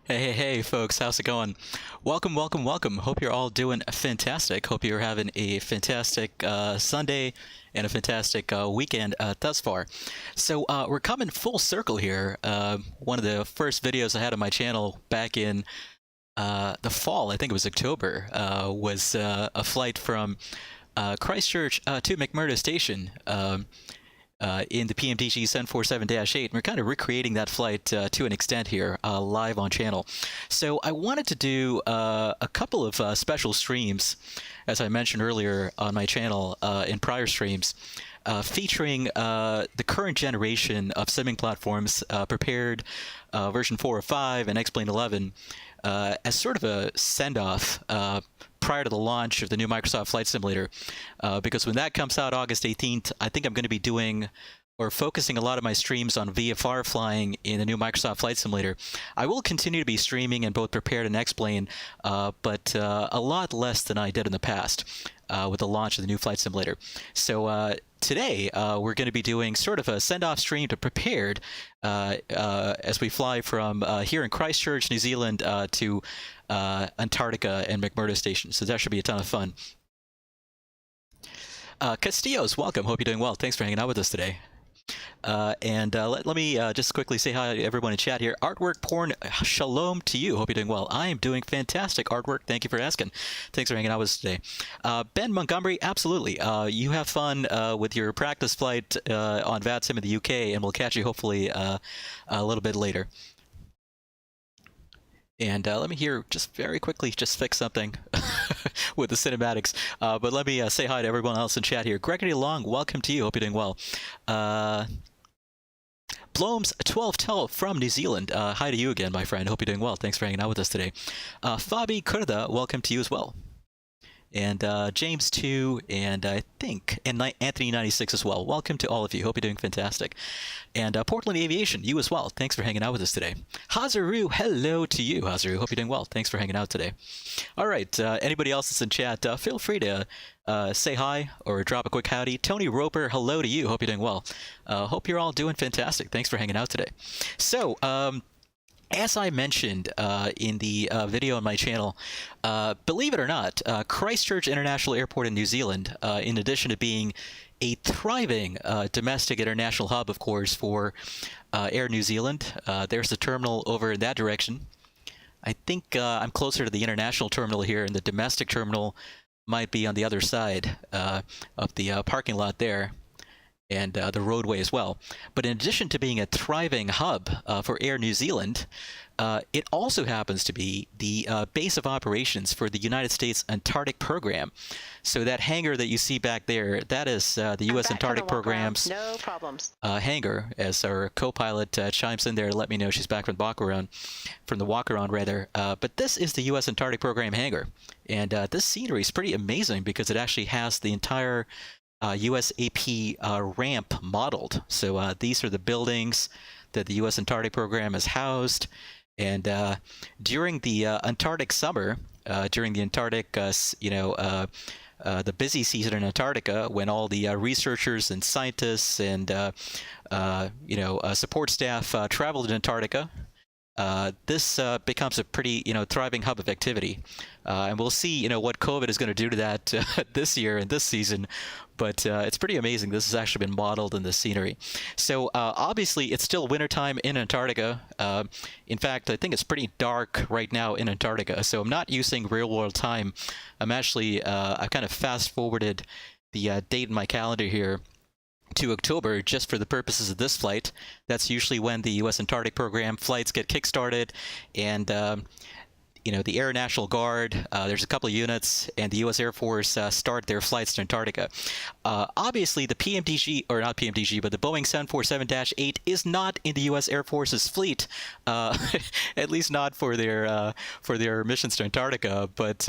Hey, folks, how's it going? Welcome. Hope you're all doing fantastic. Hope you're having a fantastic Sunday and a fantastic weekend thus far. So we're coming full circle here. One of the first videos I had on my channel back in the fall, I think it was October, was a flight from Christchurch to McMurdo Station. In the PMDG 747-8, and we're kind of recreating that flight to an extent here, live on channel. So I wanted to do a couple of special streams, as I mentioned earlier on my channel in prior streams, featuring the current generation of simming platforms, prepared version 4 or 5 and X-Plane 11, as sort of a send-off prior to the launch of the new Microsoft Flight Simulator, because when that comes out August 18th, I think I'm going to be doing or focusing a lot of my streams on VFR flying in the new Microsoft Flight Simulator. I will continue to be streaming in both Prepared and X-Plane, but a lot less than I did in the past with the launch of the new Flight Simulator. So today, we're going to be doing sort of a send-off stream to Prepared as we fly from here in Christchurch, New Zealand, to Antarctica and McMurdo Station. So that should be a ton of fun. Castillos, welcome. Hope you're doing well. Thanks for hanging out with us today. Let me just quickly say hi to everyone in chat here. Artwork Porn, shalom to you. Hope you're doing well. I am doing fantastic artwork. Thank you for asking. Thanks for hanging out with us today. Ben Montgomery, absolutely. You have fun with your practice flight on VATSIM in the UK, and we'll catch you hopefully a little bit later. And let me here just very quickly just fix something with the cinematics. But let me say hi to everyone else in chat here. Gregory Long, welcome to you. Hope you're doing well. Blomes 1212 from New Zealand. Hi to you again, my friend. Hope you're doing well. Thanks for hanging out with us today. Fabi Kurda, welcome to you as well. And James 2, and I think Anthony 96 as well. Welcome to all of you. Hope you're doing fantastic. And Portland Aviation, you as well. Thanks for hanging out with us today. Hazaru, hello to you, Hazaru. Hope you're doing well. Thanks for hanging out today. All right, anybody else that's in chat, feel free to say hi or drop a quick howdy. Tony Roper, hello to you. Hope you're doing well. Hope you're all doing fantastic. Thanks for hanging out today. So, as I mentioned in the video on my channel, believe it or not, Christchurch International Airport in New Zealand, in addition to being a thriving domestic international hub, of course, for Air New Zealand, there's a terminal over in that direction. I think I'm closer to the international terminal here, and the domestic terminal might be on the other side of the parking lot there, and the roadway as well. But in addition to being a thriving hub for Air New Zealand, it also happens to be the base of operations for the United States Antarctic program. So that hangar that you see back there, that is the U.S. Antarctic program's no problems. Hangar, as our co-pilot chimes in there to let me know she's back from the walk-around rather. But this is the U.S. Antarctic program hangar. And this scenery is pretty amazing because it actually has the entire USAP ramp modeled. So these are the buildings that the U.S. Antarctic program has housed. And during the Antarctic summer, during the Antarctic, the busy season in Antarctica, when all the researchers and scientists and support staff travel to Antarctica, this becomes a pretty thriving hub of activity. And we'll see what COVID is going to do to that this year and this season. But it's pretty amazing. This has actually been modeled in the scenery. So obviously, it's still wintertime in Antarctica. In fact, I think it's pretty dark right now in Antarctica. So I'm not using real-world time. I'm actually, I kind of fast-forwarded the date in my calendar here to October just for the purposes of this flight. That's usually when the U.S. Antarctic program flights get kickstarted, and the Air National Guard, there's a couple of units, and the U.S. Air Force start their flights to Antarctica. Obviously, the PMDG, or not PMDG, but the Boeing 747-8 is not in the U.S. Air Force's fleet, at least not for their missions to Antarctica. But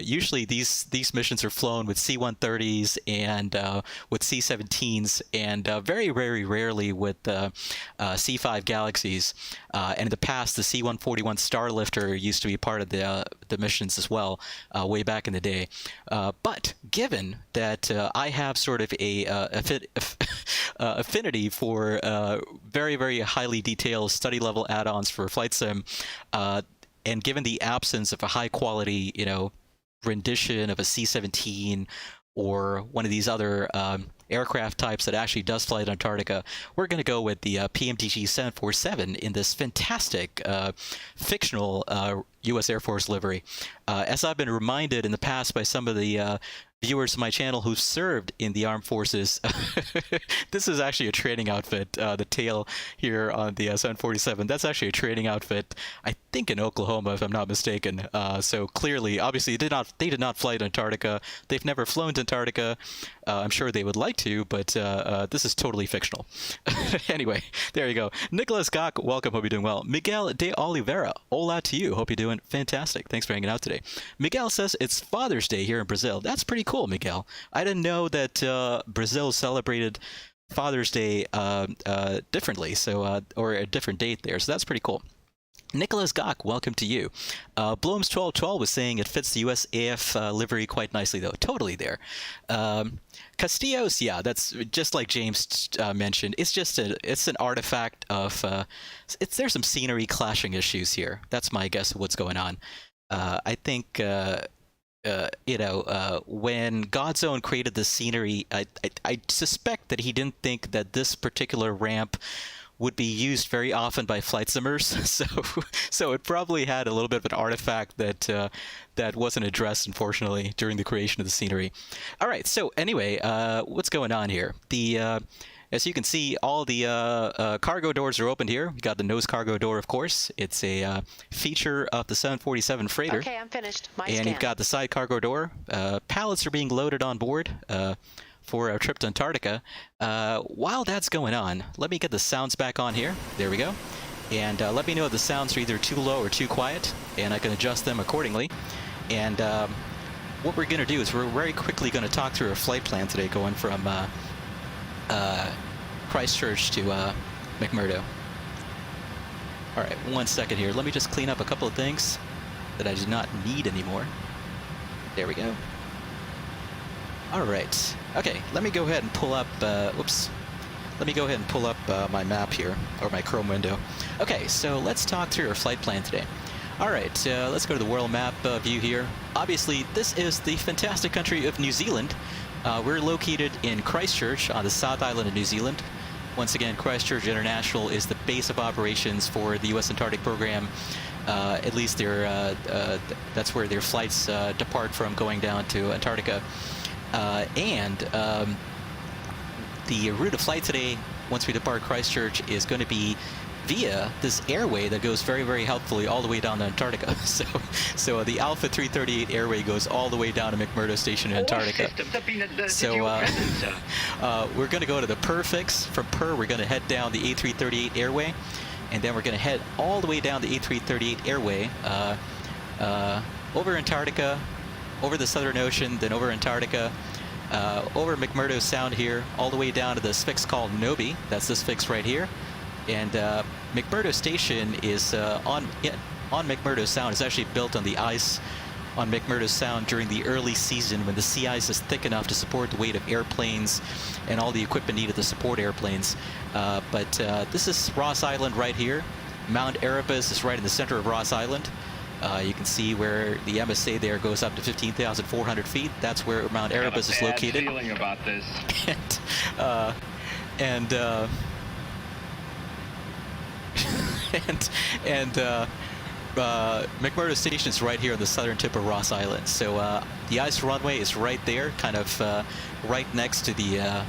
usually these missions are flown with C-130s and with C-17s, and very, very rarely with C-5 Galaxies. And in the past, the C-141 Starlifter used to be part of the missions as well, way back in the day. But given that I have sort of a affinity for very, very highly detailed study level add-ons for flight sim, and given the absence of a high quality rendition of a C-17 or one of these other aircraft types that actually does fly to Antarctica, we're going to go with the PMDG 747 in this fantastic fictional U.S. Air Force livery. As I've been reminded in the past by some of the viewers of my channel who served in the armed forces, this is actually a training outfit. The tail here on the 747, that's actually a training outfit, I think in Oklahoma, if I'm not mistaken. So clearly, obviously, they did not fly to Antarctica. They've never flown to Antarctica. I'm sure they would like to, but this is totally fictional. Anyway, there you go. Nicholas Gok, welcome. Hope you're doing well. Miguel de Oliveira, hola to you. Hope you're doing fantastic. Thanks for hanging out today. Miguel says it's Father's Day here in Brazil. That's pretty cool, Miguel. I didn't know that Brazil celebrated Father's Day differently, so or a different date there. So that's pretty cool. Nicholas Gok, welcome to you. Blooms1212 was saying it fits the USAF livery quite nicely, though. Totally there. Castillos, yeah, that's just like James mentioned. It's an artifact of. There's some scenery clashing issues here. That's my guess of what's going on. I think when Godzone created the scenery, I suspect that he didn't think that this particular ramp would be used very often by flight simmers. So it probably had a little bit of an artifact that wasn't addressed, unfortunately, during the creation of the scenery. All right. So anyway, what's going on here? As you can see, all the cargo doors are opened here. We got the nose cargo door, of course. It's a feature of the 747 freighter. Okay, I'm finished. And you've got the side cargo door. Pallets are being loaded on board for our trip to Antarctica. While that's going on, let me get the sounds back on here. There we go. And let me know if the sounds are either too low or too quiet, and I can adjust them accordingly. And what we're going to do is we're very quickly going to talk through our flight plan today, going from Christchurch to McMurdo. All right, 1 second here. Let me just clean up a couple of things that I do not need anymore. There we go. All right. Okay, let me go ahead and pull up. Whoops. Let me go ahead and pull up my map here, or my Chrome window. Okay, so let's talk through our flight plan today. All right, let's go to the world map view here. Obviously, this is the fantastic country of New Zealand. We're located in Christchurch on the South Island of New Zealand. Once again, Christchurch International is the base of operations for the U.S. Antarctic program. At least that's where their flights depart from, going down to Antarctica. The route of flight today, once we depart Christchurch, is going to be via this airway that goes very, very helpfully all the way down to Antarctica. So the Alpha 338 airway goes all the way down to McMurdo Station in Antarctica. So we're going to go to the PEHRR fix. From PEHRR, we're going to head down the A338 airway, and then we're going to head all the way down the A338 airway over Antarctica, over the Southern Ocean, then over Antarctica, over McMurdo Sound here, all the way down to this fix called NOBEY. That's this fix right here. And McMurdo Station is on McMurdo Sound. It's actually built on the ice on McMurdo Sound during the early season when the sea ice is thick enough to support the weight of airplanes and all the equipment needed to support airplanes. But this is Ross Island right here. Mount Erebus is right in the center of Ross Island. You can see where the MSA there goes up to 15,400 feet. That's where Mount Erebus is located. I have a bad feeling about this. McMurdo Station is right here on the southern tip of Ross Island. So the ice runway is right there, kind of right next to the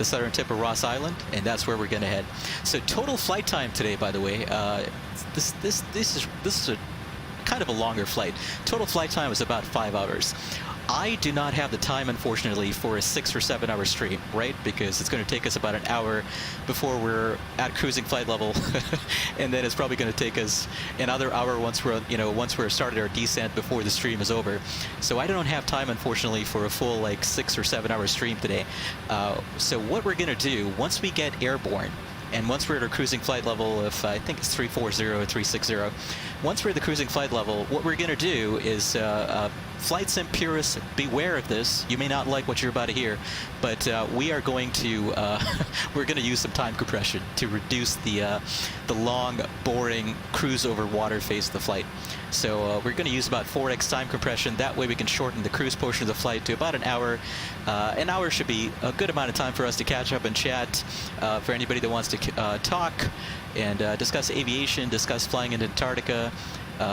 southern tip of Ross Island, and that's where we're going to head. So total flight time today, by the way, this is a kind of a longer flight. Total flight time is about 5 hours. I do not have the time, unfortunately, for a 6 or 7 hour stream, right? Because it's going to take us about an hour before we're at cruising flight level, and then it's probably going to take us another hour once we're started our descent before the stream is over. So I don't have time, unfortunately, for a full like 6 or 7 hour stream today. So what we're going to do once we get airborne, and once we're at our cruising flight level of, I think it's 340 or 360, once we're at the cruising flight level, what we're going to do is, flight sim purists, beware of this. You may not like what you're about to hear, but we are going to, we're going to use some time compression to reduce the long, boring cruise over water phase of the flight. So we're going to use about 4x time compression. That way we can shorten the cruise portion of the flight to about an hour. An hour should be a good amount of time for us to catch up and chat. For anybody that wants to talk and discuss aviation, discuss flying into Antarctica.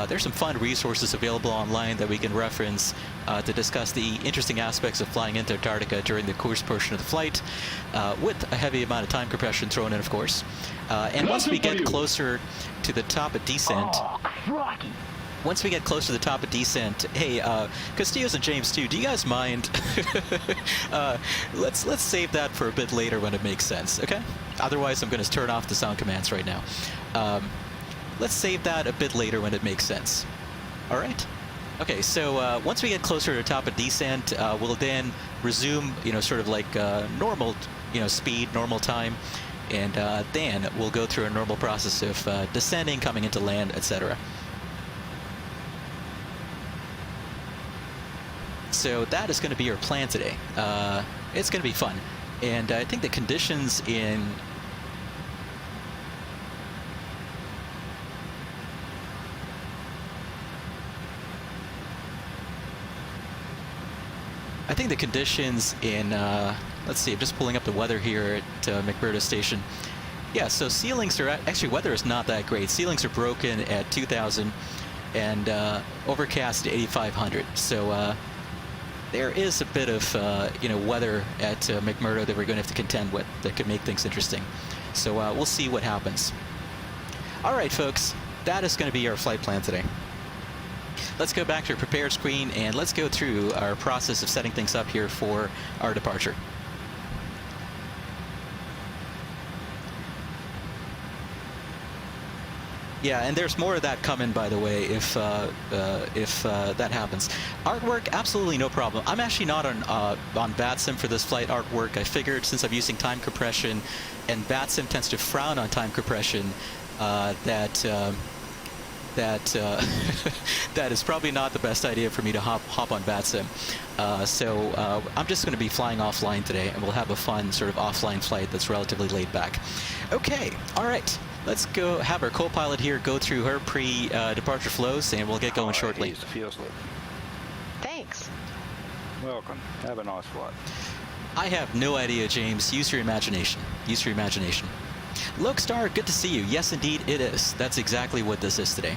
There's some fun resources available online that we can reference to discuss the interesting aspects of flying into Antarctica during the cruise portion of the flight, with a heavy amount of time compression thrown in, of course. And once we get closer to the top of descent, once we get close to the top of descent, hey, Castillos and James too, do you guys mind? Let's save that for a bit later when it makes sense, okay? Otherwise, I'm going to turn off the sound commands right now. Let's save that a bit later when it makes sense. All right? Okay, so once we get closer to the top of descent, we'll then resume, sort of like normal, speed, normal time, and then we'll go through a normal process of descending, coming into land, etc. So that is going to be our plan today. It's going to be fun. And I think the conditions in... I think the conditions in, let's see, I'm just pulling up the weather here at McMurdo Station. Yeah, so ceilings are, actually weather is not that great. Ceilings are broken at 2,000 and overcast at 8,500. So there is a bit of, weather at McMurdo that we're going to have to contend with that could make things interesting. So we'll see what happens. All right, folks, that is going to be our flight plan today. Let's go back to our prepared screen and let's go through our process of setting things up here for our departure. Yeah, and there's more of that coming, by the way, if that happens. Artwork, absolutely no problem. I'm actually not on VATSIM for this flight artwork. I figured since I'm using time compression, and VATSIM tends to frown on time compression, that is probably not the best idea for me to hop on VATSIM. So I'm just going to be flying offline today, and we'll have a fun sort of offline flight that's relatively laid back. Okay, all right. Let's go have our co-pilot here go through her pre-departure flows, and we'll get going shortly. Thanks. Welcome. Have a nice flight. I have no idea, James. Use your imagination. Use your imagination. Lokestar, good to see you. Yes, indeed, it is. That's exactly what this is today.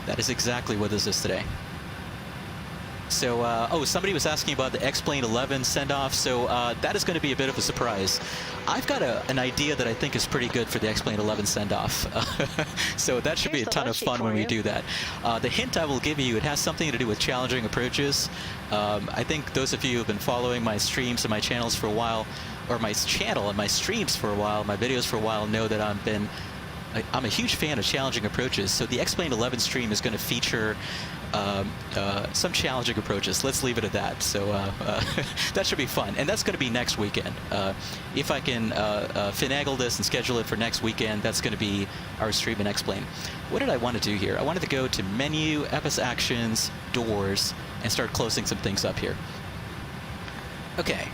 That is exactly what this is today. So, oh, somebody was asking about the X-Plane 11 send-off, so that is going to be a bit of a surprise. I've got an idea that I think is pretty good for the X-Plane 11 send-off. So that should be a ton of fun when we do that. The hint I will give you, it has something to do with challenging approaches. I think those of you who have been following my streams and my channels for a while, or my channel and my streams for a while, my videos for a while, know that I'm a huge fan of challenging approaches. So the X-Plane 11 stream is going to feature some challenging approaches. Let's leave it at that. So that should be fun, and that's going to be next weekend. If I can finagle this and schedule it for next weekend, that's going to be our stream in X-Plane. What did I want to do here? I wanted to go to menu, FS actions, doors, and start closing some things up here. Okay.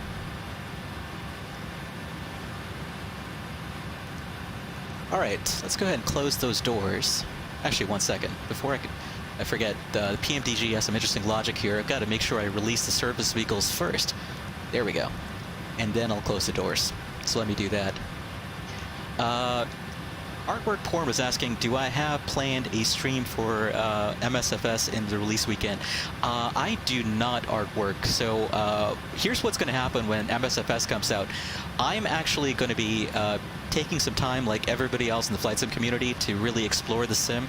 All right, let's go ahead and close those doors. Actually, one second. Before I forget, the PMDG has some interesting logic here. I've got to make sure I release the surface vehicles first. There we go. And then I'll close the doors. So let me do that. Artwork Porn was asking, do I have planned a stream for MSFS in the release weekend? I do not, Artwork. So here's what's going to happen when MSFS comes out. I'm actually going to be taking some time, like everybody else in the flight sim community, to really explore the sim.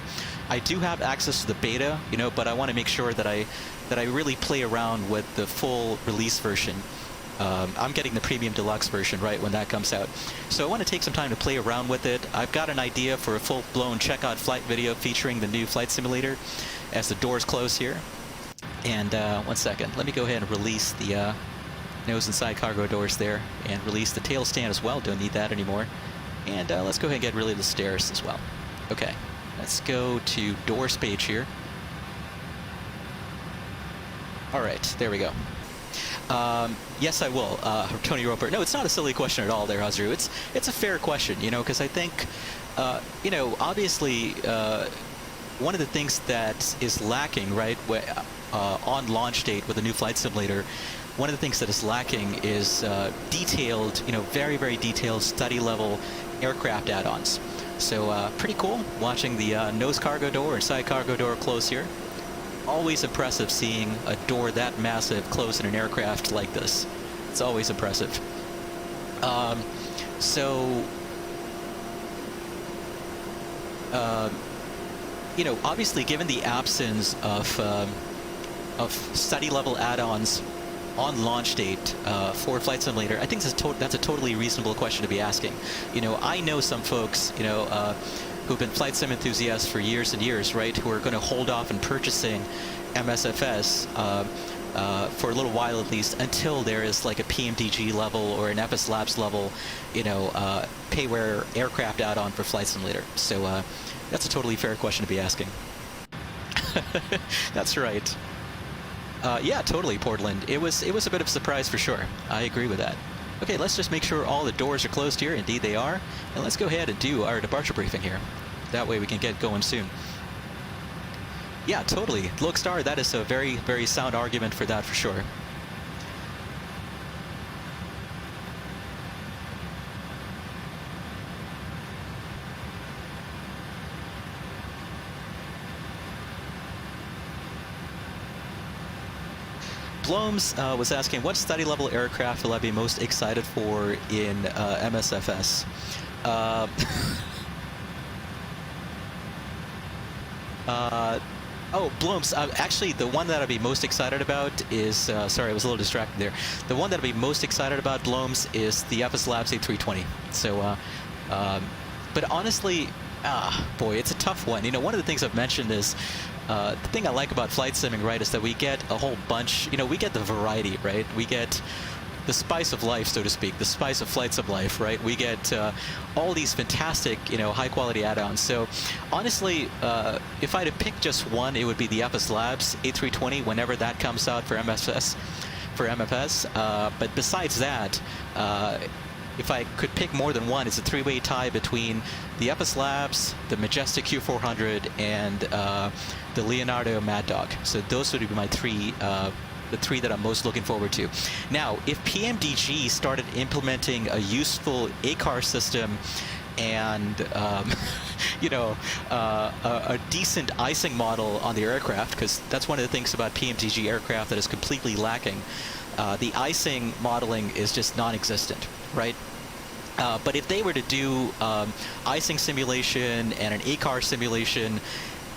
I do have access to the beta, but I want to make sure that I really play around with the full release version. I'm getting the premium deluxe version right when that comes out. So I want to take some time to play around with it. I've got an idea for a full-blown checkout flight video featuring the new flight simulator as the doors close here. And one second, let me go ahead and release the nose and side cargo doors there, and release the tail stand as well. Don't need that anymore. And let's go ahead and get rid of the stairs as well. Okay, let's go to doors page here. All right, there we go. Yes, I will, Tony Roper. No, it's not a silly question at all there, Hazru. It's a fair question, because I think, obviously, one of the things that is lacking, right, on launch date with a new flight simulator, one of the things that is lacking is detailed, very, very detailed study-level aircraft add-ons. So pretty cool watching the nose cargo door and side cargo door close here. Always impressive seeing a door that massive close in an aircraft like this. It's always impressive. Obviously, given the absence of study-level add-ons on launch date for Flight Simulator, I think that's a totally reasonable question to be asking. I know some folks, who've been flight sim enthusiasts for years and years, right, who are going to hold off on purchasing MSFS for a little while at least, until there is like a PMDG level or an FS Labs level, payware aircraft add-on for Flight Simulator. So that's a totally fair question to be asking. That's right. Yeah, totally, Portland. It was a bit of a surprise for sure. I agree with that. Okay, let's just make sure all the doors are closed here. Indeed they are. And let's go ahead and do our departure briefing here. That way we can get going soon. Yeah, totally. Lokestar, that is a very, very sound argument for that for sure. Blomes was asking, what study level aircraft will I be most excited for in MSFS? Oh, Blooms, actually the one that I'd be most excited about is, sorry, I was a little distracted there. The one that I'd be most excited about, Blooms, is the FS Labs A320. So, but honestly, boy, it's a tough one. You know, one of the things I've mentioned is, the thing I like about flight simming, right, is that we get a whole bunch, you know, we get the variety, right? We get the spice of life, so to speak, the spice of flight sim life, right? We get all these fantastic, you know, high quality add-ons. So honestly, if I had to pick just one, it would be the FS Labs A320 whenever that comes out for MFS. But besides that, if I could pick more than one, it's a three-way tie between the FS Labs, the Majestic Q400, and the Leonardo Mad Dog. So those would be my three, the three that I'm most looking forward to. Now, if PMDG started implementing a useful ACAR system and you know, a decent icing model on the aircraft, because that's one of the things about PMDG aircraft that is completely lacking. The icing modeling is just non-existent, right? But if they were to do icing simulation and an ACAR simulation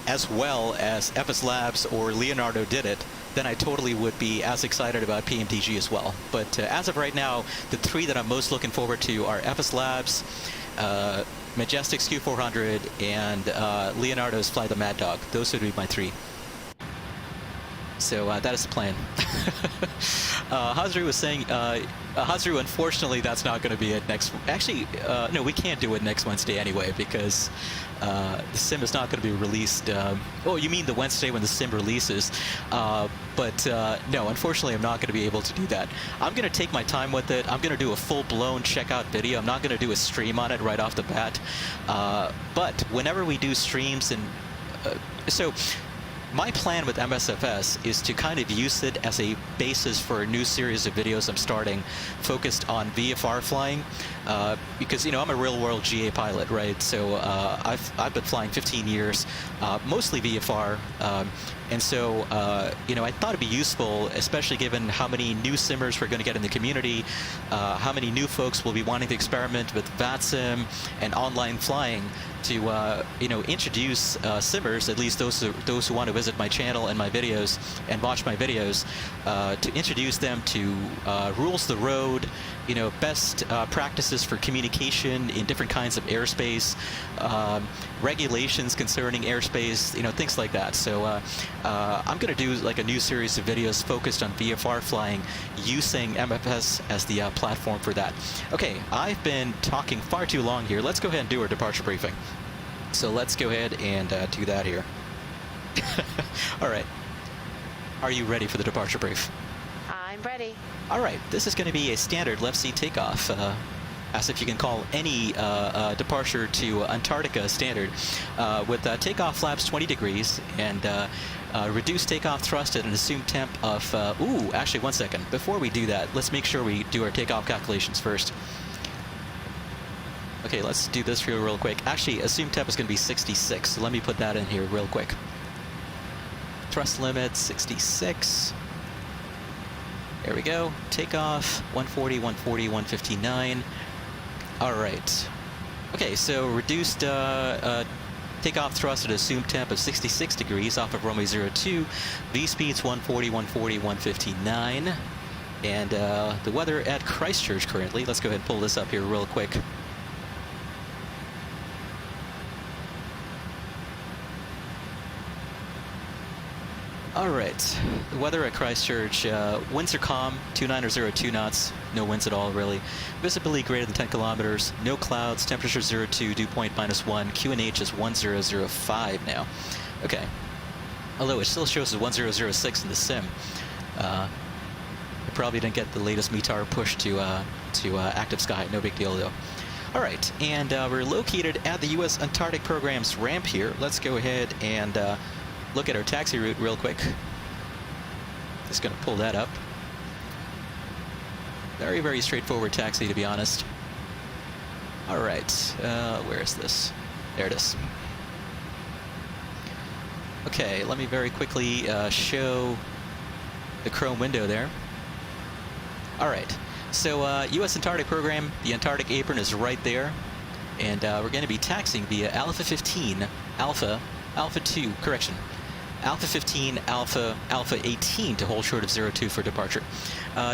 as well as FS Labs or Leonardo did it, then I totally would be as excited about PMDG as well. But as of right now, the three that I'm most looking forward to are FS Labs, Majestic's Q400, and Leonardo's Fly the Mad Dog. Those would be my three. So that is the plan. Hazru was saying, Hazru, unfortunately, that's not going to be it next. Actually, no, we can't do it next Wednesday anyway because the sim is not going to be released. Oh, you mean the Wednesday when the sim releases? But no, unfortunately, I'm not going to be able to do that. I'm going to take my time with it. I'm going to do a full-blown checkout video. I'm not going to do a stream on it right off the bat. But whenever we do streams and so. My plan with MSFS is to kind of use it as a basis for a new series of videos I'm starting focused on VFR flying because, you know, I'm a real-world GA pilot, right? So I've been flying 15 years, mostly VFR, and so, you know, I thought it'd be useful, especially given how many new simmers we're going to get in the community, how many new folks will be wanting to experiment with VATSIM and online flying, to you know, introduce simmers, at least those who want to visit my channel and my videos and watch my videos, to introduce them to rules of the road, you know, best practices for communication in different kinds of airspace, regulations concerning airspace, you know, things like that. So I'm going to do like a new series of videos focused on VFR flying using MFS as the platform for that. Okay, I've been talking far too long here. Let's go ahead and do our departure briefing. So let's go ahead and do that here. All right. Are you ready for the departure brief? I'm ready. All right. This is going to be a standard left seat takeoff, as if you can call any departure to Antarctica standard, with takeoff flaps 20 degrees and reduced takeoff thrust at an assumed temp of, ooh, actually, one second. Before we do that, let's make sure we do our takeoff calculations first. Okay, let's do this real quick. Actually, assumed temp is going to be 66, so let me put that in here real quick. Thrust limit, 66. There we go. Takeoff, 140, 140, 159. All right. Okay, so reduced takeoff thrust at assumed temp of 66 degrees off of runway 02. V-speed's 140, 140, 159. And the weather at Christchurch currently. Let's go ahead and pull this up here real quick. All right, the weather at Christchurch, winds are calm, 2902 knots, no winds at all really. Visibility greater than 10 kilometers, no clouds, temperature 02, dew point -1, QNH is 1005 now. Okay, although it still shows as 1006 in the sim. I probably didn't get the latest METAR push to active sky, no big deal though. All right, and we're located at the U.S. Antarctic Program's ramp here. Let's go ahead and look at our taxi route real quick. Just going to pull that up. Very, very straightforward taxi, to be honest. All right, where is this? There it is. Okay, let me very quickly show the chrome window there. All right, so U.S. Antarctic program, the Antarctic apron is right there, and we're going to be taxiing via Alpha 15, Alpha 2, correction, Alpha 15, Alpha 18 to hold short of 02 for departure.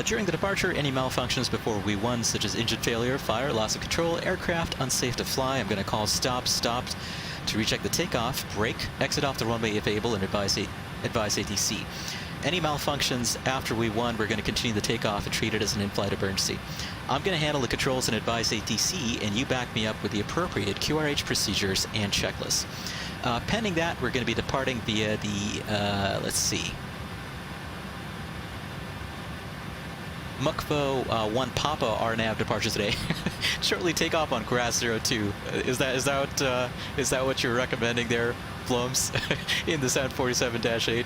During the departure, any malfunctions before V1, such as engine failure, fire, loss of control, aircraft unsafe to fly, I'm going to call stopped to recheck the takeoff, brake, exit off the runway if able, and advise ATC. Any malfunctions after V1, we're going to continue the takeoff and treat it as an in-flight emergency. I'm going to handle the controls and advise ATC, and you back me up with the appropriate QRH procedures and checklists. Pending that, we're going to be departing via the, let's see, McMurdo 1 Papa RNAV departure today. Shortly take off on grass 02. Is that what you're recommending there, Blooms, in the 747-8?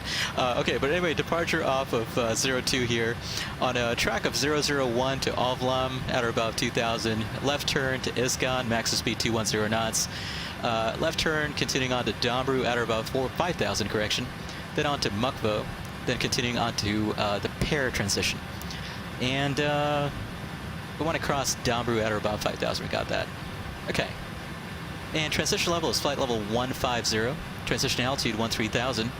Okay, but anyway, departure off of 02 here on a track of 001 to Ovlam at or above 2,000. Left turn to Isgan, maximum speed 210 knots. Left turn, continuing on to Dombru at or above 5,000, correction. Then on to McMurdo, then continuing on to the PEHRR transition. And we want to cross Dombru at or above 5,000. We got that. Okay. And transition level is flight level 150. Transition altitude 13,000.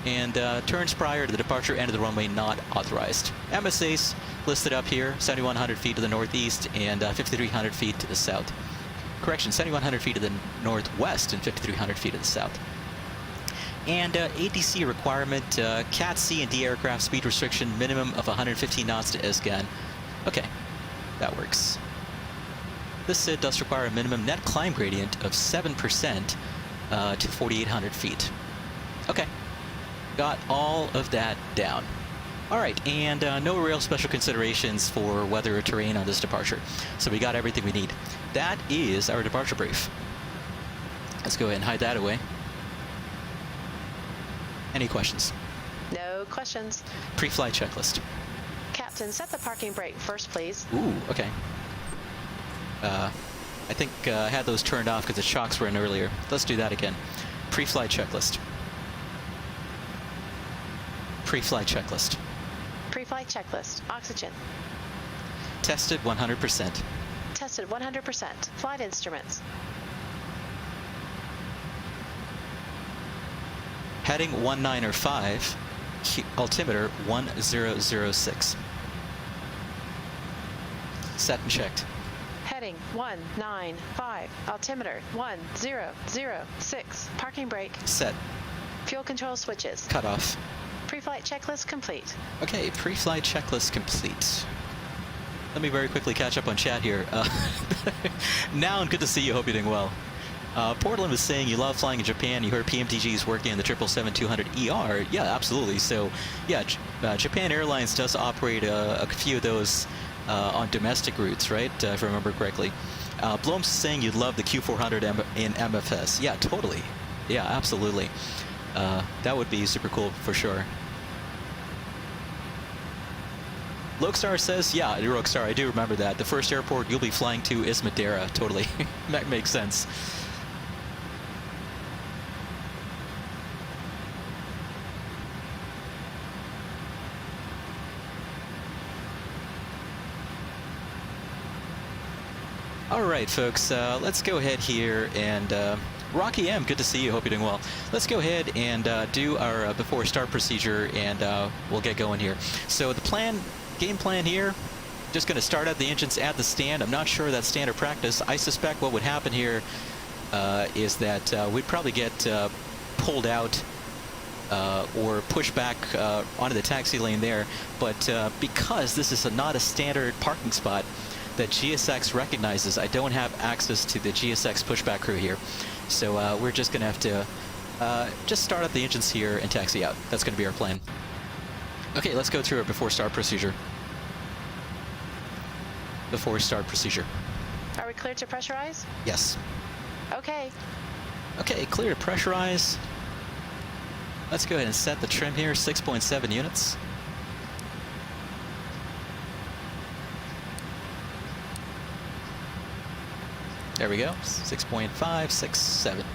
And turns prior to the departure end of the runway not authorized. MSAs listed up here, 7,100 feet to the northeast and 5,300 feet to the south. Correction, 7,100 feet to the northwest and 5,300 feet to the south. And ATC requirement, CAT C and D aircraft speed restriction minimum of 115 knots to Isgan. Okay, that works. This SID does require a minimum net climb gradient of 7% to 4,800 feet. Okay, got all of that down. All right, and no real special considerations for weather or terrain on this departure. So we got everything we need. That is our departure brief. Let's go ahead and hide that away. Any questions? No questions. Pre-flight checklist. Captain, set the parking brake first, please. Ooh, okay. I think I had those turned off because the shocks were in earlier. Let's do that again. Pre-flight checklist. Pre-flight checklist. Pre-flight checklist. Oxygen. Tested 100%. Tested 100%. Flight instruments. Heading 1905, altimeter 1006. Set and checked. Heading 195, altimeter 1006. Parking brake. Set. Fuel control switches. Cut off. Pre-flight checklist complete. Okay, pre-flight checklist complete. Let me very quickly catch up on chat here. Now, and good to see you. Hope you're doing well. Portland was saying you love flying in Japan. You heard PMDG is working on the 777-200ER. Yeah, absolutely. So, yeah, Japan Airlines does operate a few of those on domestic routes, right? If I remember correctly. Blom's saying you'd love the Q400 in MFS. Yeah, totally. Yeah, absolutely. That would be super cool for sure. Lokestar says, yeah, Rockstar, I do remember that. The first airport you'll be flying to is Madeira. Totally. That makes sense. All right, folks, let's go ahead here and Rocky M, good to see you. Hope you're doing well. Let's go ahead and do our before start procedure, and we'll get going here. So the game plan here, just going to start up the engines at the stand. I'm not sure that's standard practice. I suspect what would happen here is that we'd probably get pulled out or pushed back onto the taxi lane there. But because this is not a standard parking spot that GSX recognizes, I don't have access to the GSX pushback crew here. So we're just going to have to just start up the engines here and taxi out. That's going to be our plan. Okay, let's go through our before start procedure. Before start procedure. Are we cleared to pressurize? Yes. Okay. Okay, clear to pressurize. Let's go ahead and set the trim here, 6.7 units. There we go, 6.5, 6, 7.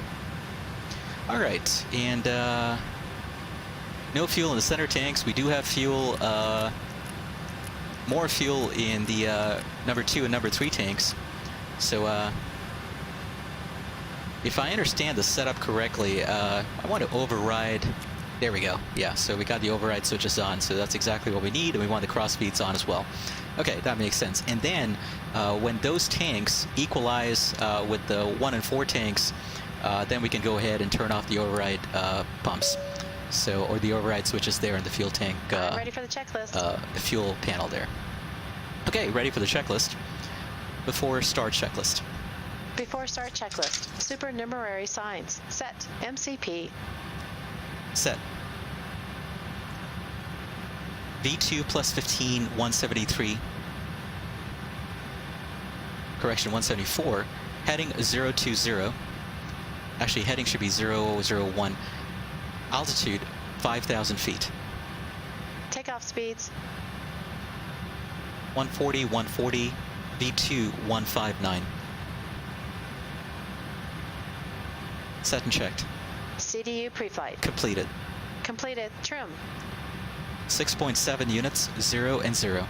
All right, and no fuel in the center tanks. We do have fuel, more fuel in the number 2 and number 3 tanks. So if I understand the setup correctly, I want to override. There we go. Yeah, so we got the override switches on, so that's exactly what we need, and we want the cross feeds on as well. Okay, that makes sense. And then when those tanks equalize with the 1 and 4 tanks, then we can go ahead and turn off the override pumps. So, or the override switches there in the fuel tank. I'm ready for the checklist. The fuel panel there. Okay, ready for the checklist. Before start checklist. Before start checklist. Supernumerary signs. Set. MCP. Set. V2 plus 15, 173. Correction, 174. Heading 020. Actually, heading should be 001. Altitude, 5,000 feet. Takeoff speeds. 140, 140. V2, 159. Set and checked. CDU pre-flight. Completed. Completed. Trim. 6.7 units, 0 and 0.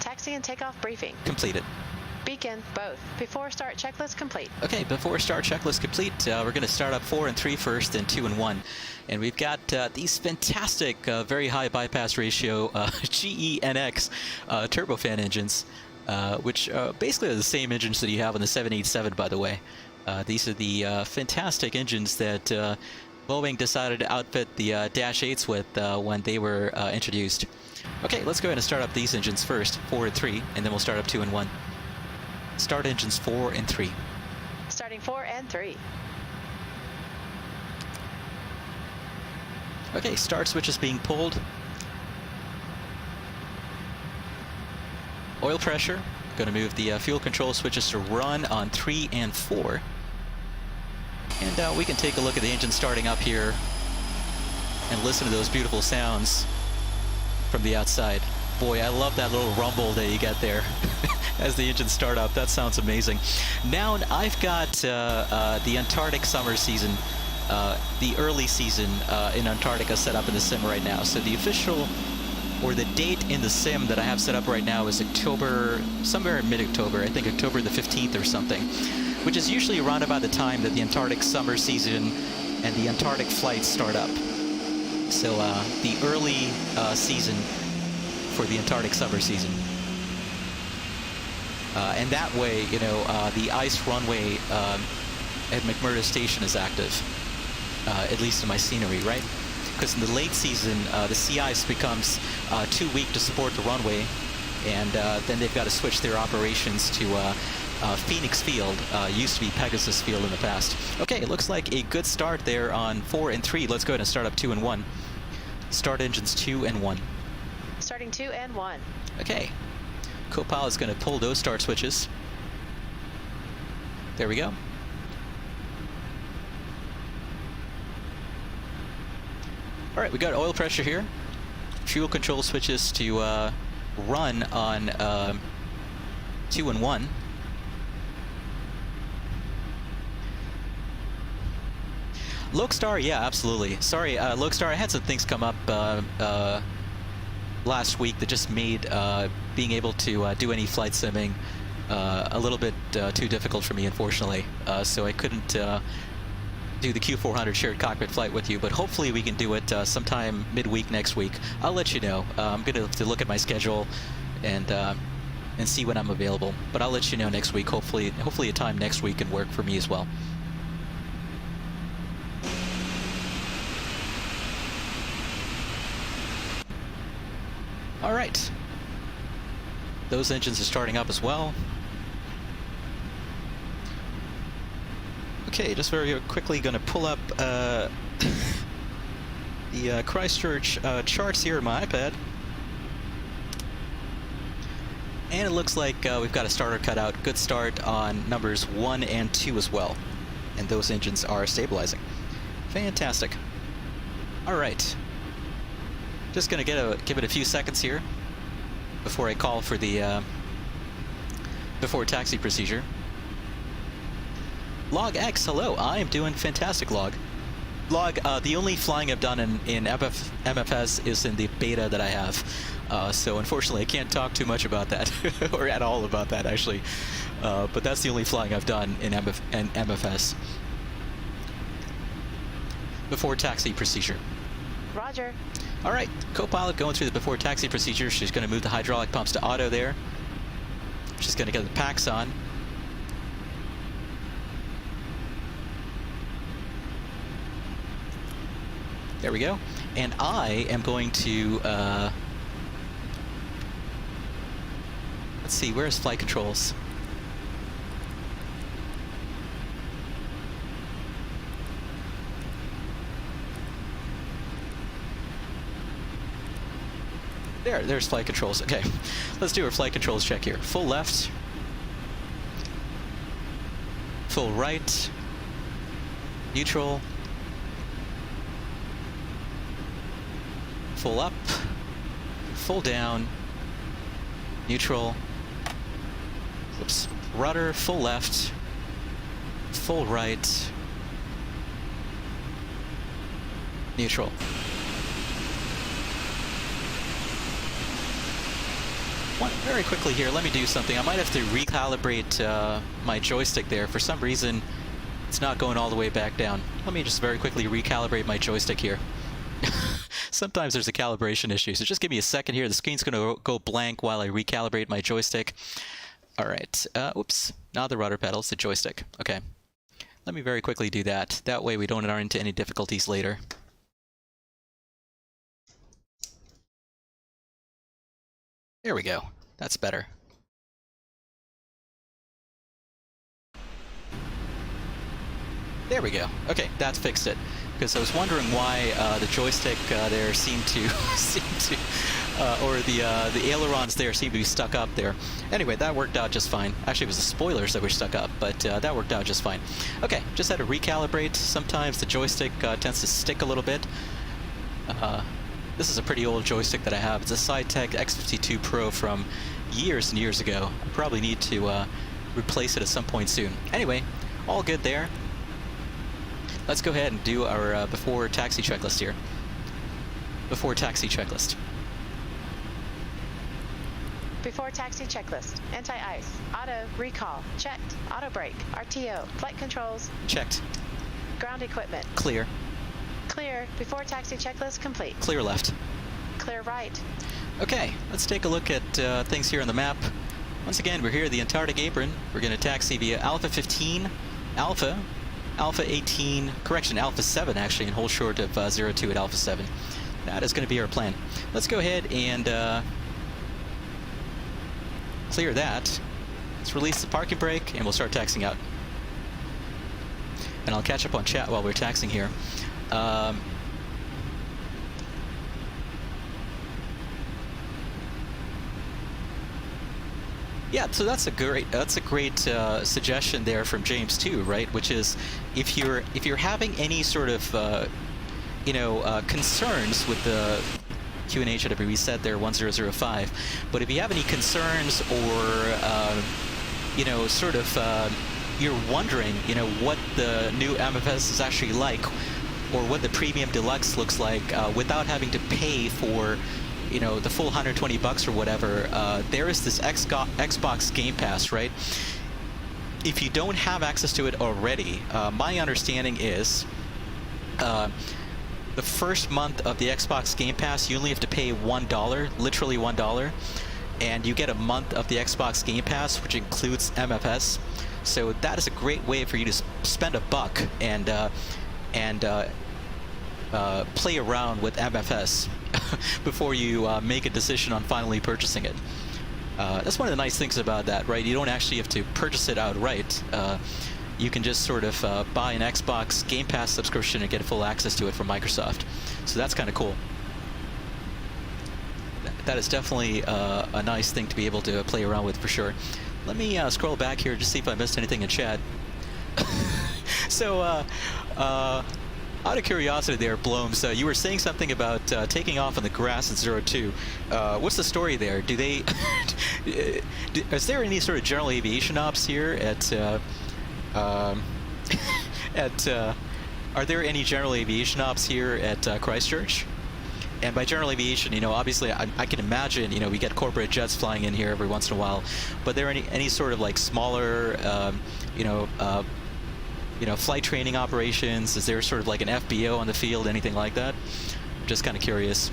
Taxi and takeoff briefing. Completed. Beacon, both. Before start checklist complete. Okay, before start checklist complete, we're going to start up 4 and 3 first, and 2 and 1. And we've got these fantastic, very high bypass ratio GE NX turbofan engines, which basically are the same engines that you have on the 787, by the way. These are the fantastic engines that Boeing decided to outfit the Dash 8s with when they were introduced. Okay, let's go ahead and start up these engines first, 4 and 3, and then we'll start up 2 and 1. Start engines 4 and 3. Starting 4 and 3. Okay, start switch is being pulled. Oil pressure. Going to move the fuel control switches to run on 3 and 4. And we can take a look at the engine starting up here and listen to those beautiful sounds from the outside. Boy, I love that little rumble that you get there as the engines start up. That sounds amazing. Now I've got the Antarctic summer season, the early season in Antarctica set up in the sim right now. So the official, or the date in the sim that I have set up right now is October, somewhere in mid-October. I think October the 15th or something, which is usually around about the time that the Antarctic summer season and the Antarctic flights start up. So the early season for the Antarctic summer season. And that way, you know, the ice runway at McMurdo Station is active, at least in my scenery, right? Because in the late season, the sea ice becomes too weak to support the runway, and then they've got to switch their operations to Phoenix Field. Used to be Pegasus Field in the past. Okay, it looks like a good start there on 4 and 3. Let's go ahead and start up 2 and 1. Start engines 2 and 1. Starting 2 and 1. Okay. Co-pilot's going to pull those start switches. There we go. All right, we got oil pressure here. Fuel control switches to run on 2 and 1. Lokestar, yeah, absolutely. Sorry, Lokestar, I had some things come up last week that just made being able to do any flight simming a little bit too difficult for me, unfortunately. So I couldn't do the Q400 shared cockpit flight with you, but hopefully we can do it sometime midweek next week. I'll let you know. I'm going to have to look at my schedule and see when I'm available, but I'll let you know next week. Hopefully a time next week can work for me as well. All right, those engines are starting up as well. Okay, just very quickly going to pull up the Christchurch charts here in my iPad. And it looks like we've got a starter cut out. Good start on numbers 1 and 2 as well. And those engines are stabilizing. Fantastic. All right. Just gonna give it a few seconds here before I call for the before taxi procedure. Log X, hello. I am doing fantastic, Log. Log, the only flying I've done in MFS is in the beta that I have. So unfortunately, I can't talk too much about that, or at all about that, actually. But that's the only flying I've done in MFS. Before taxi procedure. Roger. All right, co-pilot going through the before taxi procedure. She's going to move the hydraulic pumps to auto there. She's going to get the packs on. There we go. And I am going to, let's see, where's flight controls? There's flight controls. Okay, let's do our flight controls check here. Full left, full right, neutral, full up, full down, neutral, whoops, rudder, full left, full right, neutral. Very quickly here, let me do something. I might have to recalibrate my joystick there. For some reason, it's not going all the way back down. Let me just very quickly recalibrate my joystick here. Sometimes there's a calibration issue, so just give me a second here. The screen's going to go blank while I recalibrate my joystick. All right, oops, not the rudder pedals, the joystick. Okay, let me very quickly do that. That way we don't run into any difficulties later. There we go. That's better. There we go. Okay, that fixed it. Because I was wondering why the joystick there seemed to, or the ailerons there seemed to be stuck up there. Anyway, that worked out just fine. Actually, it was the spoilers that were stuck up, but that worked out just fine. Okay, just had to recalibrate. Sometimes the joystick tends to stick a little bit. This is a pretty old joystick that I have. It's a SideTech X52 Pro from years and years ago. I probably need to replace it at some point soon. Anyway, all good there. Let's go ahead and do our before taxi checklist here. Before taxi checklist. Before taxi checklist. Anti-ice. Auto. Recall. Checked. Auto brake. RTO. Flight controls. Checked. Ground equipment. Clear. Clear. Before taxi checklist complete. Clear left. Clear right. Okay, let's take a look at things here on the map. Once again, we're here at the Antarctic apron. We're going to taxi via Alpha 15, Alpha 18, correction, Alpha 7 actually, and hold short of 02 at Alpha 7. That is going to be our plan. Let's go ahead and clear that. Let's release the parking brake and we'll start taxiing out. And I'll catch up on chat while we're taxiing here. Yeah, so that's a great suggestion there from James too, right? Which is if you're having any sort of concerns with the Q&A should have been reset there 1005, but if you have any concerns or you're wondering what the new MFS is actually like or what the Premium Deluxe looks like without having to pay for the full $120 or whatever, there is this Xbox Game Pass, right? If you don't have access to it already, my understanding is the first month of the Xbox Game Pass, you only have to pay $1, literally $1, and you get a month of the Xbox Game Pass, which includes MFS. So that is a great way for you to spend $1 and play around with MFS before you make a decision on finally purchasing it. That's one of the nice things about that, right? You don't actually have to purchase it outright. You can just sort of buy an Xbox Game Pass subscription and get full access to it from Microsoft. So that's kind of cool. That is definitely a nice thing to be able to play around with for sure. Let me scroll back here to see if I missed anything in chat. So, Out of curiosity there, Bloom, so you were saying something about taking off on the grass at 02. What's the story there? Do they... is there any sort of general aviation ops here at... are there any general aviation ops here at Christchurch? And by general aviation, you know, obviously I can imagine, you know, we get corporate jets flying in here every once in a while, but there any sort of like smaller, you know, flight training operations? Is there sort of like an FBO on the field, anything like that? Just kind of curious.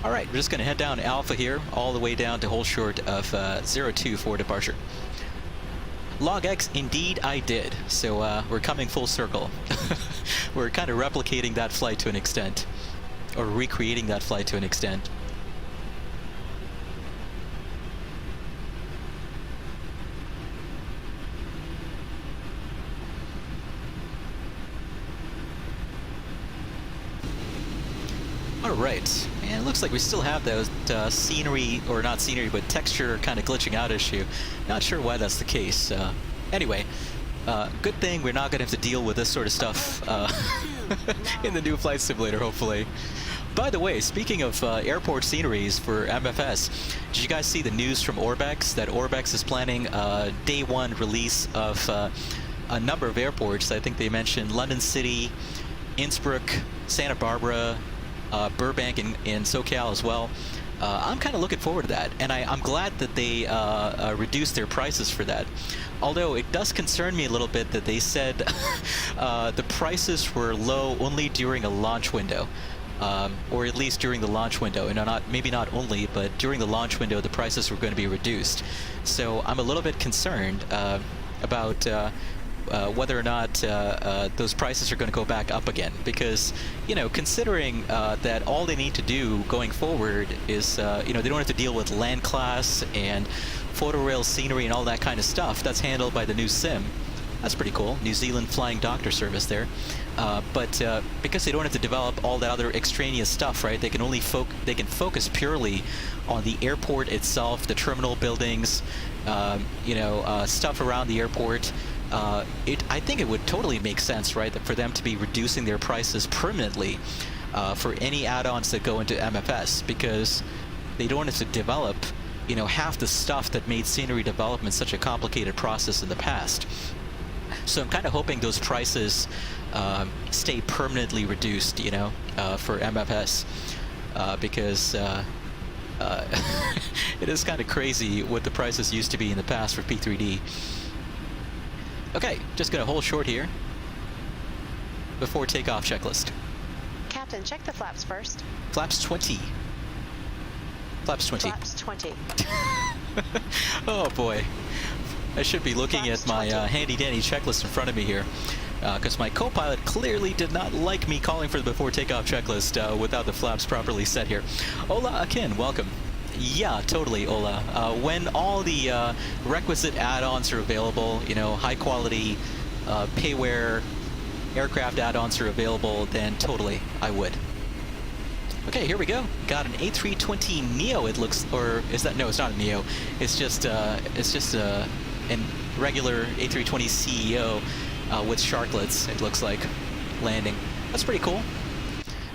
All right, we're just going to head down Alpha here, all the way down to hold short of 02 for departure. Log X, indeed I did. So we're coming full circle. We're kind of replicating that flight to an extent, or recreating that flight to an extent. All right, and it looks like we still have those scenery, or not scenery, but texture kind of glitching out issue. Not sure why that's the case. Anyway, good thing we're not going to have to deal with this sort of stuff in the new flight simulator, hopefully. By the way, speaking of airport sceneries for MFS, did you guys see the news from Orbex that Orbex is planning day one release of a number of airports? I think they mentioned London City, Innsbruck, Santa Barbara, Burbank in SoCal as well. I'm kind of looking forward to that, and I'm glad that they reduced their prices for that. Although it does concern me a little bit that they said the prices were low only during a launch window, or at least during the launch window. And maybe not only, but during the launch window, the prices were going to be reduced. So I'm a little bit concerned about whether or not those prices are going to go back up again, because, you know, considering that all they need to do going forward is, you know, they don't have to deal with land class and photorail scenery and all that kind of stuff. That's handled by the new sim. That's pretty cool. New Zealand Flying Doctor Service there. But because they don't have to develop all that other extraneous stuff, right? They can only focus purely on the airport itself, the terminal buildings, you know, stuff around the airport. I think it would totally make sense, right, for them to be reducing their prices permanently for any add-ons that go into MFS, because they don't have to develop, you know, half the stuff that made scenery development such a complicated process in the past. So I'm kind of hoping those prices stay permanently reduced, you know, for MFS, because it is kind of crazy what the prices used to be in the past for P3D. Okay, just gonna hold short here before takeoff checklist. Captain, check the flaps first. Flaps 20. Flaps 20. Flaps 20. Oh boy. I should be looking Flaps at my 20. handy-dandy checklist in front of me here, because my co-pilot clearly did not like me calling for the before takeoff checklist without the flaps properly set here. Ola Akin, welcome. Yeah, totally, Ola. When all the requisite add-ons are available, you know, high-quality payware aircraft add-ons are available, then totally, I would. Okay, here we go. Got an A320neo. It looks, or is that? No, it's not a neo. It's just a regular A320 CEO with sharklets. It looks like landing. That's pretty cool.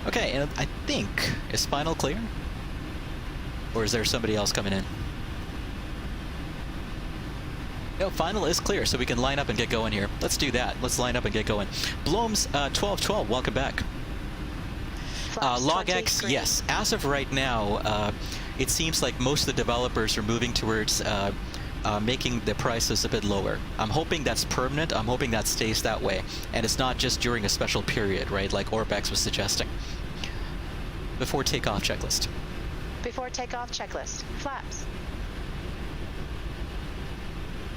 Okay, and I think is final clear, or is there somebody else coming in? No, final is clear, so we can line up and get going here. Let's do that. Let's line up and get going. Blooms 1212, welcome back. Log X, yes. As of right now, it seems like most of the developers are moving towards making the prices a bit lower. I'm hoping that's permanent. I'm hoping that stays that way, and it's not just during a special period, right? Like Orbex was suggesting. Before takeoff checklist. Before takeoff checklist. Flaps.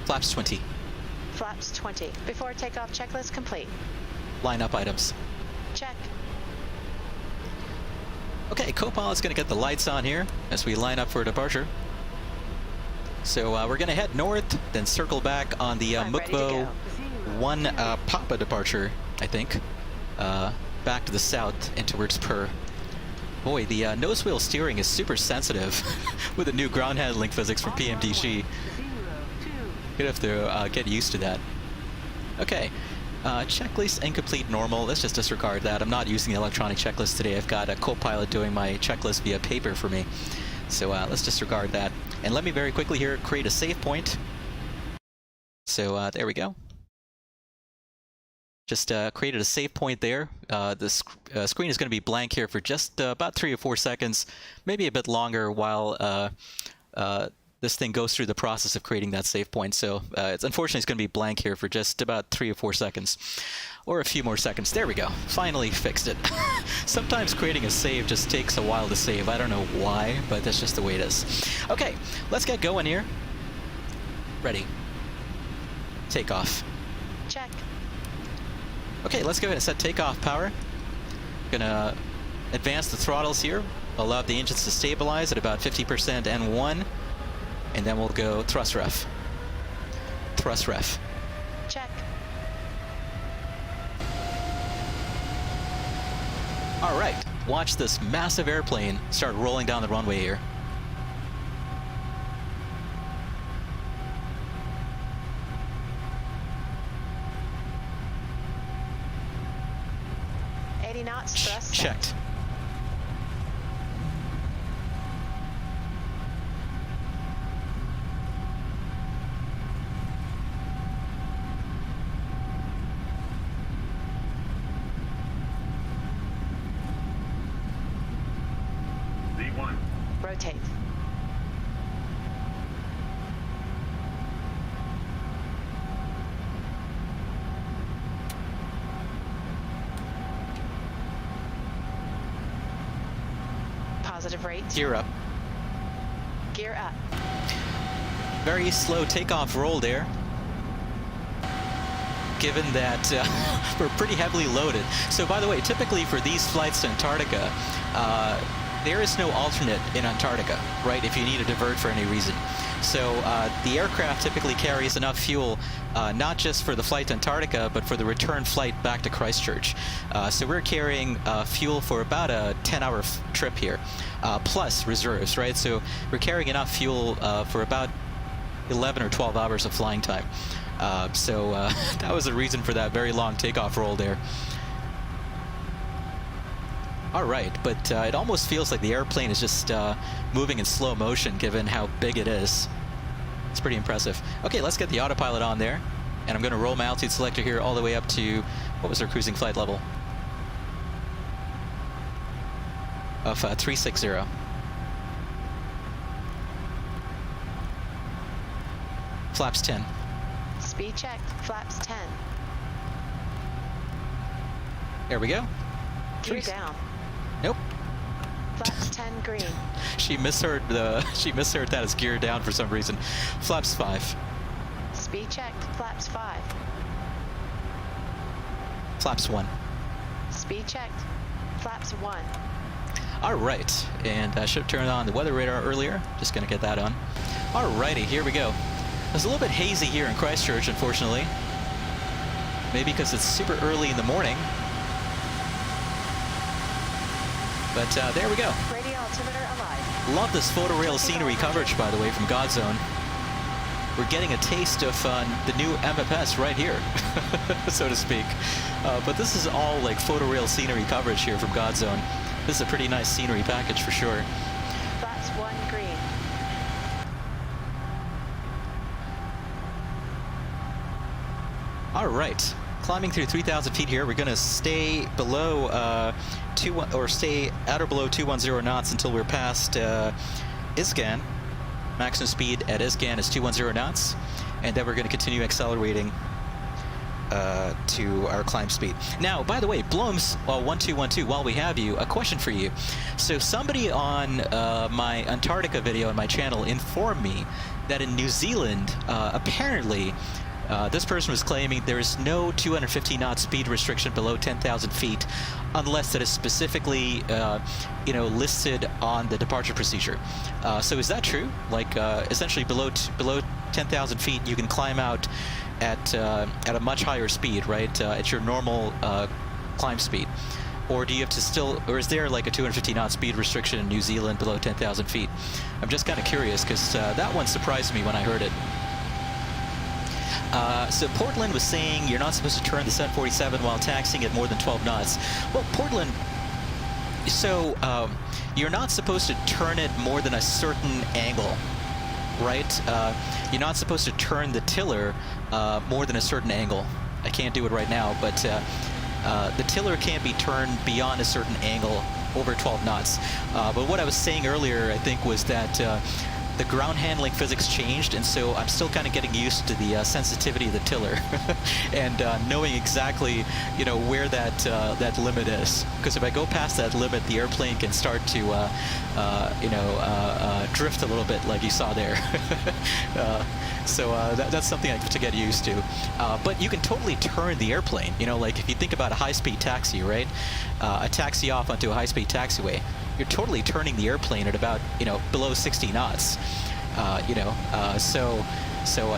Flaps 20. Flaps 20. Before takeoff checklist complete. Line up items. Check. Okay, co-pilot's going to get the lights on here as we line up for departure. So we're going to head north, then circle back on the McMurdo 1 Papa departure, I think. Back to the south and towards Per. Boy, the nose wheel steering is super sensitive with the new ground handling physics from PMDG. You'd have to get used to that. Okay, Checklist incomplete normal. Let's just disregard that. I'm not using the electronic checklist today. I've got a co-pilot doing my checklist via paper for me. So let's disregard that. And let me very quickly here create a save point. So there we go. Just created a save point there. The screen is going to be blank here for just about 3 or 4 seconds, maybe a bit longer while this thing goes through the process of creating that save point. So unfortunately it's going to be blank here for just about 3 or 4 seconds, or a few more seconds. There we go. Finally fixed it. Sometimes creating a save just takes a while to save. I don't know why, but that's just the way it is. Okay, let's get going here. Ready. Takeoff. Check. Okay, let's go ahead and set takeoff power. Gonna advance the throttles here. Allow the engines to stabilize at about 50% N1. And then we'll go thrust ref. Thrust ref. Check. All right, watch this massive airplane start rolling down the runway here. Knots thrust checked. set. V1. Rotate. Positive rate. Gear up. Gear up. Very slow takeoff roll there, given that we're pretty heavily loaded. So by the way, typically for these flights to Antarctica, there is no alternate in Antarctica, right, if you need to divert for any reason. So the aircraft typically carries enough fuel, not just for the flight to Antarctica, but for the return flight back to Christchurch. So we're carrying fuel for about a 10-hour trip here, plus reserves, right? So we're carrying enough fuel for about 11 or 12 hours of flying time. So that was the reason for that very long takeoff roll there. All right, but it almost feels like the airplane is just moving in slow motion given how big it is. It's pretty impressive. Okay, let's get the autopilot on there. And I'm going to roll my altitude selector here all the way up to, what was our cruising flight level? Of 360. Flaps 10. Speed checked. Flaps 10. There we go. Gear down. Nope. Flaps 10 green. She misheard that as gear down for some reason. Flaps 5. Speed checked. Flaps 5. Flaps 1. Speed checked. Flaps 1. All right, and I should have turned on the weather radar earlier. Just gonna get that on. All righty, here we go. It's a little bit hazy here in Christchurch, unfortunately. Maybe because it's super early in the morning. But there we go. Radio altimeter alive. Love this photorail scenery coverage, by the way, from Godzone. We're getting a taste of the new MFS right here, so to speak. But this is all like photorail scenery coverage here from Godzone. This is a pretty nice scenery package for sure. Flaps 1 green. All right, climbing through 3,000 feet here. We're going to stay below stay at or below 210 knots until we're past Isgan. Maximum speed at Isgan is 210 knots, and then we're going to continue accelerating to our climb speed. Now, by the way, Blooms 1212, while we have you, a question for you. So somebody on my Antarctica video on my channel informed me that in New Zealand, apparently, this person was claiming there is no 250 knot speed restriction below 10,000 feet unless it is specifically, listed on the departure procedure. So is that true? Like, essentially below 10,000 feet, you can climb out at a much higher speed, right? At your normal climb speed. Or do you have to still, or is there like a 250 knot speed restriction in New Zealand below 10,000 feet? I'm just kind of curious because that one surprised me when I heard it. So Portland was saying you're not supposed to turn the 747 while taxiing at more than 12 knots. Well, Portland, so you're not supposed to turn it more than a certain angle, right? You're not supposed to turn the tiller more than a certain angle. I can't do it right now, but the tiller can't be turned beyond a certain angle over 12 knots. But what I was saying earlier, I think, was that the ground handling physics changed, and so I'm still kind of getting used to the sensitivity of the tiller and knowing exactly, you know, where that limit is. Because if I go past that limit, the airplane can start to, drift a little bit, like you saw there. So that's something I have to get used to. But you can totally turn the airplane. You know, like if you think about a high-speed taxi, right? A taxi off onto a high-speed taxiway. You're totally turning the airplane at about, you know, below 60 knots. So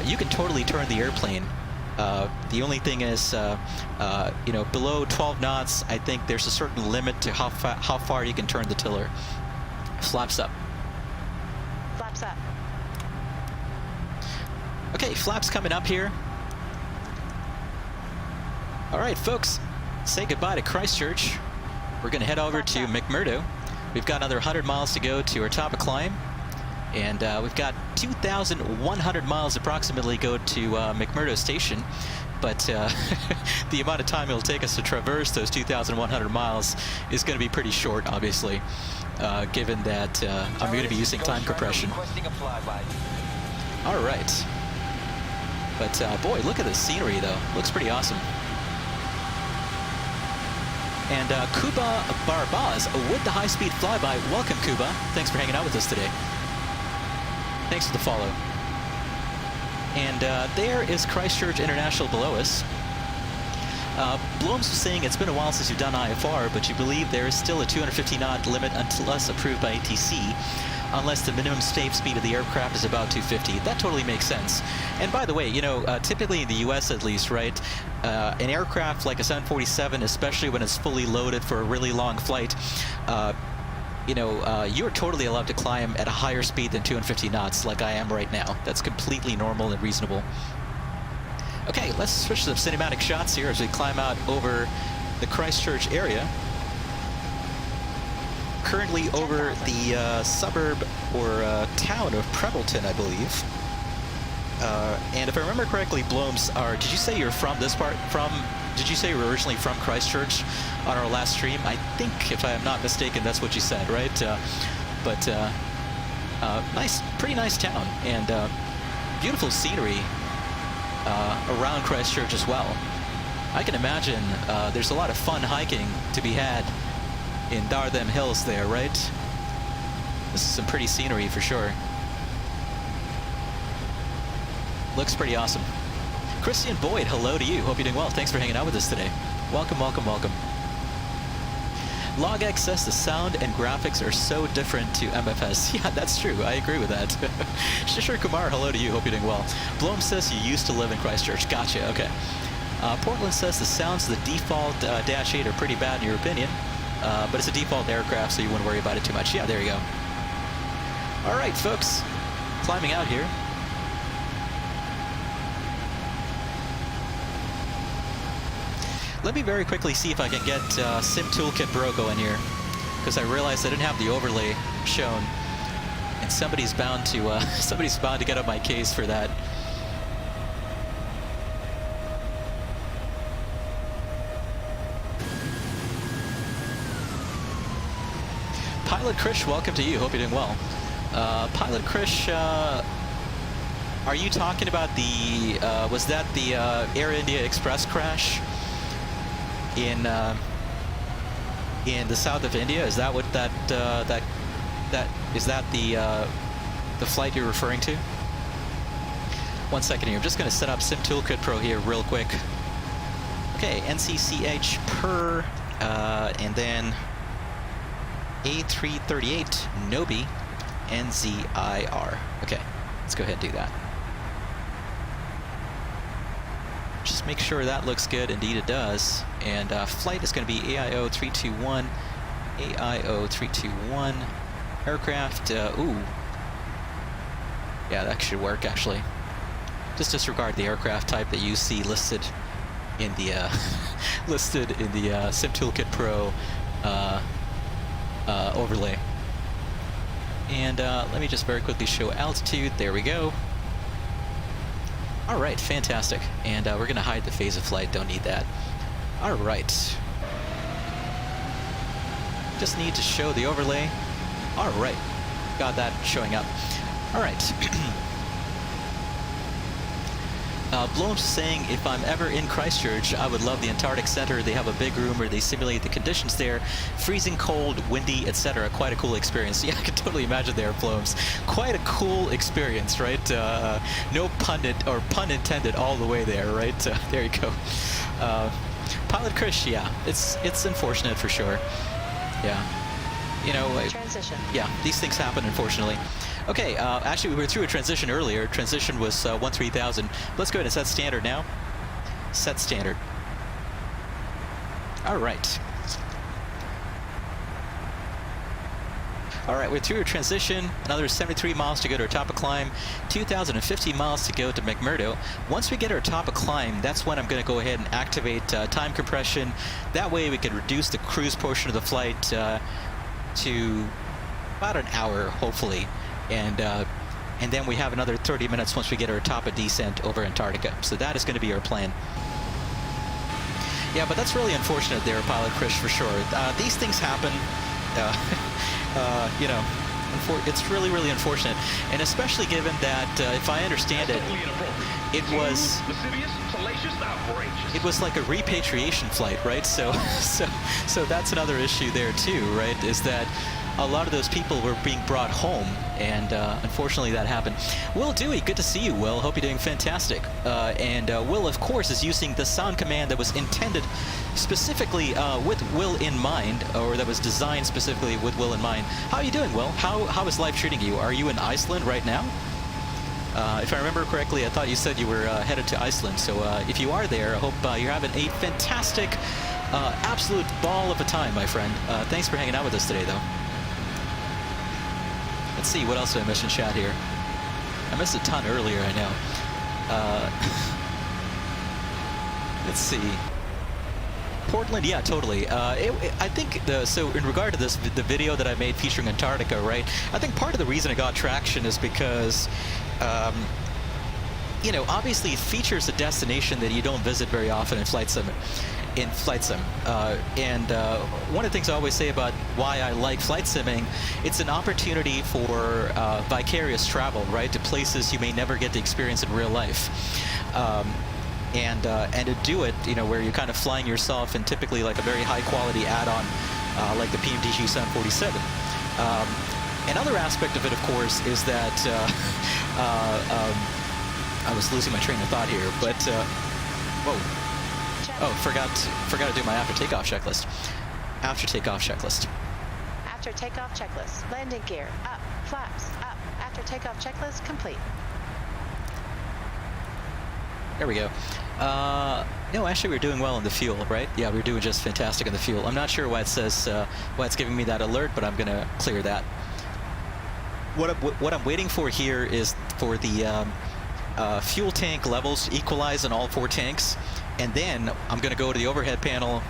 you can totally turn the airplane. The only thing is, below 12 knots, I think there's a certain limit to how far you can turn the tiller. Flaps up. Flaps up. Okay, flaps coming up here. All right, folks, say goodbye to Christchurch. We're going to head over to McMurdo. We've got another 100 miles to go to our top of climb. And we've got 2,100 miles approximately go to McMurdo Station. But the amount of time it'll take us to traverse those 2,100 miles is going to be pretty short, obviously, given that I'm going to be using time compression. All right. But boy, look at the scenery, though. Looks pretty awesome. And Kuba Barbaz with the high-speed flyby. Welcome, Kuba. Thanks for hanging out with us today. Thanks for the follow. And there is Christchurch International below us. Bloms was saying it's been a while since you've done IFR, but you believe there is still a 250 knot limit unless approved by ATC, unless the minimum safe speed of the aircraft is about 250. That totally makes sense. And by the way, you know, typically in the US at least, right, an aircraft like a 747, especially when it's fully loaded for a really long flight, you're totally allowed to climb at a higher speed than 250 knots like I am right now. That's completely normal and reasonable. Okay, let's switch to some cinematic shots here as we climb out over the Christchurch area. Currently over the suburb or town of Prebbleton, I believe. And if I remember correctly, Bloms, did you say you're from this part? Did you say you were originally from Christchurch on our last stream? I think, if I am not mistaken, that's what you said, right? Nice, pretty nice town, and beautiful scenery around Christchurch as well. I can imagine there's a lot of fun hiking to be had in Darthem Hills there, right? This is some pretty scenery for sure. Looks pretty awesome. Christian Boyd, hello to you. Hope you're doing well. Thanks for hanging out with us today. Welcome, welcome, welcome. LogX says the sound and graphics are so different to MFS. Yeah, that's true. I agree with that. Shishir Kumar, hello to you. Hope you're doing well. Bloom says you used to live in Christchurch. Gotcha. Okay. Portland says the sounds of the default Dash 8 are pretty bad in your opinion, but it's a default aircraft, so you wouldn't worry about it too much. Yeah, there you go. All right, folks. Climbing out here. Let me very quickly see if I can get Sim Toolkit Pro going here, because I realized I didn't have the overlay shown, and somebody's bound to get up my case for that. Pilot Krish, welcome to you. Hope you're doing well. Pilot Krish, are you talking about the was that the Air India Express crash in the south of India? Is that what is that the flight you're referring to? One second here. I'm just going to set up Sim Toolkit Pro here real quick. Okay, NZCH per and then A338 NOBEY NZIR. Okay, let's go ahead and do that. Just make sure that looks good. Indeed it does. And flight is going to be AIO 321. AIO 321. Aircraft, ooh. Yeah, that should work actually. just disregard the aircraft type that you see listed in the Sim Toolkit Pro overlay. And let me just very quickly show altitude. There we go. All right, fantastic. And we're going to hide the phase of flight. Don't need that. All right. Just need to show the overlay. All right. Got that showing up. All right. Bloom's saying, if I'm ever in Christchurch, I would love the Antarctic Center. They have a big room where they simulate the conditions there. Freezing cold, windy, etc. Quite a cool experience. Yeah, I can totally imagine there, Blooms. Quite a cool experience, right? No pun intended all the way there, right? There you go. Pilot Chris, yeah, it's unfortunate for sure. Yeah. You know, Transition. yeah, these things happen, unfortunately. Okay, actually, we were through a transition earlier. Transition was 13,000. Let's go ahead and set standard now. Set standard. All right. All right, we're through a transition. Another 73 miles to go to our top of climb. 2,050 miles to go to McMurdo. Once we get our top of climb, that's when I'm going to go ahead and activate time compression. That way we can reduce the cruise portion of the flight to about an hour, hopefully. And then we have another 30 minutes once we get our top of descent over Antarctica. So that is going to be our plan. Yeah, but that's really unfortunate there, Pilot Chris, for sure. These things happen. You know, it's really, really unfortunate. And especially given that, if I understand it, it was like a repatriation flight, right? So that's another issue there too, right? Is that a lot of those people were being brought home, and unfortunately that happened. Will Dewey, good to see you, Will. Hope you're doing fantastic. And Will, of course, is using the sound command that was intended specifically with Will in mind, or that was designed specifically with Will in mind. How are you doing, Will? How is life treating you? Are you in Iceland right now? If I remember correctly, I thought you said you were headed to Iceland. So if you are there, I hope you're having a fantastic, absolute ball of a time, my friend. Thanks for hanging out with us today, though. Let's see, what else did I miss in chat here? I missed a ton earlier, I know. Let's see. Portland, yeah, totally. I think, so in regard to this, the video that I made featuring Antarctica, right? I think part of the reason it got traction is because, you know, obviously it features a destination that you don't visit very often in Flight Sim. And one of the things I always say about why I like flight simming, it's an opportunity for vicarious travel, right, to places you may never get to experience in real life. And to do it, you know, where you're kind of flying yourself in typically like a very high quality add-on, like the PMDG 747. Another aspect of it, of course, is that I was losing my train of thought here, but whoa. Oh, forgot to do my after takeoff checklist. After takeoff checklist. After takeoff checklist. Landing gear up. Flaps up. After takeoff checklist complete. There we go. No, actually, we're doing well in the fuel, right? Yeah, we're doing just fantastic in the fuel. I'm not sure why it says why it's giving me that alert, but I'm gonna clear that. What I'm waiting for here is for the fuel tank levels to equalize in all 4 tanks. And then I'm going to go to the overhead panel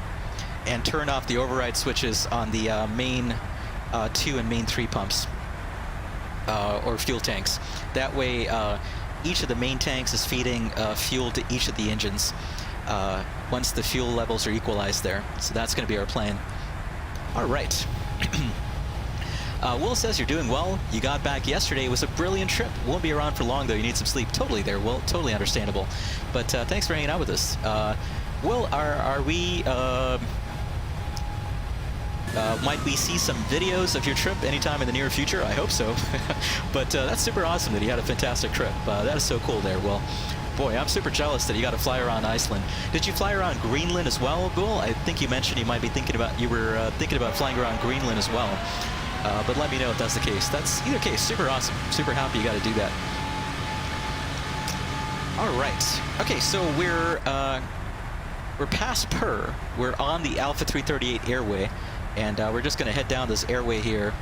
and turn off the override switches on the main 2 and main 3 pumps, or fuel tanks. That way, each of the main tanks is feeding fuel to each of the engines once the fuel levels are equalized there. So that's going to be our plan. All right. Will says you're doing well. You got back yesterday. It was a brilliant trip. Won't be around for long, though. You need some sleep. Totally there, Will. Totally understandable. But thanks for hanging out with us. Will, are we... might we see some videos of your trip anytime in the near future? I hope so. But that's super awesome that you had a fantastic trip. That is so cool there, Will. Boy, I'm super jealous that you got to fly around Iceland. Did you fly around Greenland as well, Will? I think you mentioned you might be thinking about... You were thinking about flying around Greenland as well. But let me know if that's the case. That's either case, super awesome. Super happy you got to do that. All right. Okay, so we're past PEHRR. We're on the Alpha 338 airway, and we're just going to head down this airway here.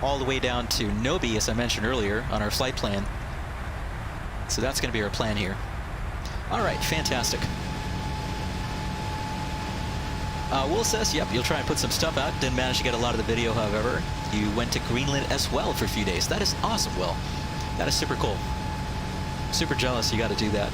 all the way down to NOBEY, as I mentioned earlier, on our flight plan. So that's going to be our plan here. All right, fantastic. Will says, yep, you'll try and put some stuff out. Didn't manage to get a lot of the video, however. You went to Greenland as well for a few days. That is awesome, Will. That is super cool. Super jealous you got to do that.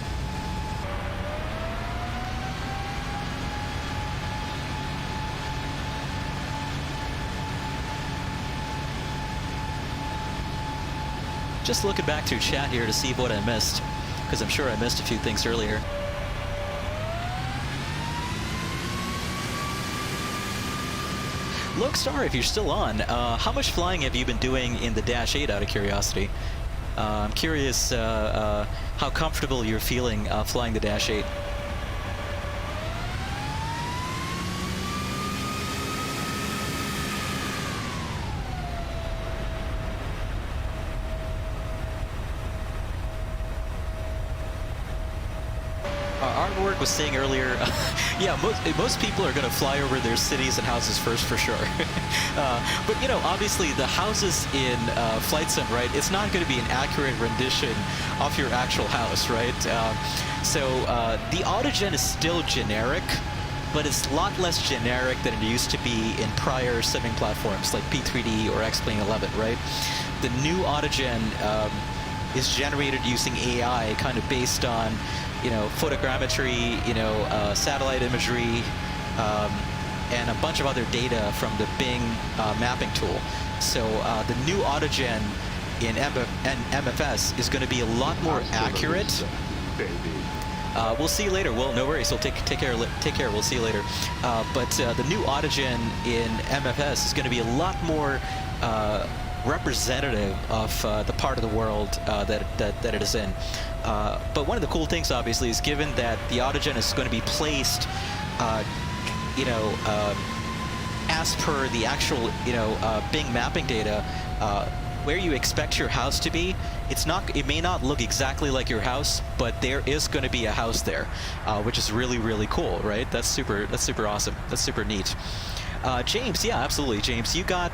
Just looking back through chat here to see what I missed, because I'm sure I missed a few things earlier. Lokestar, if you're still on, how much flying have you been doing in the Dash 8 out of curiosity? I'm curious how comfortable you're feeling flying the Dash 8. Artwork was saying earlier, yeah, most people are going to fly over their cities and houses first for sure. But, you know, obviously the houses in Flight Sim, right, it's not going to be an accurate rendition of your actual house, right? So the autogen is still generic, but it's a lot less generic than it used to be in prior simming platforms like P3D or X-Plane 11, right? The new autogen is generated using AI, kind of based on, you know, photogrammetry, you know, satellite imagery, and a bunch of other data from the Bing mapping tool. So the new autogen in MFS is going to be a lot more accurate. We'll see you later. Well, no worries. We'll take care. We'll see you later. But the new autogen in MFS is going to be a lot more representative of the part of the world that it is in. But one of the cool things, obviously, is given that the autogen is going to be placed, you know, as per the actual, you know, Bing mapping data, where you expect your house to be. It may not look exactly like your house, but there is going to be a house there, which is really, really cool, right? That's super awesome. That's super neat. James, yeah, absolutely, James. You got.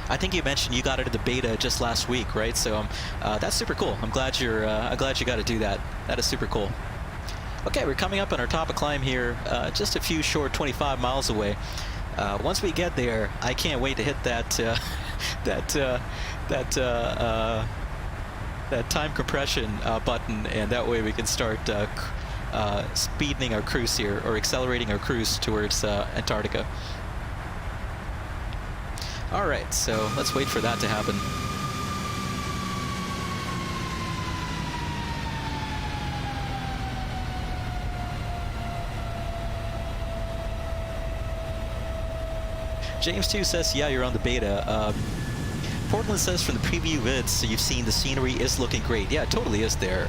I think you mentioned you got into the beta just last week, right? So that's super cool. I'm glad you got to do that. That is super cool. Okay, we're coming up on our top of climb here, just a few short 25 miles away. Once we get there, I can't wait to hit that that time compression button, and that way we can start speeding our cruise here, or accelerating our cruise towards Antarctica. All right, so let's wait for that to happen. James 2 says, yeah, you're on the beta. Portland says from the preview vids, so you've seen the scenery is looking great. Yeah, it totally is there,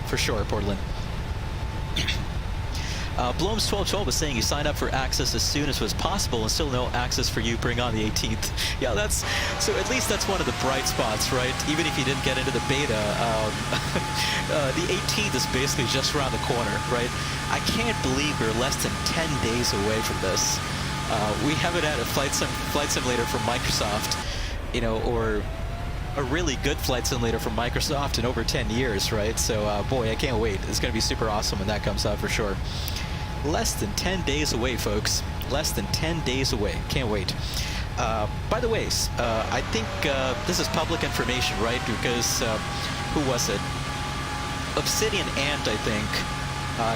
for sure, Portland. Blomes1212 was saying you sign up for access as soon as was possible and still no access for you bring on the 18th. Yeah, so at least that's one of the bright spots, right? Even if you didn't get into the beta, the 18th is basically just around the corner, right? I can't believe we're less than 10 days away from this. We haven't had a flight simulator from Microsoft, you know, or a really good flight simulator from Microsoft in over 10 years, right? So, boy, I can't wait. It's going to be super awesome when that comes out for sure. Less than 10 days away, folks. Less than 10 days away. Can't wait. By the way, I think this is public information, right? Because, who was it? Obsidian Ant, I think,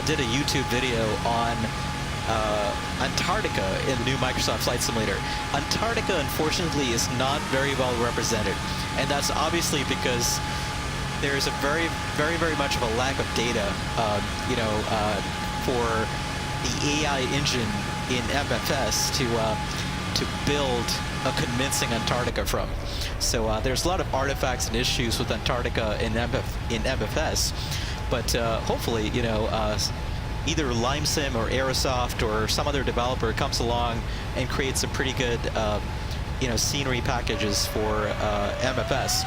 did a YouTube video on Antarctica in the new Microsoft Flight Simulator. Antarctica, unfortunately, is not very well represented. And that's obviously because there's a very, very, very much of a lack of data, you know, for the AI engine in MFS to build a convincing Antarctica from. So there's a lot of artifacts and issues with Antarctica in MFS, but hopefully, you know, either Limesim or Aerosoft or some other developer comes along and creates some pretty good, you know, scenery packages for MFS.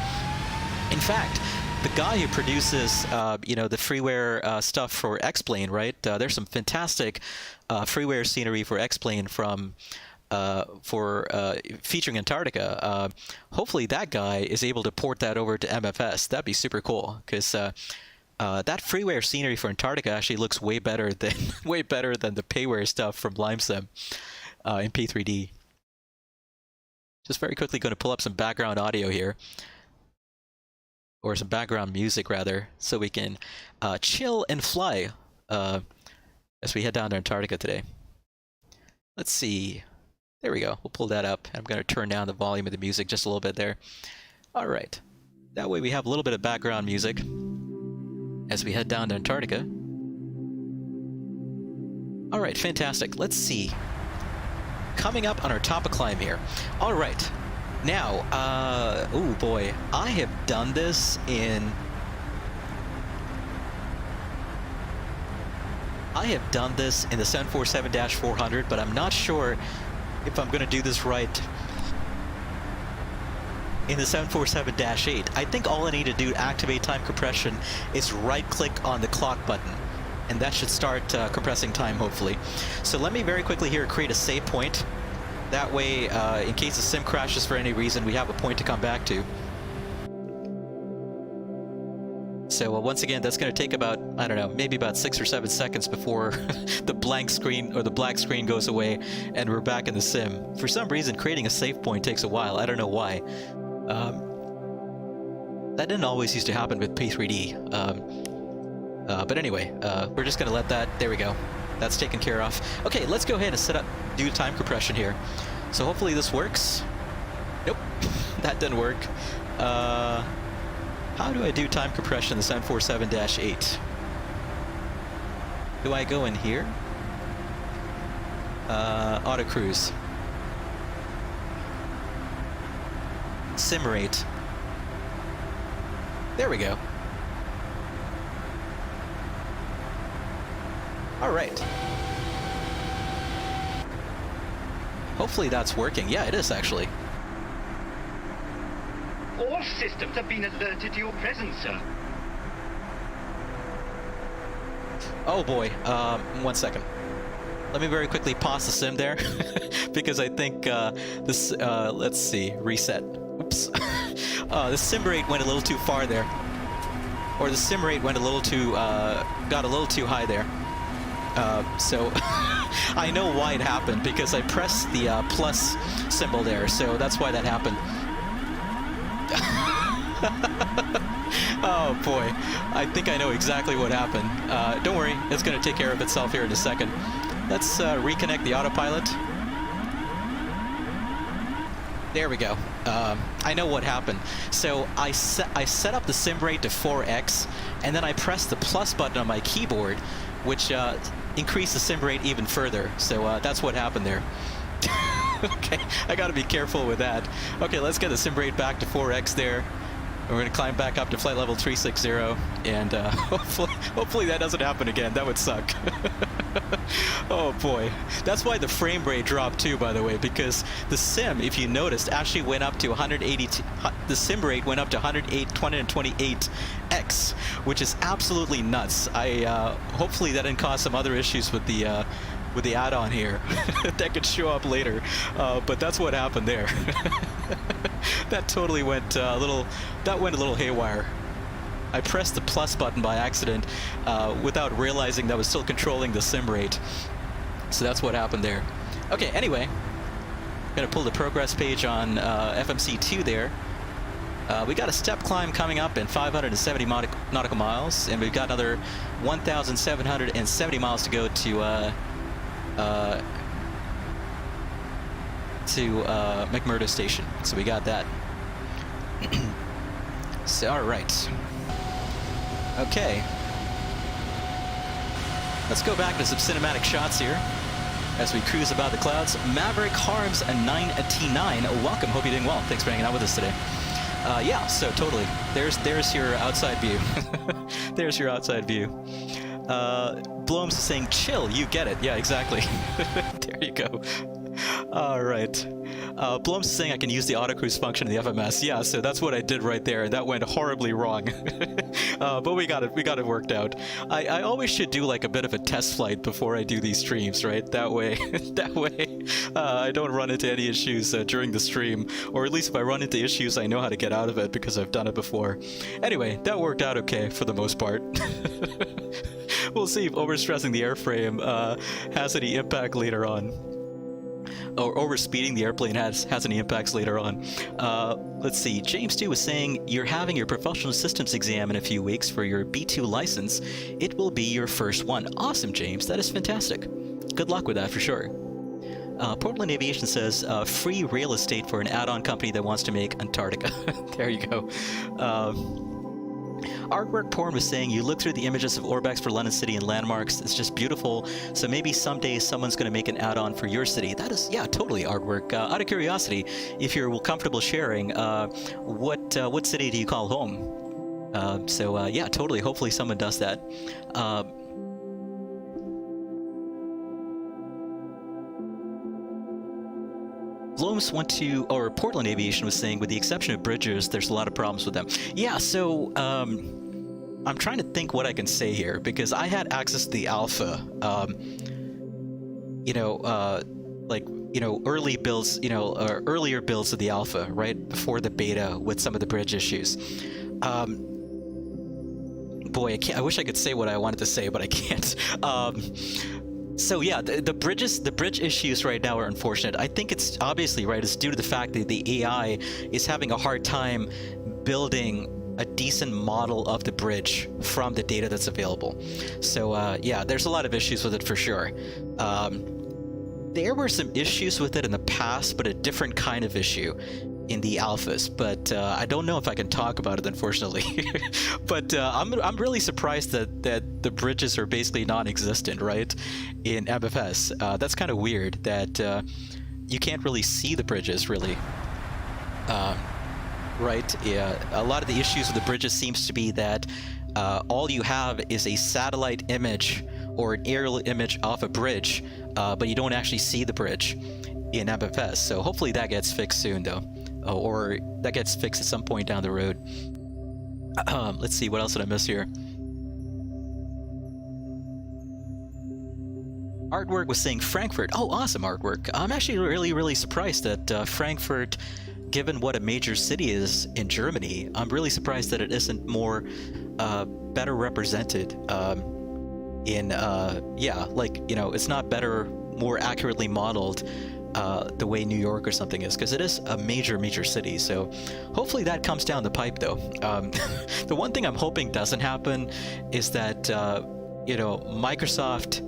In fact, the guy who produces, you know, the freeware stuff for X-Plane, right? There's some fantastic freeware scenery for X-Plane from featuring Antarctica. Hopefully that guy is able to port that over to MFS. That'd be super cool, because that freeware scenery for Antarctica actually looks way better than the payware stuff from Limesim in P3D. Just very quickly going to pull up some background audio here, or some background music rather, so we can chill and fly as we head down to Antarctica today. Let's see. There we go. We'll pull that up. I'm going to turn down the volume of the music just a little bit there. All right. That way we have a little bit of background music as we head down to Antarctica. All right, fantastic. Let's see. Coming up on our top of climb here. All right. Now, oh boy, I have done this in... the 747-400, but I'm not sure if I'm going to do this right in the 747-8. I think all I need to do to activate time compression is right-click on the clock button, and that should start compressing time, hopefully. So let me very quickly here create a save point. That way, in case the sim crashes for any reason, we have a point to come back to. So once again, that's going to take about, I don't know, maybe about 6 or 7 seconds before the blank screen or the black screen goes away and we're back in the sim. For some reason, creating a save point takes a while. I don't know why. That didn't always used to happen with P3D. But anyway, we're just going to let that, there we go. That's taken care of. Okay, let's go ahead and do time compression here. So hopefully this works. Nope, that didn't work. How do I do time compression in the 747-8? Do I go in here? Auto cruise. Sim rate. There we go. All right. Hopefully that's working. Yeah, it is actually. All systems have been alerted to your presence, sir. Oh boy, 1 second. Let me very quickly pause the sim there, because I think this, let's see, reset. Oops. The sim rate went a little too far there. Or the sim rate went a little too, got a little too high there. So I know why it happened, because I pressed the plus symbol there, so that's why that happened. Oh boy, I think I know exactly what happened. Don't worry, it's going to take care of itself here in a second. Let's reconnect the autopilot. There we go. I know what happened. So I set up the sim rate to 4x, and then I pressed the plus button on my keyboard, which increased the sim rate even further. So that's what happened there. Okay, I gotta be careful with that. Okay, let's get the sim rate back to 4x there. We're gonna climb back up to flight level 360, and hopefully that doesn't happen again. That would suck. Oh boy, that's why the frame rate dropped too, by the way, because the sim, if you noticed, actually went up to 180. The sim rate went up to 128x, which is absolutely nuts. Hopefully that didn't cause some other issues with the add-on here that could show up later, but that's what happened there. That totally went a little haywire. I pressed the plus button by accident without realizing that I was still controlling the sim rate. So that's what happened there. Okay, anyway, I'm gonna pull the progress page on FMC2 there. We got a step climb coming up in 570 nautical miles, and we've got another 1,770 miles to go to McMurdo station. So we got that. So, all right. Okay. Let's go back to some cinematic shots here as we cruise about the clouds. Maverick Harms a 9T9. Welcome. Hope you're doing well. Thanks for hanging out with us today. Yeah, so totally. There's your outside view. There's your outside view. Bloom's saying, chill, you get it. Yeah, exactly. There you go. All right. Bloom's saying I can use the autocruise function in the FMS. Yeah, so that's what I did right there, and that went horribly wrong. But we got it worked out. I always should do like a bit of a test flight before I do these streams, right? That way I don't run into any issues during the stream, or at least if I run into issues, I know how to get out of it because I've done it before. Anyway, that worked out okay for the most part. We'll see if overstressing the airframe has any impact later on. Or overspeeding the airplane has any impacts later on. Let's see. James 2 was saying you're having your professional systems exam in a few weeks for your B2 license. It will be your first one. Awesome, James. That is fantastic. Good luck with that for sure. Portland Aviation says free real estate for an add-on company that wants to make Antarctica. There you go. Artwork Porn was saying you look through the images of Orbex for London City and landmarks. It's just beautiful. So maybe someday someone's going to make an add-on for your city. That is, yeah, totally Artwork. Out of curiosity, if you're comfortable sharing, what city do you call home? Yeah, totally. Hopefully someone does that. Bloms went to, or Portland Aviation was saying, with the exception of bridges, there's a lot of problems with them. Yeah, so I'm trying to think what I can say here, because I had access to the alpha, early builds, earlier builds of the alpha, right before the beta with some of the bridge issues. Boy, I wish I could say what I wanted to say, but I can't. So yeah, the bridge issues right now are unfortunate. I think it's obviously right. It's due to the fact that the AI is having a hard time building a decent model of the bridge from the data that's available. So yeah, there's a lot of issues with it for sure. There were some issues with it in the past, but a different kind of issue in the alphas, but I don't know if I can talk about it, unfortunately. But I'm really surprised that the bridges are basically non-existent, right, in MFS. That's kind of weird that you can't really see the bridges, really. Right? Yeah. A lot of the issues with the bridges seems to be that all you have is a satellite image or an aerial image off a bridge, but you don't actually see the bridge in MFS. So hopefully that gets fixed soon, though. Or that gets fixed at some point down the road. Let's see, what else did I miss here? Artwork was saying Frankfurt. Oh, awesome, Artwork. I'm actually really surprised that Frankfurt, given what a major city is in Germany, I'm really surprised that it isn't more better represented it's not better, more accurately modeled the way New York or something is, because it is a major city. So hopefully that comes down the pipe, though. The one thing I'm hoping doesn't happen is that Microsoft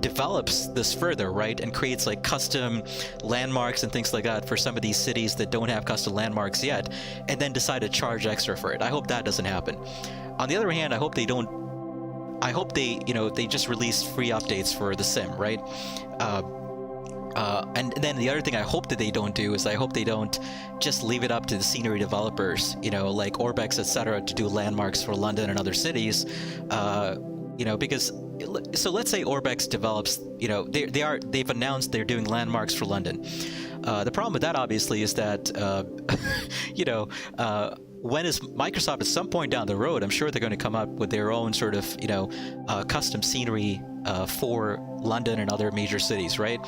develops this further, right, and creates like custom landmarks and things like that for some of these cities that don't have custom landmarks yet, and then decide to charge extra for it. I hope that doesn't happen. On the other hand, I hope they just release free updates for the sim, right? And then the other thing I hope that they don't do is I hope they don't just leave it up to the scenery developers, like Orbex, etc., to do landmarks for London and other cities, because so let's say Orbex develops, they've announced they're doing landmarks for London. The problem with that obviously is that when is Microsoft at some point down the road, I'm sure they're going to come up with their own sort of, custom scenery for London and other major cities, right?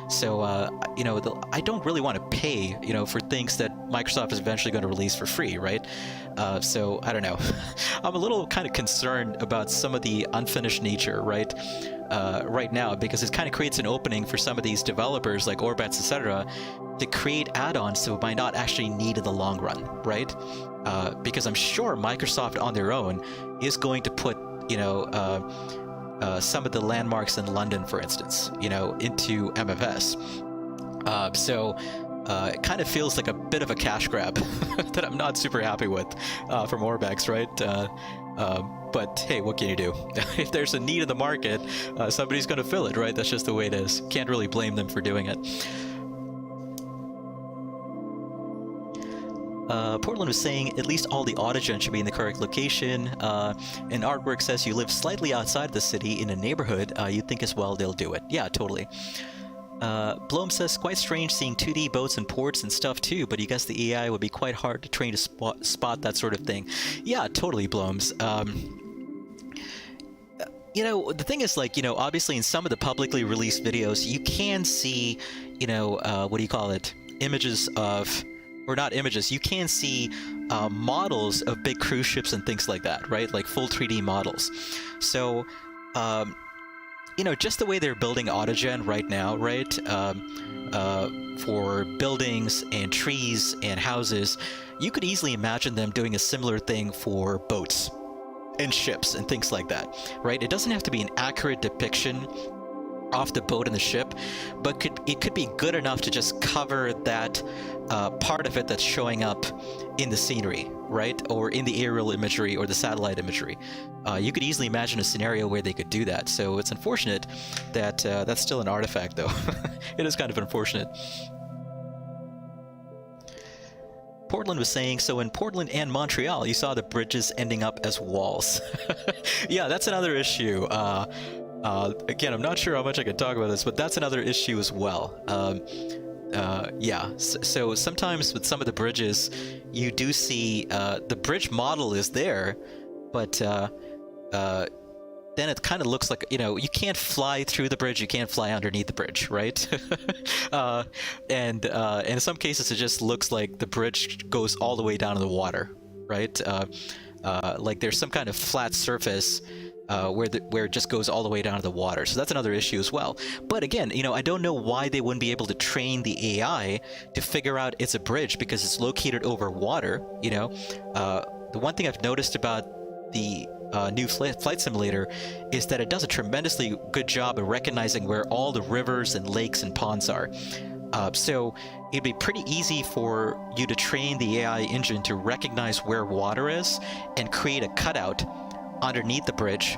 So, I don't really want to pay, for things that Microsoft is eventually going to release for free, right? So, I don't know. I'm a little kind of concerned about some of the unfinished nature, right? Right now, because it kind of creates an opening for some of these developers like Orbats, etc., to create add-ons that we might not actually need in the long run, right? Because I'm sure Microsoft on their own is going to put, some of the landmarks in London, for instance, into MFS. So it kind of feels like a bit of a cash grab that I'm not super happy with from Orbex, right? But hey, what can you do? If there's a need in the market, somebody's going to fill it, right? That's just the way it is. Can't really blame them for doing it. Portland was saying at least all the autogen should be in the correct location. And Artwork says you live slightly outside the city in a neighborhood. You think as well they'll do it. Yeah, totally. Blom says quite strange seeing 2D boats and ports and stuff too, but you guess the AI would be quite hard to train to spot that sort of thing. Yeah, totally, Bloms. The thing is, like, obviously in some of the publicly released videos, you can see, what do you call it? Images of, or not images, you can see models of big cruise ships and things like that, right? Like full 3D models. So, just the way they're building Autogen right now, right? For buildings and trees and houses, you could easily imagine them doing a similar thing for boats and ships and things like that, right? It doesn't have to be an accurate depiction of the boat and the ship, but it could be good enough to just cover that part of it that's showing up in the scenery, right? Or in the aerial imagery or the satellite imagery. You could easily imagine a scenario where they could do that. So it's unfortunate that that's still an artifact, though. It is kind of unfortunate. Portland was saying, so in Portland and Montreal, you saw the bridges ending up as walls. Yeah, that's another issue. Again, I'm not sure how much I can talk about this, but that's another issue as well. Yeah, so sometimes with some of the bridges, you do see the bridge model is there, but then it kind of looks like, you can't fly through the bridge, you can't fly underneath the bridge, right? And in some cases, it just looks like the bridge goes all the way down to the water, right? Like there's some kind of flat surface where it just goes all the way down to the water. So that's another issue as well. But again, I don't know why they wouldn't be able to train the AI to figure out it's a bridge because it's located over water, The one thing I've noticed about the new flight simulator is that it does a tremendously good job of recognizing where all the rivers and lakes and ponds are. So it'd be pretty easy for you to train the AI engine to recognize where water is and create a cutout underneath the bridge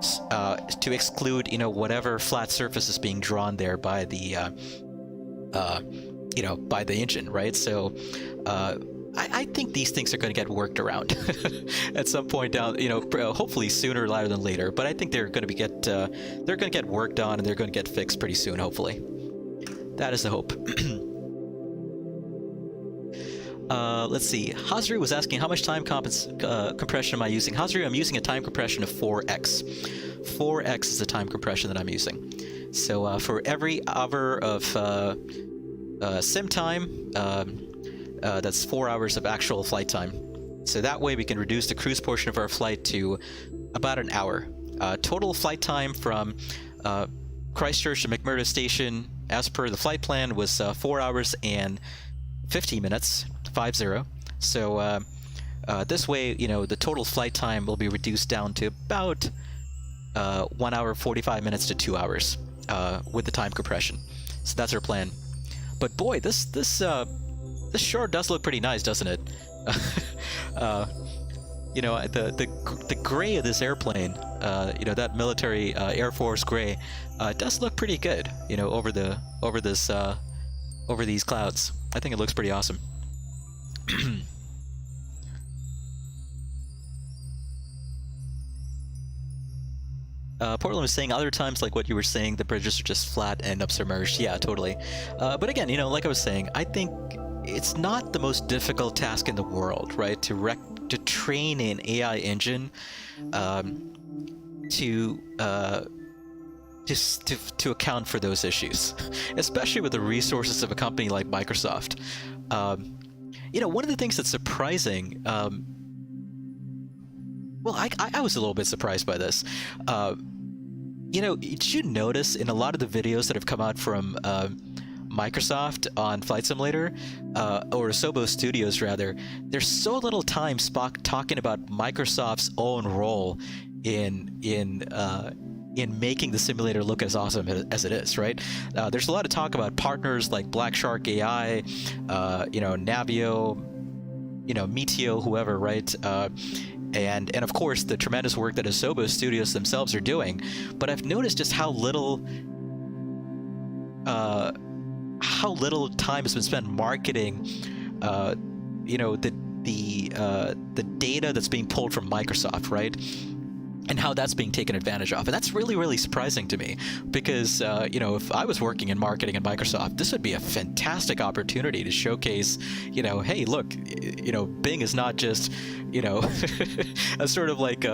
to exclude, whatever flat surface is being drawn there by the, by the engine, right? So I think these things are going to get worked around at some point down, hopefully sooner rather than later. But I think they're going to get worked on and they're going to get fixed pretty soon, hopefully. That is the hope. Let's see. Hazru was asking how much time compression am I using? Hazru, I'm using a time compression of 4x. 4x is the time compression that I'm using. So for every hour of sim time, that's 4 hours of actual flight time. So that way we can reduce the cruise portion of our flight to about an hour. Total flight time from Christchurch to McMurdo station, as per the flight plan, was 4 hours and 15 minutes, 50. So this way, the total flight time will be reduced down to about 1 hour, 45 minutes to 2 hours with the time compression. So that's our plan. But boy, this sure does look pretty nice, doesn't it? The gray of this airplane, that military Air Force gray, does look pretty good, over these clouds. I think it looks pretty awesome. Portland was saying other times, like what you were saying, the bridges are just flat and up submerged. Yeah, totally. But again, like I was saying, I think it's not the most difficult task in the world, right? To train an AI engine to account for those issues, especially with the resources of a company like Microsoft. One of the things that's surprising, well, I was a little bit surprised by this. Did you notice in a lot of the videos that have come out from Microsoft on Flight Simulator, or Asobo Studios rather, there's so little time talking about Microsoft's own role in making the simulator look as awesome as it is, right? There's a lot of talk about partners like Black Shark AI, Navio, Meteo, whoever, right? And of course the tremendous work that Asobo Studios themselves are doing. But I've noticed just how little time has been spent marketing, the data that's being pulled from Microsoft, right? and how that's being taken advantage of. And that's really, really surprising to me because, if I was working in marketing at Microsoft, this would be a fantastic opportunity to showcase, hey, look, Bing is not just, a sort of like,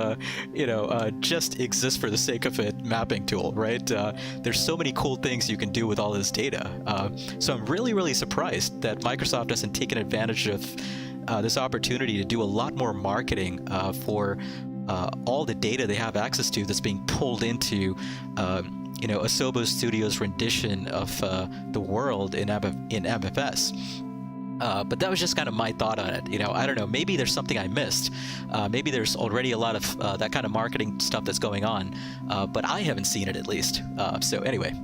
just exists for the sake of it mapping tool, right? There's so many cool things you can do with all this data. So I'm really, really surprised that Microsoft hasn't taken advantage of this opportunity to do a lot more marketing for all the data they have access to that's being pulled into, Asobo Studio's rendition of the world in MFS. But that was just kind of my thought on it. I don't know. Maybe there's something I missed. Maybe there's already a lot of that kind of marketing stuff that's going on, but I haven't seen it at least. So anyway,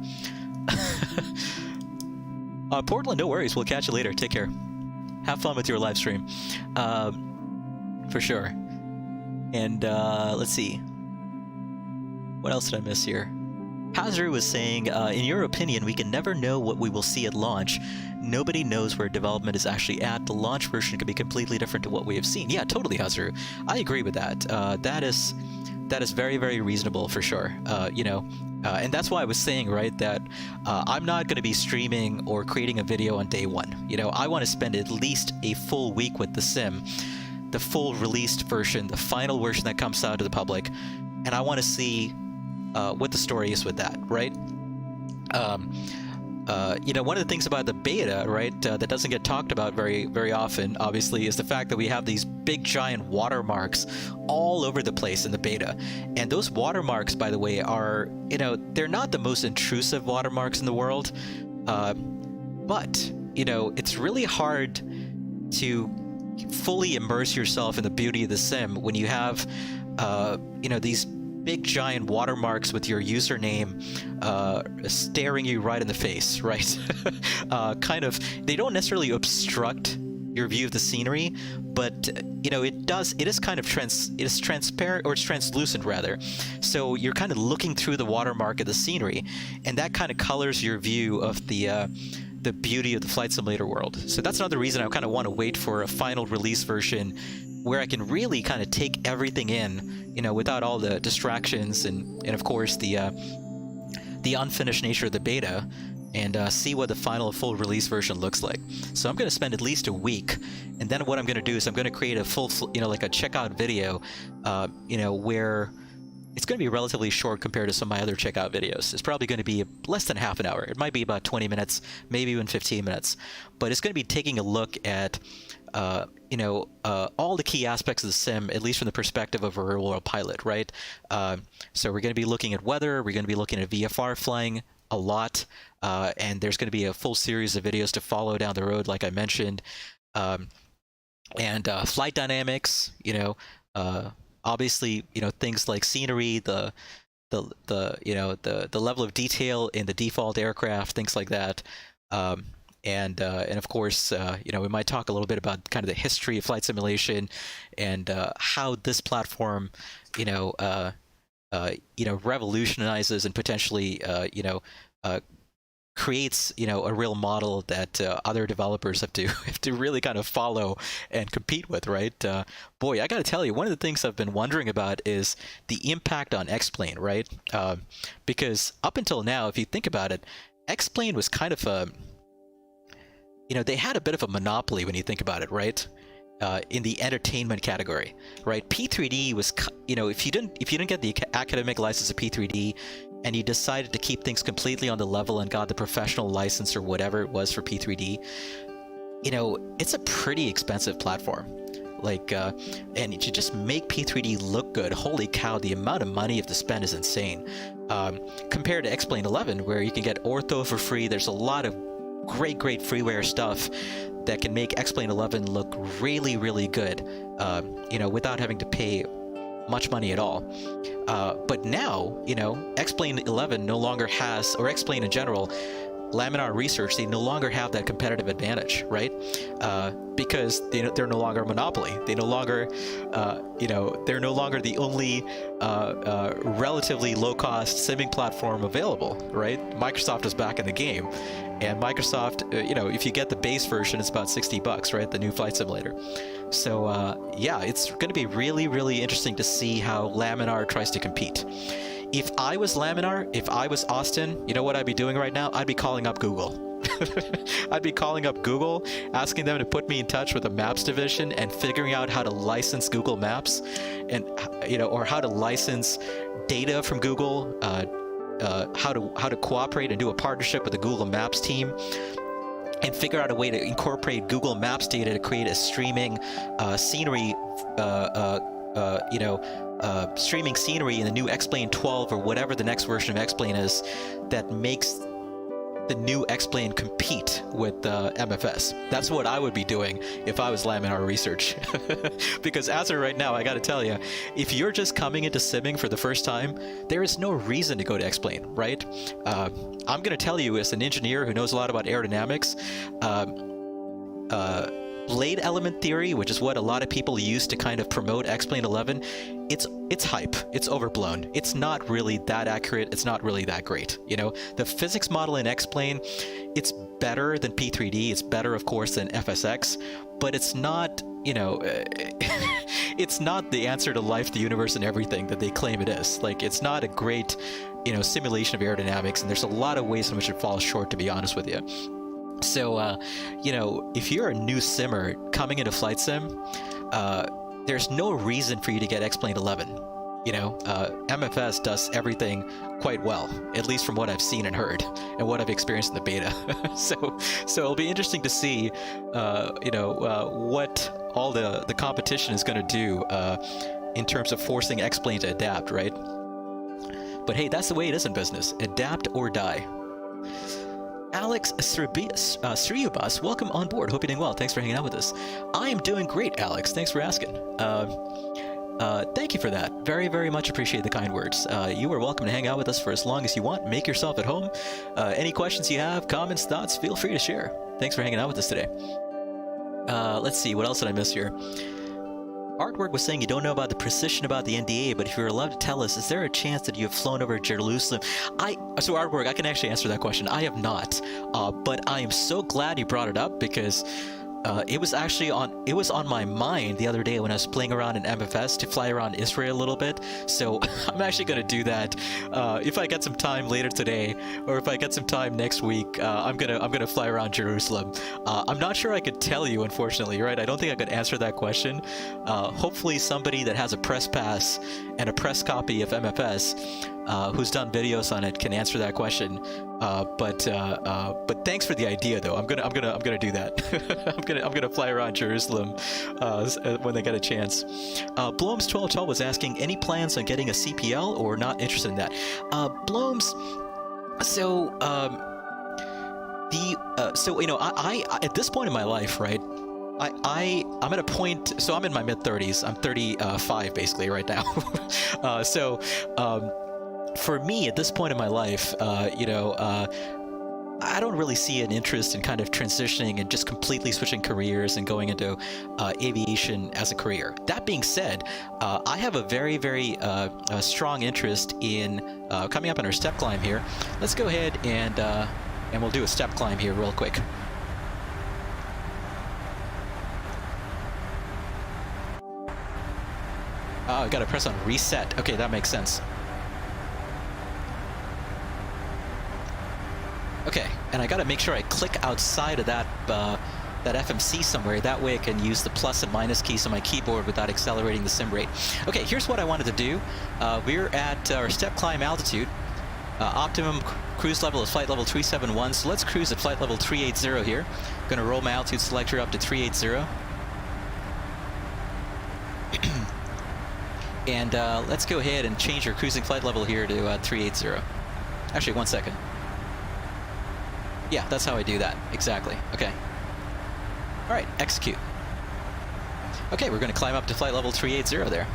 Portland, no worries. We'll catch you later. Take care. Have fun with your live stream, for sure. And let's see. What else did I miss here? Hazard was saying, in your opinion, we can never know what we will see at launch. Nobody knows where development is actually at. The launch version could be completely different to what we have seen. Yeah, totally, Hazard. I agree with that. That is very, very reasonable for sure. And that's why I was saying, right, that I'm not going to be streaming or creating a video on day one. I want to spend at least a full week with the sim, the full released version, the final version that comes out to the public, and I want to see what the story is with that, right? One of the things about the beta, right, that doesn't get talked about very, very often, obviously, is the fact that we have these big giant watermarks all over the place in the beta. And those watermarks, by the way, are, they're not the most intrusive watermarks in the world, but, it's really hard to fully immerse yourself in the beauty of the sim when you have, these big giant watermarks with your username staring you right in the face, right? They don't necessarily obstruct your view of the scenery, but it is kind of transparent, or it's translucent rather. So you're kind of looking through the watermark of the scenery, and that kind of colors your view of the beauty of the flight simulator world. So that's another reason I kind of want to wait for a final release version where I can really kind of take everything in, without all the distractions and of course the unfinished nature of the beta, and see what the final full release version looks like. So I'm going to spend at least a week, and then what I'm going to do is I'm going to create a full, like a checkout video, where it's going to be relatively short compared to some of my other checkout videos. It's probably going to be less than half an hour. It might be about 20 minutes, maybe even 15 minutes. But it's going to be taking a look at, all the key aspects of the sim, at least from the perspective of a real-world pilot, right? So we're going to be looking at weather. We're going to be looking at VFR flying a lot. And there's going to be a full series of videos to follow down the road, like I mentioned. And flight dynamics, obviously, things like scenery, the level of detail in the default aircraft, things like that, and of course, we might talk a little bit about kind of the history of flight simulation and how this platform, revolutionizes and potentially, creates a real model that other developers have to really kind of follow and compete with, right? Boy, I got to tell you, one of the things I've been wondering about is the impact on X-Plane, right? Because up until now, if you think about it, X-Plane was kind of a, they had a bit of a monopoly when you think about it, right? In the entertainment category, right? P3D was, if you didn't get the academic license of P3D, and you decided to keep things completely on the level and got the professional license or whatever it was for P3D, it's a pretty expensive platform. Like, and to just make P3D look good, holy cow, the amount of money you have to spend is insane. Compared to X-Plane 11, where you can get ortho for free, there's a lot of great freeware stuff that can make X-Plane 11 look really, really good, without having to pay much money at all. But now, X-Plane 11 no longer has, or X-Plane in general, Laminar Research, they no longer have that competitive advantage, right? Because they're no longer a monopoly. They no longer, they're no longer the only relatively low-cost simming platform available, right? Microsoft is back in the game, and Microsoft, if you get the base version, it's about $60, right? The new flight simulator. So yeah, it's going to be really, really interesting to see how Laminar tries to compete. If I was Laminar, if I was Austin, you know what I'd be doing right now? I'd be calling up Google. I'd be calling up Google, asking them to put me in touch with the Maps division and figuring out how to license Google Maps, and or how to license data from Google, how to cooperate and do a partnership with the Google Maps team, and figure out a way to incorporate Google Maps data to create a streaming scenery, streaming scenery in the new X-Plane 12 or whatever the next version of X-Plane is, that makes the new X-Plane compete with MFS. That's what I would be doing if I was Laminar Research. Because as of right now, I got to tell you, if you're just coming into simming for the first time, there is no reason to go to X-Plane, right? I'm going to tell you, as an engineer who knows a lot about aerodynamics, blade element theory, which is what a lot of people use to kind of promote X-Plane 11, it's hype. It's overblown. It's not really that accurate. It's not really that great. The physics model in X-Plane, it's better than P3D. It's better, of course, than FSX, but it's not, it's not the answer to life, the universe, and everything that they claim it is. Like, it's not a great, simulation of aerodynamics, and there's a lot of ways in which it falls short, to be honest with you. So, if you're a new simmer coming into flight sim, there's no reason for you to get X-Plane 11. MFS does everything quite well, at least from what I've seen and heard, and what I've experienced in the beta. So it'll be interesting to see, what all the competition is going to do in terms of forcing X-Plane to adapt, right? But hey, that's the way it is in business. Adapt or die. Alex Sriubas, welcome on board. Hope you're doing well. Thanks for hanging out with us. I am doing great, Alex. Thanks for asking. Thank you for that. Very, very much appreciate the kind words. You are welcome to hang out with us for as long as you want. Make yourself at home. Any questions you have, comments, thoughts, feel free to share. Thanks for hanging out with us today. Let's see, what else did I miss here? Artwork was saying you don't know about the precision about the NDA, but if you're allowed to tell us, is there a chance that you have flown over Jerusalem? So Artwork, I can actually answer that question. I have not, but I am so glad you brought it up, because it was on my mind the other day when I was playing around in MFS to fly around Israel a little bit. So I'm actually going to do that if I get some time later today, or if I get some time next week. I'm gonna fly around Jerusalem. I'm not sure I could tell you, unfortunately, right? I don't think I could answer that question. Hopefully somebody that has a press pass and a press copy of MFS who's done videos on it can answer that question. But thanks for the idea, though. I'm gonna do that. I'm gonna fly around Jerusalem when they get a chance. Bloom's 1212 was asking, any plans on getting a CPL or not interested in that? Bloom's, so I at this point in my life, right? I'm at a point, so I'm in my mid-30s. I'm 35 basically right now. For me, at this point in my life, I don't really see an interest in kind of transitioning and just completely switching careers and going into aviation as a career. That being said, I have a very, very strong interest in coming up on our step climb here. Let's go ahead and we'll do a step climb here real quick. Oh, I gotta press on reset. Okay, that makes sense. Okay, and I gotta make sure I click outside of that FMC somewhere. That way I can use the plus and minus keys on my keyboard without accelerating the sim rate. Okay, here's what I wanted to do. We're at our step climb altitude. Optimum cruise level is flight level 371, so let's cruise at flight level 380 here. I'm gonna roll my altitude selector up to 380. And let's go ahead and change our cruising flight level here to 380. Actually, 1 second. Yeah, that's how I do that. Exactly. Okay. All right, execute. Okay, we're going to climb up to flight level 380 there.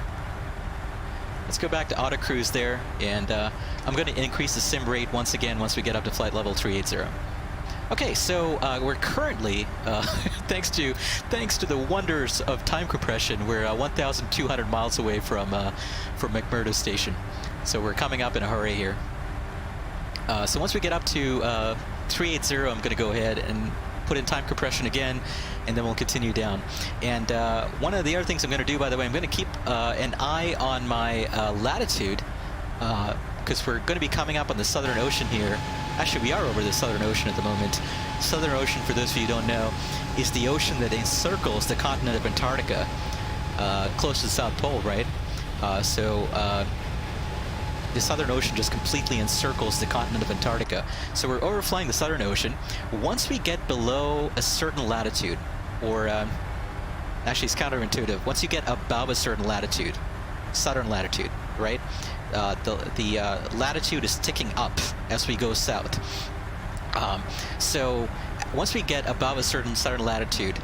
Let's go back to auto cruise there, and I'm going to increase the sim rate once again once we get up to flight level 380. Okay, so we're currently, thanks to the wonders of time compression, we're 1,200 miles away from McMurdo Station. So we're coming up in a hurry here. So once we get up to 380, I'm going to go ahead and put in time compression again, and then we'll continue down. And one of the other things I'm going to do, by the way, I'm going to keep an eye on my latitude, because we're going to be coming up on the Southern Ocean here. Actually, we are over the Southern Ocean at the moment. Southern Ocean, for those of you who don't know, is the ocean that encircles the continent of Antarctica, close to the South Pole, right? The Southern Ocean just completely encircles the continent of Antarctica. So we're overflying the Southern Ocean. Once we get below a certain latitude, or actually it's counterintuitive, once you get above a certain latitude, southern latitude, right? The latitude is ticking up as we go south. So once we get above a certain southern latitude,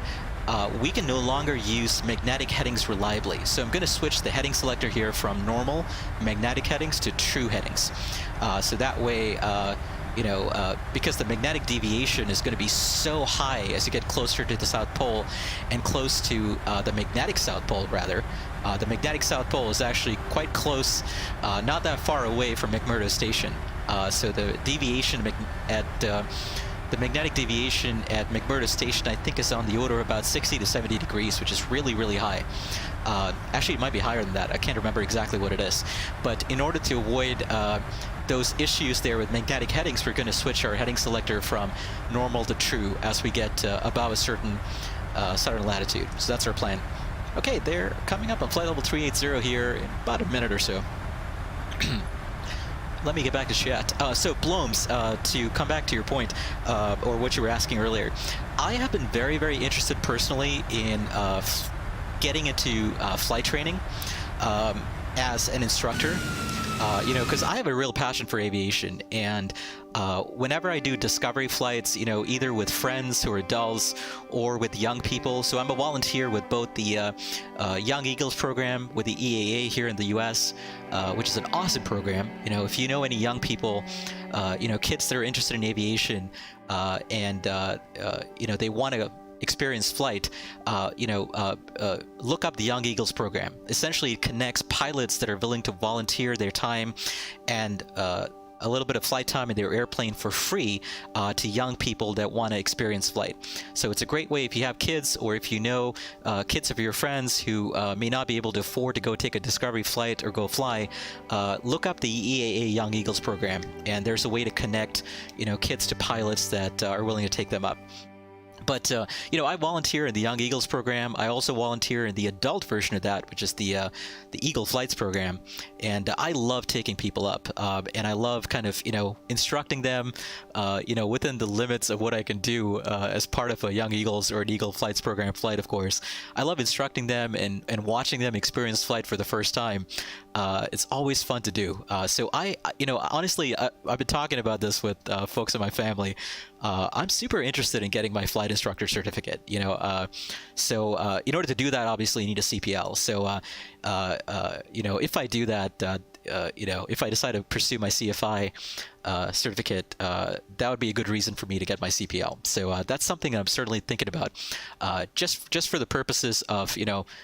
we can no longer use magnetic headings reliably. So I'm going to switch the heading selector here from normal magnetic headings to true headings. So that way, because the magnetic deviation is going to be so high as you get closer to the South Pole and close to the magnetic South Pole, rather. The magnetic South Pole is actually quite close, not that far away from McMurdo Station. So the deviation the magnetic deviation at McMurdo Station, I think, is on the order of about 60 to 70 degrees, which is really, really high. Actually, it might be higher than that. I can't remember exactly what it is. But in order to avoid those issues there with magnetic headings, we're going to switch our heading selector from normal to true as we get above a certain southern latitude. So that's our plan. Okay, they're coming up on flight level 380 here in about a minute or so. Let me get back to chat. So, Blomes, to come back to your point, or what you were asking earlier, I have been very, very interested personally in getting into flight training as an instructor. Because I have a real passion for aviation, and whenever I do discovery flights, either with friends who are adults or with young people. So I'm a volunteer with both the Young Eagles program with the EAA here in the U.S., which is an awesome program. If you know any young people, kids that are interested in aviation, and they want to experience flight, look up the Young Eagles program. Essentially, it connects pilots that are willing to volunteer their time and a little bit of flight time in their airplane for free to young people that want to experience flight. So it's a great way if you have kids, or if you know kids of your friends who may not be able to afford to go take a discovery flight or go fly, look up the EAA Young Eagles program, and there's a way to connect kids to pilots that are willing to take them up. But, I volunteer in the Young Eagles program. I also volunteer in the adult version of that, which is the Eagle Flights program. And I love taking people up. And I love kind of, instructing them, within the limits of what I can do as part of a Young Eagles or an Eagle Flights program flight, of course. I love instructing them and watching them experience flight for the first time. It's always fun to do. So honestly, I've been talking about this with folks in my family. I'm super interested in getting my flight instructor certificate. So in order to do that, obviously you need a CPL. So if I do that, if I decide to pursue my CFI certificate, that would be a good reason for me to get my CPL. So that's something I'm certainly thinking about, just for the purposes of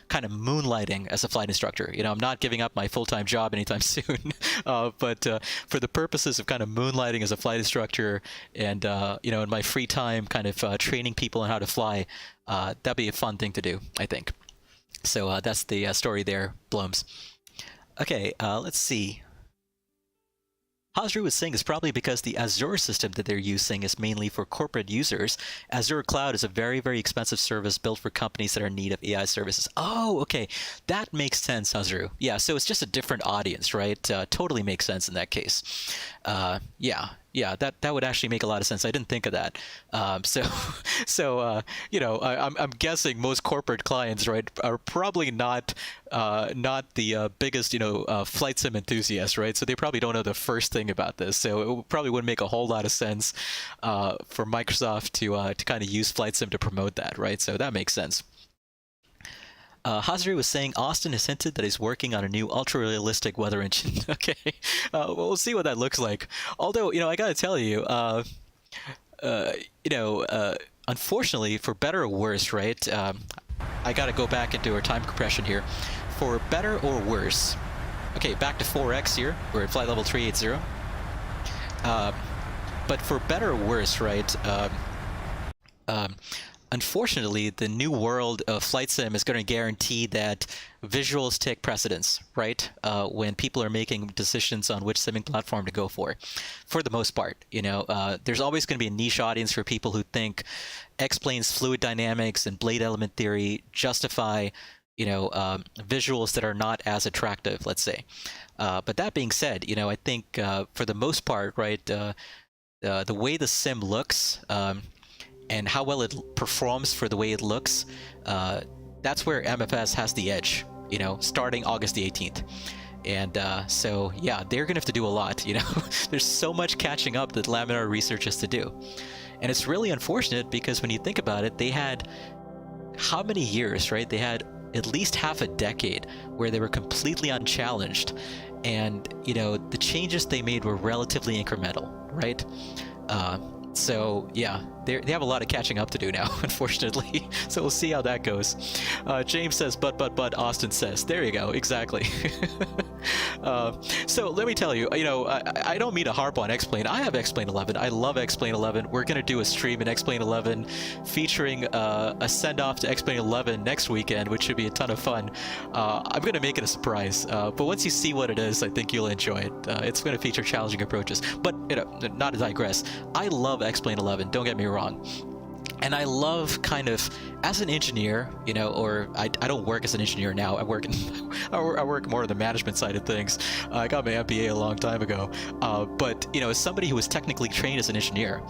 kind of moonlighting as a flight instructor. I'm not giving up my full-time job anytime soon, but for the purposes of kind of moonlighting as a flight instructor, and in my free time, kind of training people on how to fly, that'd be a fun thing to do, I think. So that's the story there, Blums. Okay, let's see. Hasru was saying it's probably because the Azure system that they're using is mainly for corporate users. Azure Cloud is a very, very expensive service built for companies that are in need of AI services. Oh, okay. That makes sense, Hasru. Yeah, so it's just a different audience, right? Totally makes sense in that case. Yeah, that would actually make a lot of sense. I didn't think of that. I'm guessing most corporate clients, right, are probably not the biggest, flight sim enthusiasts, right? So they probably don't know the first thing about this. So it probably wouldn't make a whole lot of sense for Microsoft to kind of use flight sim to promote that, right? So that makes sense. Hazri was saying Austin has hinted that he's working on a new ultra-realistic weather engine. Okay, well, we'll see what that looks like. Although, I gotta tell you, unfortunately, for better or worse, right? I got to go back into our time compression here. For better or worse, okay, back to 4X here. We're at flight level 380. But for better or worse, right? Unfortunately, the new world of flight sim is going to guarantee that visuals take precedence, right? When people are making decisions on which simming platform to go for the most part. There's always going to be a niche audience for people who think X-Plane's fluid dynamics and blade element theory justify, visuals that are not as attractive, let's say. But that being said, I think for the most part, right, the way the sim looks, and how well it performs for the way it looks, that's where MFS has the edge, starting August the 18th. And so, yeah, they're going to have to do a lot, There's so much catching up that Laminar Research has to do. And it's really unfortunate because when you think about it, they had how many years, right? They had at least half a decade where they were completely unchallenged. And, the changes they made were relatively incremental, right? So yeah, they have a lot of catching up to do now, unfortunately. So we'll see how that goes. James says, but Austin says, there you go, exactly. So let me tell you, I don't mean to harp on X-Plane. I have X-Plane 11. I love X-Plane 11. We're gonna do a stream in X-Plane 11 featuring a send-off to X-Plane 11 next weekend, which should be a ton of fun. I'm gonna make it a surprise, but once you see what it is, I think you'll enjoy it. It's gonna feature challenging approaches, but not to digress. I love X-Plane 11. Don't get me wrong. And I love kind of, as an engineer, or I don't work as an engineer now. I work more on the management side of things. I got my MBA a long time ago. But, as somebody who was technically trained as an engineer,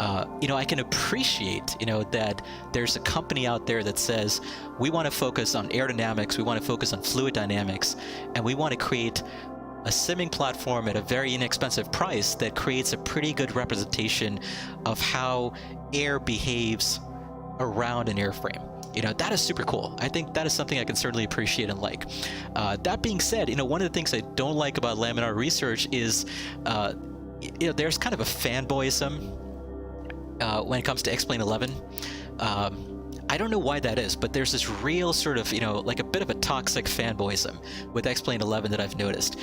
I can appreciate, that there's a company out there that says, we want to focus on aerodynamics, we want to focus on fluid dynamics, and we want to create a simming platform at a very inexpensive price that creates a pretty good representation of how air behaves around an airframe. That is super cool. I think that is something I can certainly appreciate and like. That being said, one of the things I don't like about Laminar Research is, there's kind of a fanboyism when it comes to X-Plane 11. I don't know why that is, but there's this real sort of, like a bit of a toxic fanboyism with X-Plane 11 that I've noticed.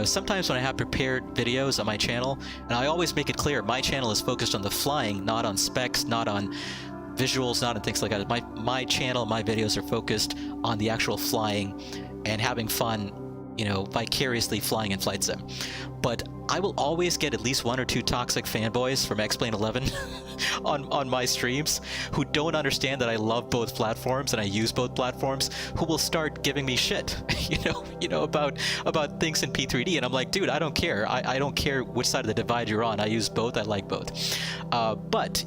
Sometimes when I have prepared videos on my channel, and I always make it clear, my channel is focused on the flying, not on specs, not on visuals, not on things like that. My channel, my videos are focused on the actual flying and having fun, vicariously flying in flight sim. But I will always get at least one or two toxic fanboys from X-Plane 11 on my streams who don't understand that I love both platforms and I use both platforms, who will start giving me shit, about things in P3D. And I'm like, dude, I don't care. I don't care which side of the divide you're on. I use both. I like both. But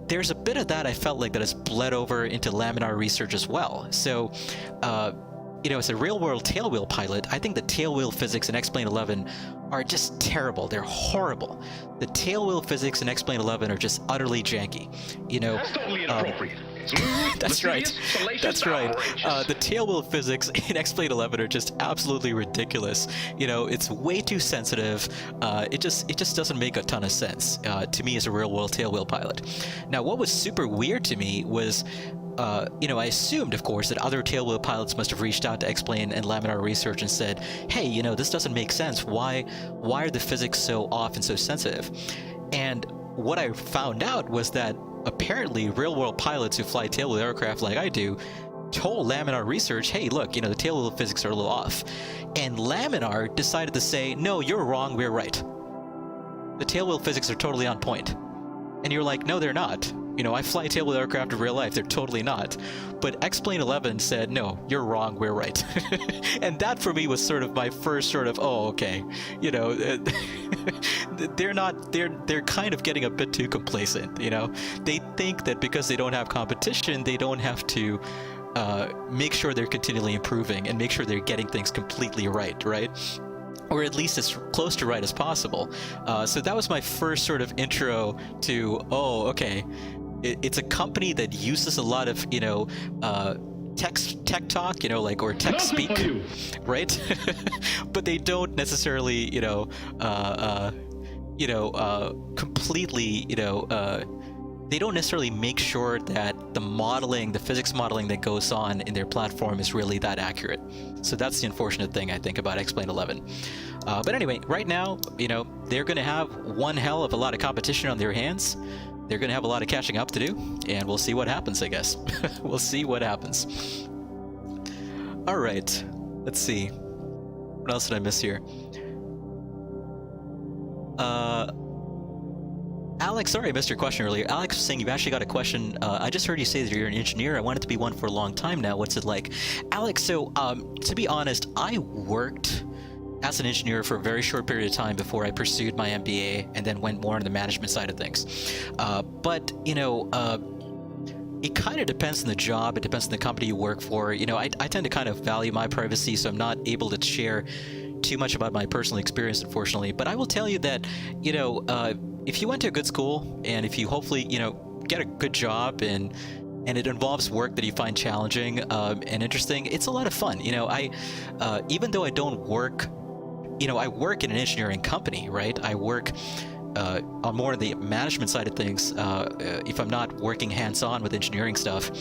there's a bit of that I felt like that has bled over into Laminar Research as well. So, as a real-world tailwheel pilot, I think the tailwheel physics in X-Plane 11 are just terrible. They're horrible. The tailwheel physics in X-Plane 11 are just utterly janky. That's totally inappropriate. That's right. That's right. The tailwheel physics in X-Plane 11 are just absolutely ridiculous. It's way too sensitive. It just doesn't make a ton of sense to me as a real-world tailwheel pilot. Now, what was super weird to me was, I assumed, of course, that other tailwheel pilots must have reached out to X-Plane and Laminar Research and said, hey, this doesn't make sense. Why are the physics so off and so sensitive? And what I found out was that apparently real-world pilots who fly tailwheel aircraft like I do told Laminar Research, hey, look, the tailwheel physics are a little off. And Laminar decided to say, no, you're wrong, we're right. The tailwheel physics are totally on point. And you're like, no, they're not. I fly tailwheel aircraft in real life. They're totally not. But X-Plane 11 said, no, you're wrong, we're right. And that for me was sort of my first sort of, oh, okay. They're kind of getting a bit too complacent, They think that because they don't have competition, they don't have to make sure they're continually improving and make sure they're getting things completely right? Or at least as close to right as possible. So that was my first sort of intro to, oh, okay, it's a company that uses a lot of, tech talk, or tech speak, right? But they don't necessarily, completely, they don't necessarily make sure that the physics modeling that goes on in their platform is really that accurate. So that's the unfortunate thing, I think, about X-Plane 11. But anyway, right now, they're going to have one hell of a lot of competition on their hands. They're going to have a lot of catching up to do, and we'll see what happens, I guess. We'll see what happens. All right, let's see. What else did I miss here? Alex, sorry I missed your question earlier. Alex was saying you've actually got a question. I just heard you say that you're an engineer. I wanted to be one for a long time now. What's it like? Alex, so to be honest, I worked as an engineer for a very short period of time before I pursued my MBA and then went more on the management side of things. But it kind of depends on the job. It depends on the company you work for. I tend to kind of value my privacy, so I'm not able to share too much about my personal experience, unfortunately. But I will tell you that, if you went to a good school and if you hopefully, get a good job and it involves work that you find challenging and interesting, it's a lot of fun. Even though I don't work, I work in an engineering company, right? I work on more of the management side of things, if I'm not working hands-on with engineering stuff.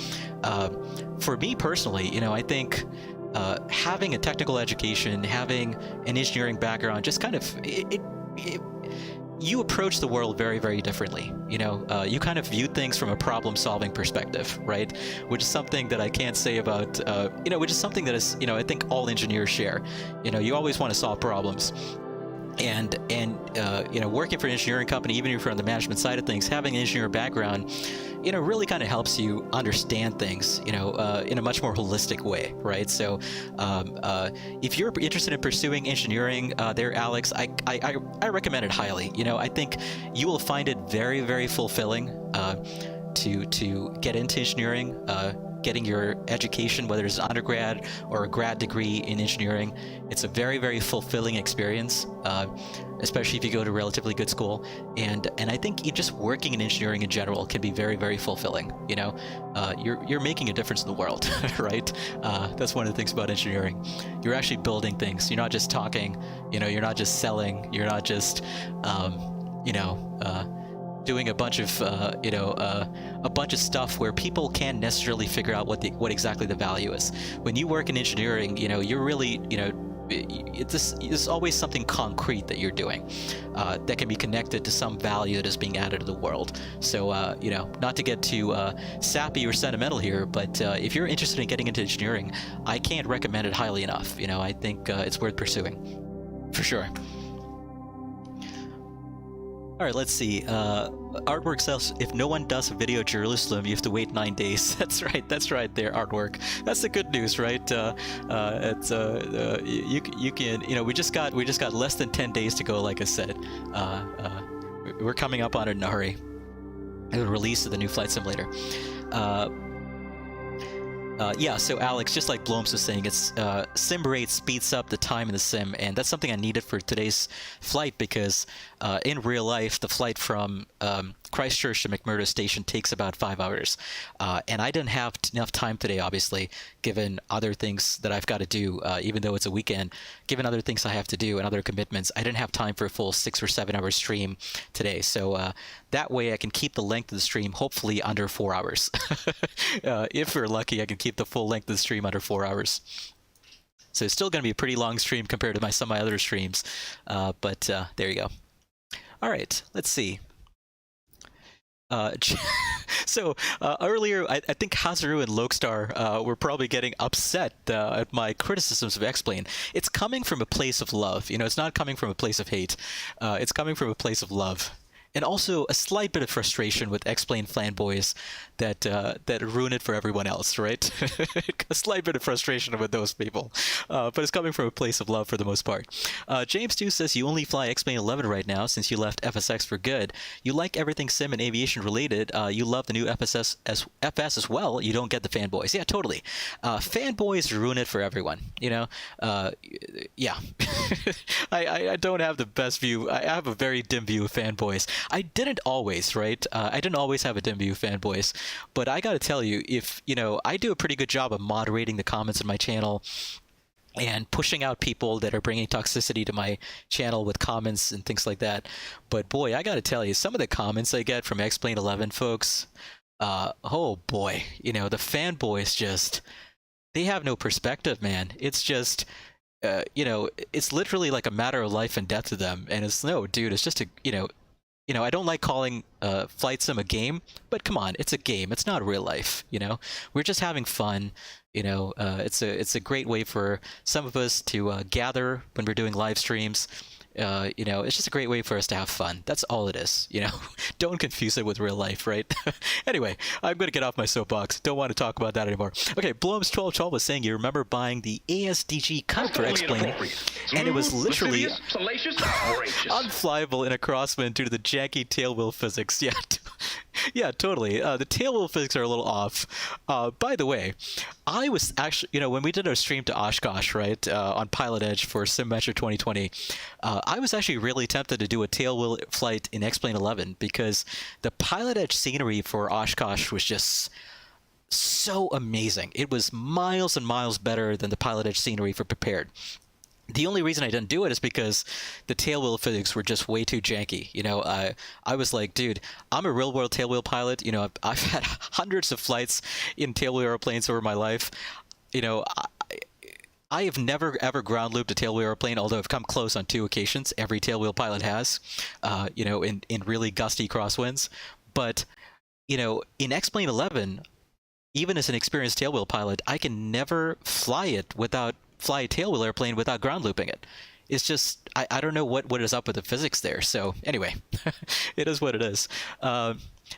For me personally, I think having a technical education, having an engineering background, just kind of you approach the world very, very differently. You kind of view things from a problem-solving perspective, right? Which is something that I can't say about, which is something that is, I think all engineers share. You always want to solve problems. And working for an engineering company, even if you're on the management side of things, having an engineer background, really kind of helps you understand things, in a much more holistic way, right? So, if you're interested in pursuing engineering, there, Alex, I recommend it highly. I think you will find it very, very fulfilling to get into engineering. Getting your education, whether it's an undergrad or a grad degree in engineering, it's a very, very fulfilling experience, especially if you go to a relatively good school. And I think just working in engineering in general can be very, very fulfilling. You're making a difference in the world, right? That's one of the things about engineering. You're actually building things. You're not just talking. You're not just selling. You're not just, doing a bunch of stuff where people can't necessarily figure out what exactly the value is. When you work in engineering, you're really, it's always something concrete that you're doing that can be connected to some value that is being added to the world. So, not to get too sappy or sentimental here, but if you're interested in getting into engineering, I can't recommend it highly enough. I think it's worth pursuing, for sure. All right, let's see. Artwork says if no one does a video at Jerusalem, you have to wait 9 days. That's right there, Artwork. That's the good news, right? You can, we just got less than 10 days to go. Like I said, we're coming up on it in a hurry. The release of the new flight simulator. So Alex, just like Bloms was saying, it's sim rate speeds up the time in the sim, and that's something I needed for today's flight because in real life, the flight from Christchurch to McMurdo station takes about 5 hours, and I didn't have enough time today, obviously, given other things that I've got to do, even though it's a weekend, given other things I have to do and other commitments, I didn't have time for a full 6 or 7 hour stream today. So that way I can keep the length of the stream hopefully under 4 hours. If we're lucky, I can keep the full length of the stream under 4 hours. So it's still going to be a pretty long stream compared to some of my other streams. But there you go. All right, let's see. So earlier, I think Hazaru and Lokestar were probably getting upset at my criticisms of X-Plane. It's coming from a place of love. It's not coming from a place of hate. It's coming from a place of love. And also a slight bit of frustration with X-Plane fanboys that ruin it for everyone else, right? A slight bit of frustration with those people. But it's coming from a place of love for the most part. James 2 says you only fly X-Plane 11 right now since you left FSX for good. You like everything sim and aviation related. You love the new FS as well. You don't get the fanboys. Yeah, totally. Fanboys ruin it for everyone. Yeah. I don't have the best view. I have a very dim view of fanboys. I didn't always, right? I didn't always have a dim view of fanboys, but I got to tell you, if I do a pretty good job of moderating the comments on my channel, and pushing out people that are bringing toxicity to my channel with comments and things like that. But boy, I got to tell you, some of the comments I get from X-Plane 11 folks, oh boy, the fanboys just, they have no perspective, man. It's just, it's literally like a matter of life and death to them. And it's, no, dude, it's just I don't like calling Flight Sim a game, but come on, it's a game. It's not real life. We're just having fun. It's a great way for some of us to gather when we're doing live streams. It's just a great way for us to have fun. That's all it is. Don't confuse it with real life, right? Anyway, I'm going to get off my soapbox. Don't want to talk about that anymore. Okay, Blooms1212 was saying you remember buying the ASDG cut for X-Plane, and it was literally unflyable in a crosswind due to the janky tailwheel physics. Yeah, yeah, totally. The tailwheel physics are a little off. By the way, I was actually, when we did our stream to Oshkosh, right, on Pilot Edge for SimMeasure 2020, I was actually really tempted to do a tailwheel flight in X-Plane 11 because the Pilot Edge scenery for Oshkosh was just so amazing. It was miles and miles better than the Pilot Edge scenery for Prepared. The only reason I didn't do it is because the tailwheel physics were just way too janky. I was like, dude, I'm a real-world tailwheel pilot. I've had hundreds of flights in tailwheel airplanes over my life. I have never, ever ground looped a tailwheel airplane, although I've come close on 2 occasions. Every tailwheel pilot has, in really gusty crosswinds. But, in X-Plane 11, even as an experienced tailwheel pilot, I can never fly a tailwheel airplane without ground looping it. It's just, I don't know what is up with the physics there. So anyway, it is what it is.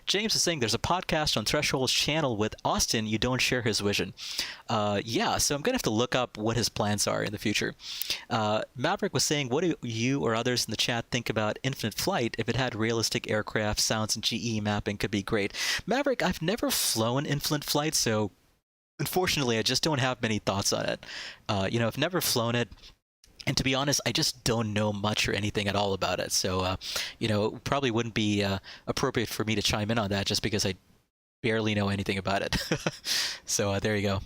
James is saying there's a podcast on Threshold's channel with Austin. You don't share his vision. Yeah, so I'm going to have to look up what his plans are in the future. Maverick was saying, what do you or others in the chat think about Infinite Flight? If it had realistic aircraft, sounds, and GE mapping could be great. Maverick, I've never flown Infinite Flight, so unfortunately I just don't have many thoughts on it. I've never flown it. And to be honest, I just don't know much or anything at all about it. So, probably wouldn't be appropriate for me to chime in on that just because I barely know anything about it. So there you go.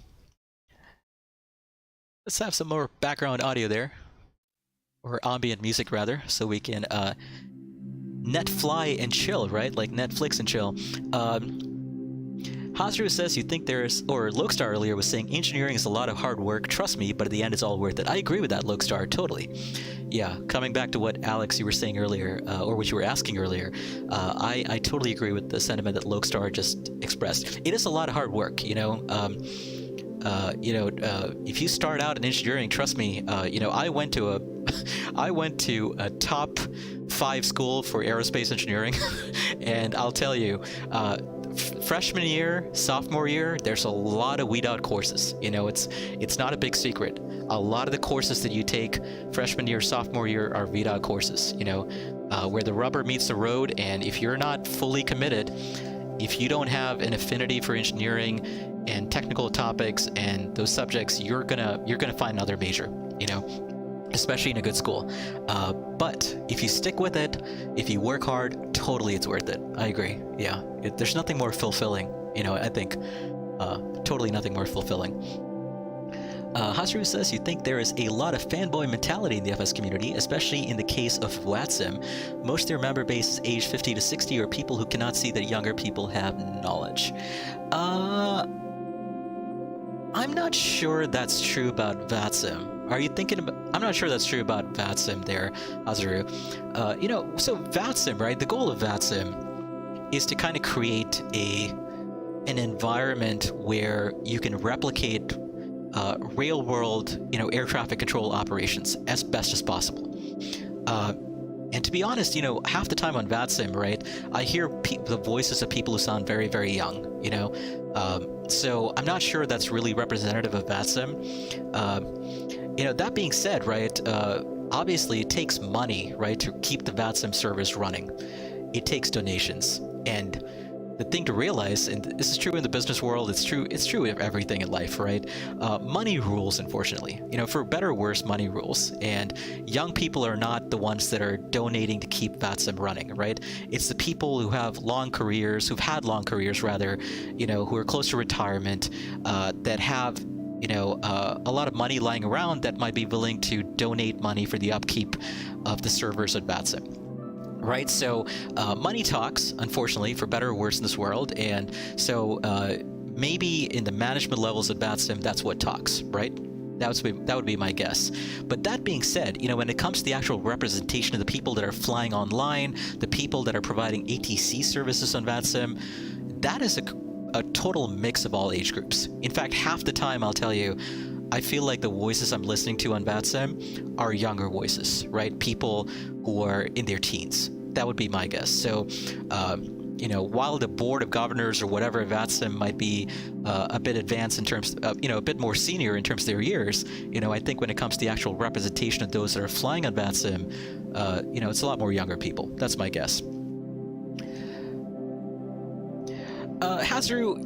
Let's have some more background audio there. Or ambient music, rather, so we can net fly and chill, right? Like Netflix and chill. Hasru says you think there's, or Lokestar earlier was saying engineering is a lot of hard work, trust me, but at the end it's all worth it. I agree with that, Lokestar, totally. Yeah, coming back to what Alex, you were saying earlier, or what you were asking earlier, I totally agree with the sentiment that Lokestar just expressed. It is a lot of hard work, if you start out in engineering, trust me, I went to a top 5 school for aerospace engineering, and I'll tell you, freshman year, sophomore year, there's a lot of weed out courses. It's not a big secret. A lot of the courses that you take freshman year, sophomore year are weed out courses, where the rubber meets the road. And if you're not fully committed, if you don't have an affinity for engineering and technical topics and those subjects, you're gonna find another major, especially in a good school. But if you stick with it, if you work hard, totally it's worth it. I agree. Yeah, there's nothing more fulfilling, I think. Totally nothing more fulfilling. Hasru says you think there is a lot of fanboy mentality in the FS community, especially in the case of Watsim. Most of their member base is aged 50 to 60 or people who cannot see that younger people have knowledge. I'm not sure that's true about Vatsim. Are you thinking about... I'm not sure that's true about Vatsim there, Azuru. So Vatsim, right? The goal of Vatsim is to kind of create an environment where you can replicate real world, air traffic control operations as best as possible. And to be honest, half the time on VATSIM, right, I hear the voices of people who sound very, very young, so I'm not sure that's really representative of VATSIM. That being said, right, obviously it takes money, right, to keep the VATSIM service running. It takes donations. And the thing to realize, and this is true in the business world, it's true of everything in life, right? Money rules, unfortunately. For better or worse, money rules. And young people are not the ones that are donating to keep VATSIM running, right? It's the people who have long careers, who are close to retirement, that have a lot of money lying around that might be willing to donate money for the upkeep of the servers at VATSIM. Right, so money talks, unfortunately, for better or worse in this world, and so maybe in the management levels at VATSIM, that's what talks, right? That would be my guess. But that being said, when it comes to the actual representation of the people that are flying online, the people that are providing ATC services on VATSIM, that is a total mix of all age groups. In fact, half the time, I'll tell you, I feel like the voices I'm listening to on VATSIM are younger voices, right? People who are in their teens. That would be my guess. So, while the board of governors or whatever at VATSIM might be a bit advanced in terms of, a bit more senior in terms of their years, I think when it comes to the actual representation of those that are flying on VATSIM, it's a lot more younger people. That's my guess. Hazru,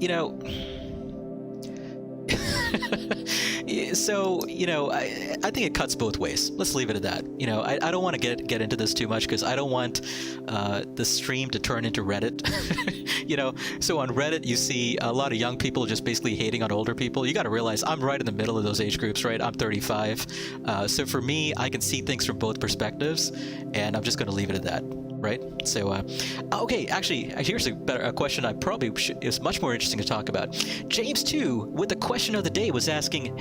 so, I think it cuts both ways. Let's leave it at that. I don't want to get into this too much because I don't want the stream to turn into Reddit. So on Reddit, you see a lot of young people just basically hating on older people. You got to realize I'm right in the middle of those age groups, right? I'm 35. So for me, I can see things from both perspectives, and I'm just going to leave it at that. Right. So, okay, actually, here's a question I probably is much more interesting to talk about. James 2, with the question of the day, was asking,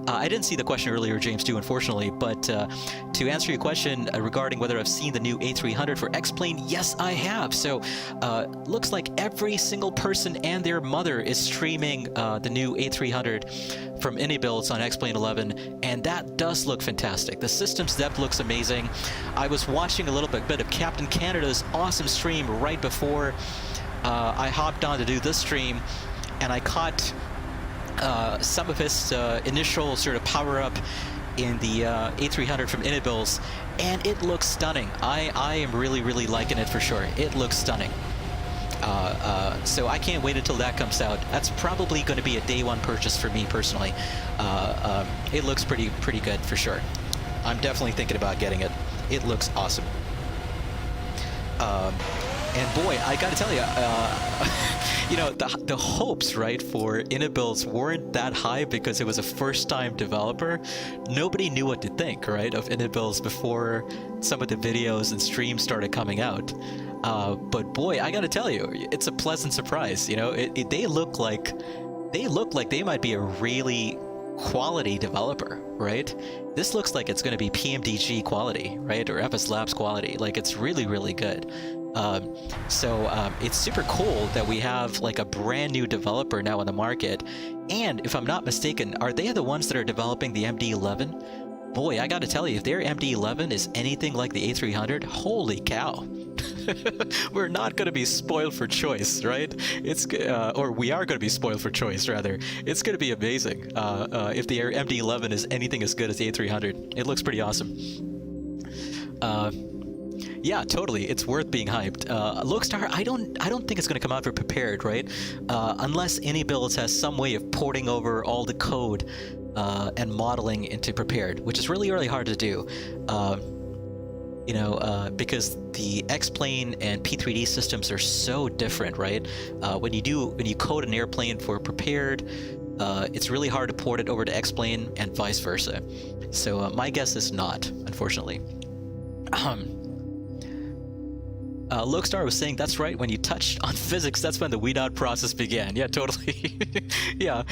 I didn't see the question earlier, James 2, unfortunately, but to answer your question regarding whether I've seen the new A300 for X-Plane, yes, I have. So, looks like every single person and their mother is streaming the new A300 from Anybuilds on X-Plane 11, and that does look fantastic. The system's depth looks amazing. I was watching a little bit of Captain Canada's awesome stream right before I hopped on to do this stream, and I caught some of his initial sort of power-up in the A300 from Anybuilds, and it looks stunning. I am really, really liking it for sure. It looks stunning. So I can't wait until that comes out. That's probably going to be a day one purchase for me personally. It looks pretty good for sure. I'm definitely thinking about getting it. It looks awesome. And boy, I gotta tell you, the hopes, right, for Anybuilds weren't that high because it was a first-time developer. Nobody knew what to think, right, of Anybuilds before some of the videos and streams started coming out. But boy, I gotta tell you, it's a pleasant surprise. They look like they might be a really quality developer, right? This looks like it's going to be PMDG quality, right, or FS Labs quality. Like, it's really, really good. So it's super cool that we have like a brand new developer now on the market. And if I'm not mistaken, are they the ones that are developing the MD-11? Boy, I got to tell you, if their MD-11 is anything like the A300, holy cow. We're not going to be spoiled for choice, right? Or we are going to be spoiled for choice, rather. It's going to be amazing if the MD-11 is anything as good as the A300. It looks pretty awesome. Yeah, totally. It's worth being hyped. Loadstar, I don't think it's going to come out for prepared, right? Unless Anybuilds has some way of porting over all the code and modeling into prepared, which is really, really hard to do. Because the X-Plane and P3D systems are so different, right? When you code an airplane for prepared, it's really hard to port it over to X-Plane and vice versa. So my guess is not, unfortunately. Loadstar was saying, that's right, when you touched on physics, that's when the weed out process began. Yeah, totally. Yeah,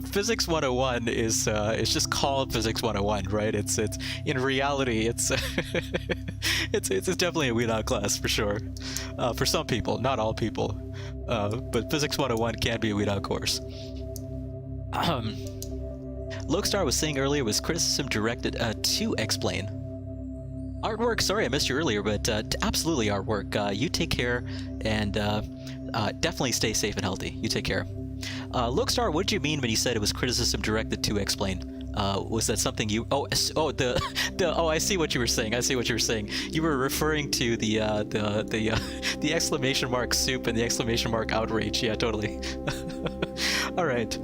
physics 101 is just called physics 101, right? It's in reality, it's it's definitely a weed out class for sure. For some people, not all people, but physics 101 can be a weed out course. Loadstar was saying earlier was criticism directed to X-Plane. Artwork, sorry I missed you earlier, but absolutely artwork. You take care, and definitely stay safe and healthy. You take care. Loadstar, what did you mean when you said it was criticism directed to X-Plane? Was that something you? Oh, I see what you were saying. I see what you were saying. You were referring to the exclamation mark soup and the exclamation mark outrage. Yeah, totally. All right.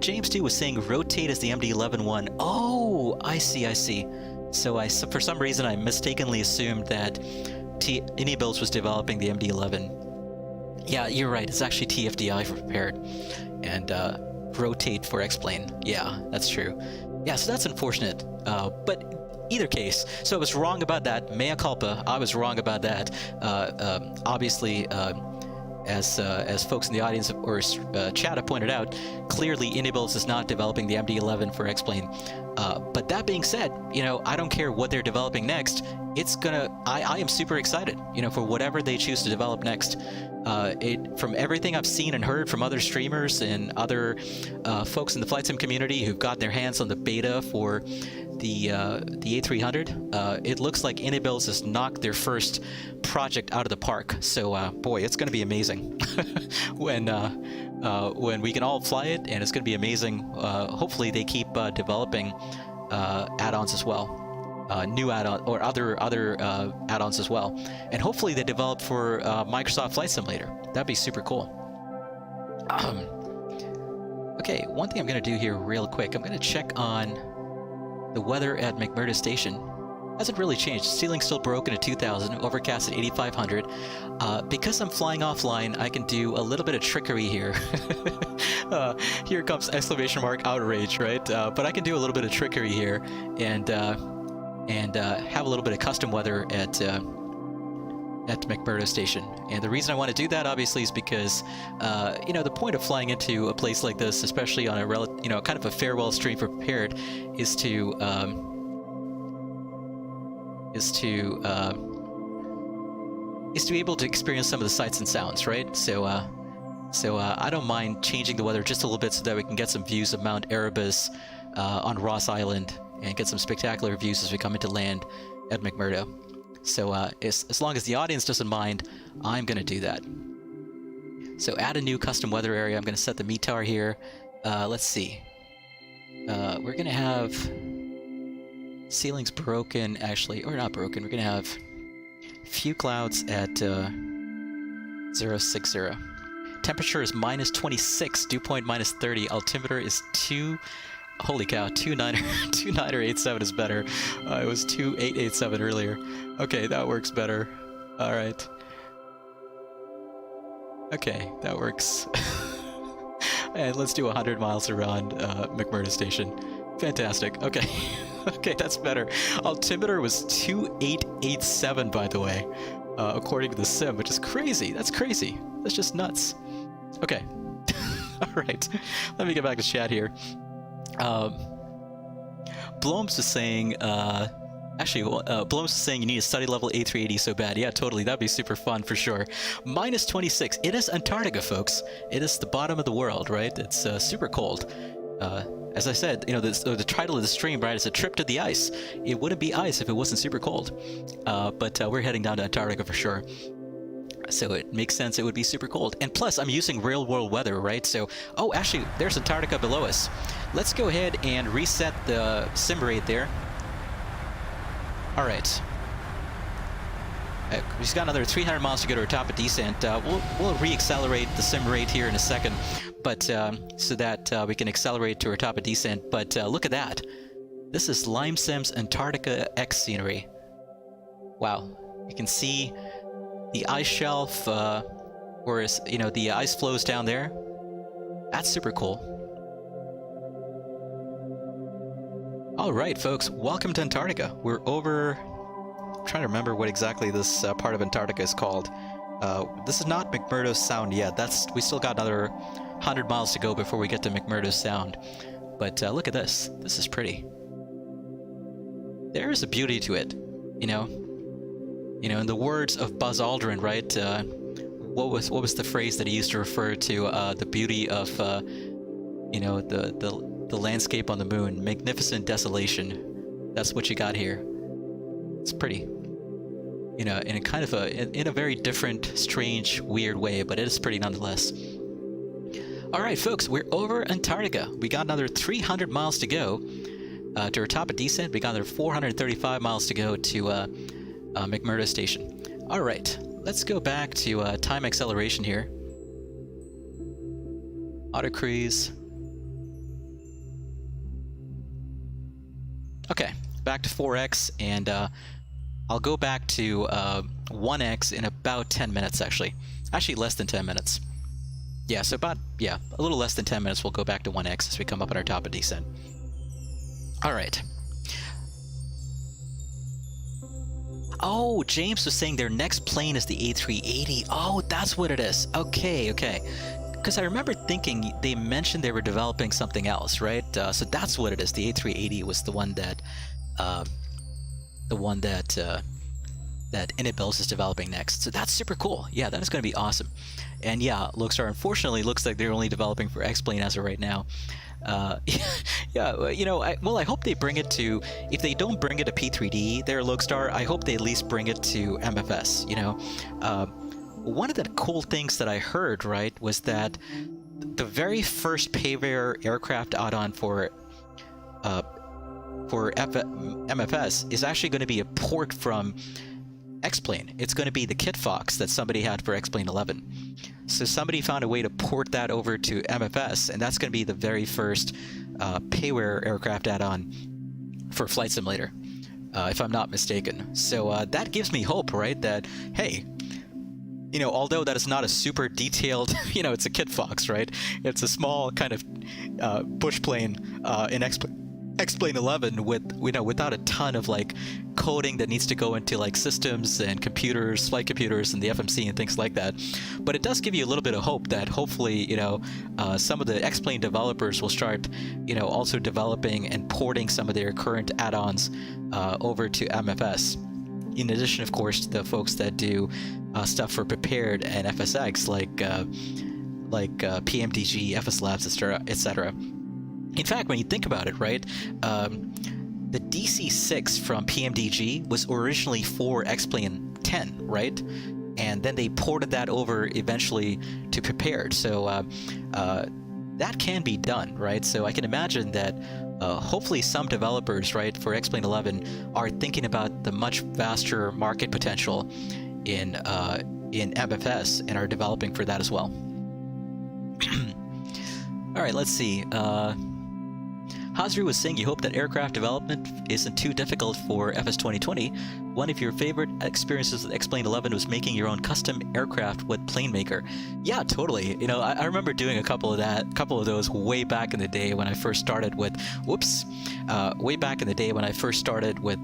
James 2 was saying rotate as the MD-11 one. Oh, I see. So for some reason, I mistakenly assumed that Anybuilds was developing the MD-11. Yeah, you're right. It's actually TFDI for prepared. And rotate for X-plane. Yeah, that's true. Yeah, so that's unfortunate. But either case, so I was wrong about that. Mea culpa. I was wrong about that. Obviously, as folks in the audience or chat have pointed out, clearly Inables is not developing the MD-11 for X-plane. But that being said, you know, I don't care what they're developing next. It's gonna. I am super excited, you know, for whatever they choose to develop next. From everything I've seen and heard from other streamers and other folks in the flight sim community who've got their hands on the beta for the A300, it looks like Inables has knocked their first project out of the park. So boy, it's going to be amazing when we can all fly it, and it's going to be amazing. Hopefully they keep developing add-ons as well. New add-on or other add-ons as well, and hopefully they develop for Microsoft Flight Simulator. That'd be super cool. Okay, one thing I'm going to do here real quick, I'm going to check on the weather at McMurdo Station. Hasn't really changed. Ceiling's still broken at 2,000, overcast at 8,500. Because I'm flying offline, I can do a little bit of trickery here. Here comes exclamation mark outrage, right? But I can do a little bit of trickery here and have a little bit of custom weather at McMurdo Station. And the reason I want to do that, obviously, is because you know, the point of flying into a place like this, especially on a kind of a farewell stream for Prepared, is to be able to experience some of the sights and sounds, right? So I don't mind changing the weather just a little bit so that we can get some views of Mount Erebus on Ross Island, and get some spectacular views as we come into land at McMurdo. So as long as the audience doesn't mind, I'm going to do that. So add a new custom weather area. I'm going to set the METAR here. Let's see. We're going to have ceilings broken, actually, or not broken. We're going to have few clouds at 060. Temperature is -26, dew point -30. Altimeter is 2. Holy cow, 2987 is better. It was 2887 earlier. Okay, that works better. All right. Okay, that works. And let's do 100 miles around McMurdo Station. Fantastic. Okay. Okay, that's better. Altimeter was 2887, by the way, according to the sim, which is crazy. That's crazy. That's just nuts. Okay. All right. Let me get back to chat here. Bloms is saying, Bloms is saying you need a study level A380 so bad. Yeah, totally. That'd be super fun for sure. -26. It is Antarctica, folks. It is the bottom of the world, right? It's super cold. As I said, you know, the title of the stream, right, is a trip to the ice. It wouldn't be ice if it wasn't super cold. But we're heading down to Antarctica for sure. So it makes sense it would be super cold. And plus, I'm using real-world weather, right? So, oh, actually, there's Antarctica below us. Let's go ahead and reset the sim rate there. All right. We've just got another 300 miles to go to our top of descent. We'll re-accelerate the sim rate here in a second, but so that we can accelerate to our top of descent. But look at that. This is Limesim's Antarctica X scenery. Wow. You can see the ice shelf, or you know, the ice flows down there. That's super cool. All right, folks, welcome to Antarctica. We're over. I'm trying to remember what exactly this part of Antarctica is called. This is not McMurdo Sound yet. We still got another 100 miles to go before we get to McMurdo Sound. But look at this. This is pretty. There is a beauty to it, you know. You know, in the words of Buzz Aldrin, right? What was the phrase that he used to refer to the beauty of, you know, the landscape on the moon? Magnificent desolation. That's what you got here. It's pretty. You know, in a kind of in a very different, strange, weird way, but it is pretty nonetheless. All right, folks, we're over Antarctica. We got another 300 miles to go to our top of descent. We got another 435 miles to go to McMurdo Station. All right, let's go back to time acceleration here. Auto cruise. Okay, back to 4x, and I'll go back to 1x in about 10 minutes, actually. Actually, less than 10 minutes. Yeah, so about, yeah, a little less than 10 minutes, we'll go back to 1x as we come up on our top of descent. All right. Oh, James was saying their next plane is the A380. Oh, that's what it is. Okay, okay. Because I remember thinking they mentioned they were developing something else, right? So that's what it is. The A380 was the one that that Inabils is developing next. So that's super cool. Yeah, that is going to be awesome. And yeah, Loadstar unfortunately looks like they're only developing for X-Plane as of right now. Yeah, you know, I hope they bring it to, if they don't bring it to P3D, their Loadstar, I hope they at least bring it to MFS, you know. One of the cool things that I heard, right, was that the very first PEHRR aircraft add-on for MFS is actually going to be a port from X-Plane. It's going to be the Kit Fox that somebody had for X-Plane 11. So somebody found a way to port that over to MFS, and that's going to be the very first PEHRR aircraft add-on for Flight Simulator, if I'm not mistaken. So that gives me hope, right, that, hey, you know, although that is not a super detailed, you know, it's a Kit Fox, right? It's a small kind of bush plane in X-Plane 11 with, you know, without a ton of like coding that needs to go into like systems and computers, flight computers, and the FMC and things like that. But it does give you a little bit of hope that hopefully, you know, some of the X-Plane developers will start, you know, also developing and porting some of their current add-ons over to MFS. In addition, of course, to the folks that do stuff for Prepared and FSX, like PMDG, FS Labs, etc. In fact, when you think about it, right, the DC-6 from PMDG was originally for X-Plane 10, right? And then they ported that over eventually to Prepared. So that can be done, right? So I can imagine that hopefully some developers, right, for X-Plane 11 are thinking about the much vaster market potential in MFS and are developing for that as well. All right, let's see. Hazri was saying you hope that aircraft development isn't too difficult for FS 2020. One of your favorite experiences with X-Plane 11 was making your own custom aircraft with PlaneMaker. Yeah, totally. You know, I remember doing a couple of those way back in the day when I first started with, way back in the day when I first started with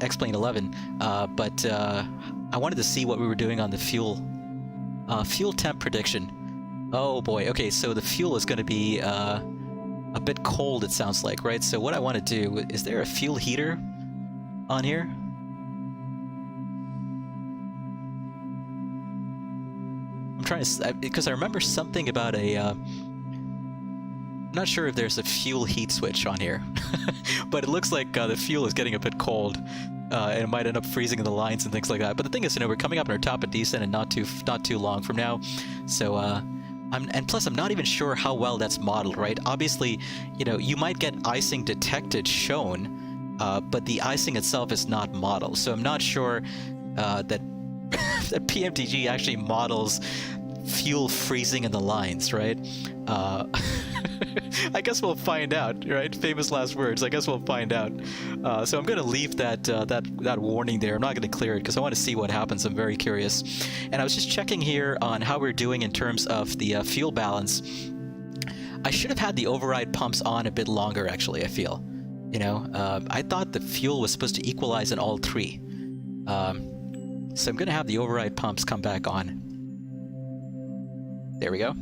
X-Plane 11. But I wanted to see what we were doing on the fuel temp prediction. Oh boy, okay, so the fuel is going to be a bit cold, it sounds like, right? So what I want to do, is there a fuel heater on here? I'm trying to, because I remember something about a, I'm not sure if there's a fuel heat switch on here, but it looks like the fuel is getting a bit cold. And it might end up freezing in the lines and things like that. But the thing is, you know, we're coming up on our top of descent and not too long from now, so and plus I'm not even sure how well that's modeled, right? Obviously, you know, you might get icing detected shown, but the icing itself is not modeled. So I'm not sure that that PMDG actually models fuel freezing in the lines, right? I guess we'll find out, right? Famous last words. I guess we'll find out. So I'm going to leave that warning there. I'm not going to clear it because I want to see what happens. I'm very curious. And I was just checking here on how we're doing in terms of the fuel balance. I should have had the override pumps on a bit longer, actually, I feel. You know, I thought the fuel was supposed to equalize in all three. So I'm going to have the override pumps come back on. There we go.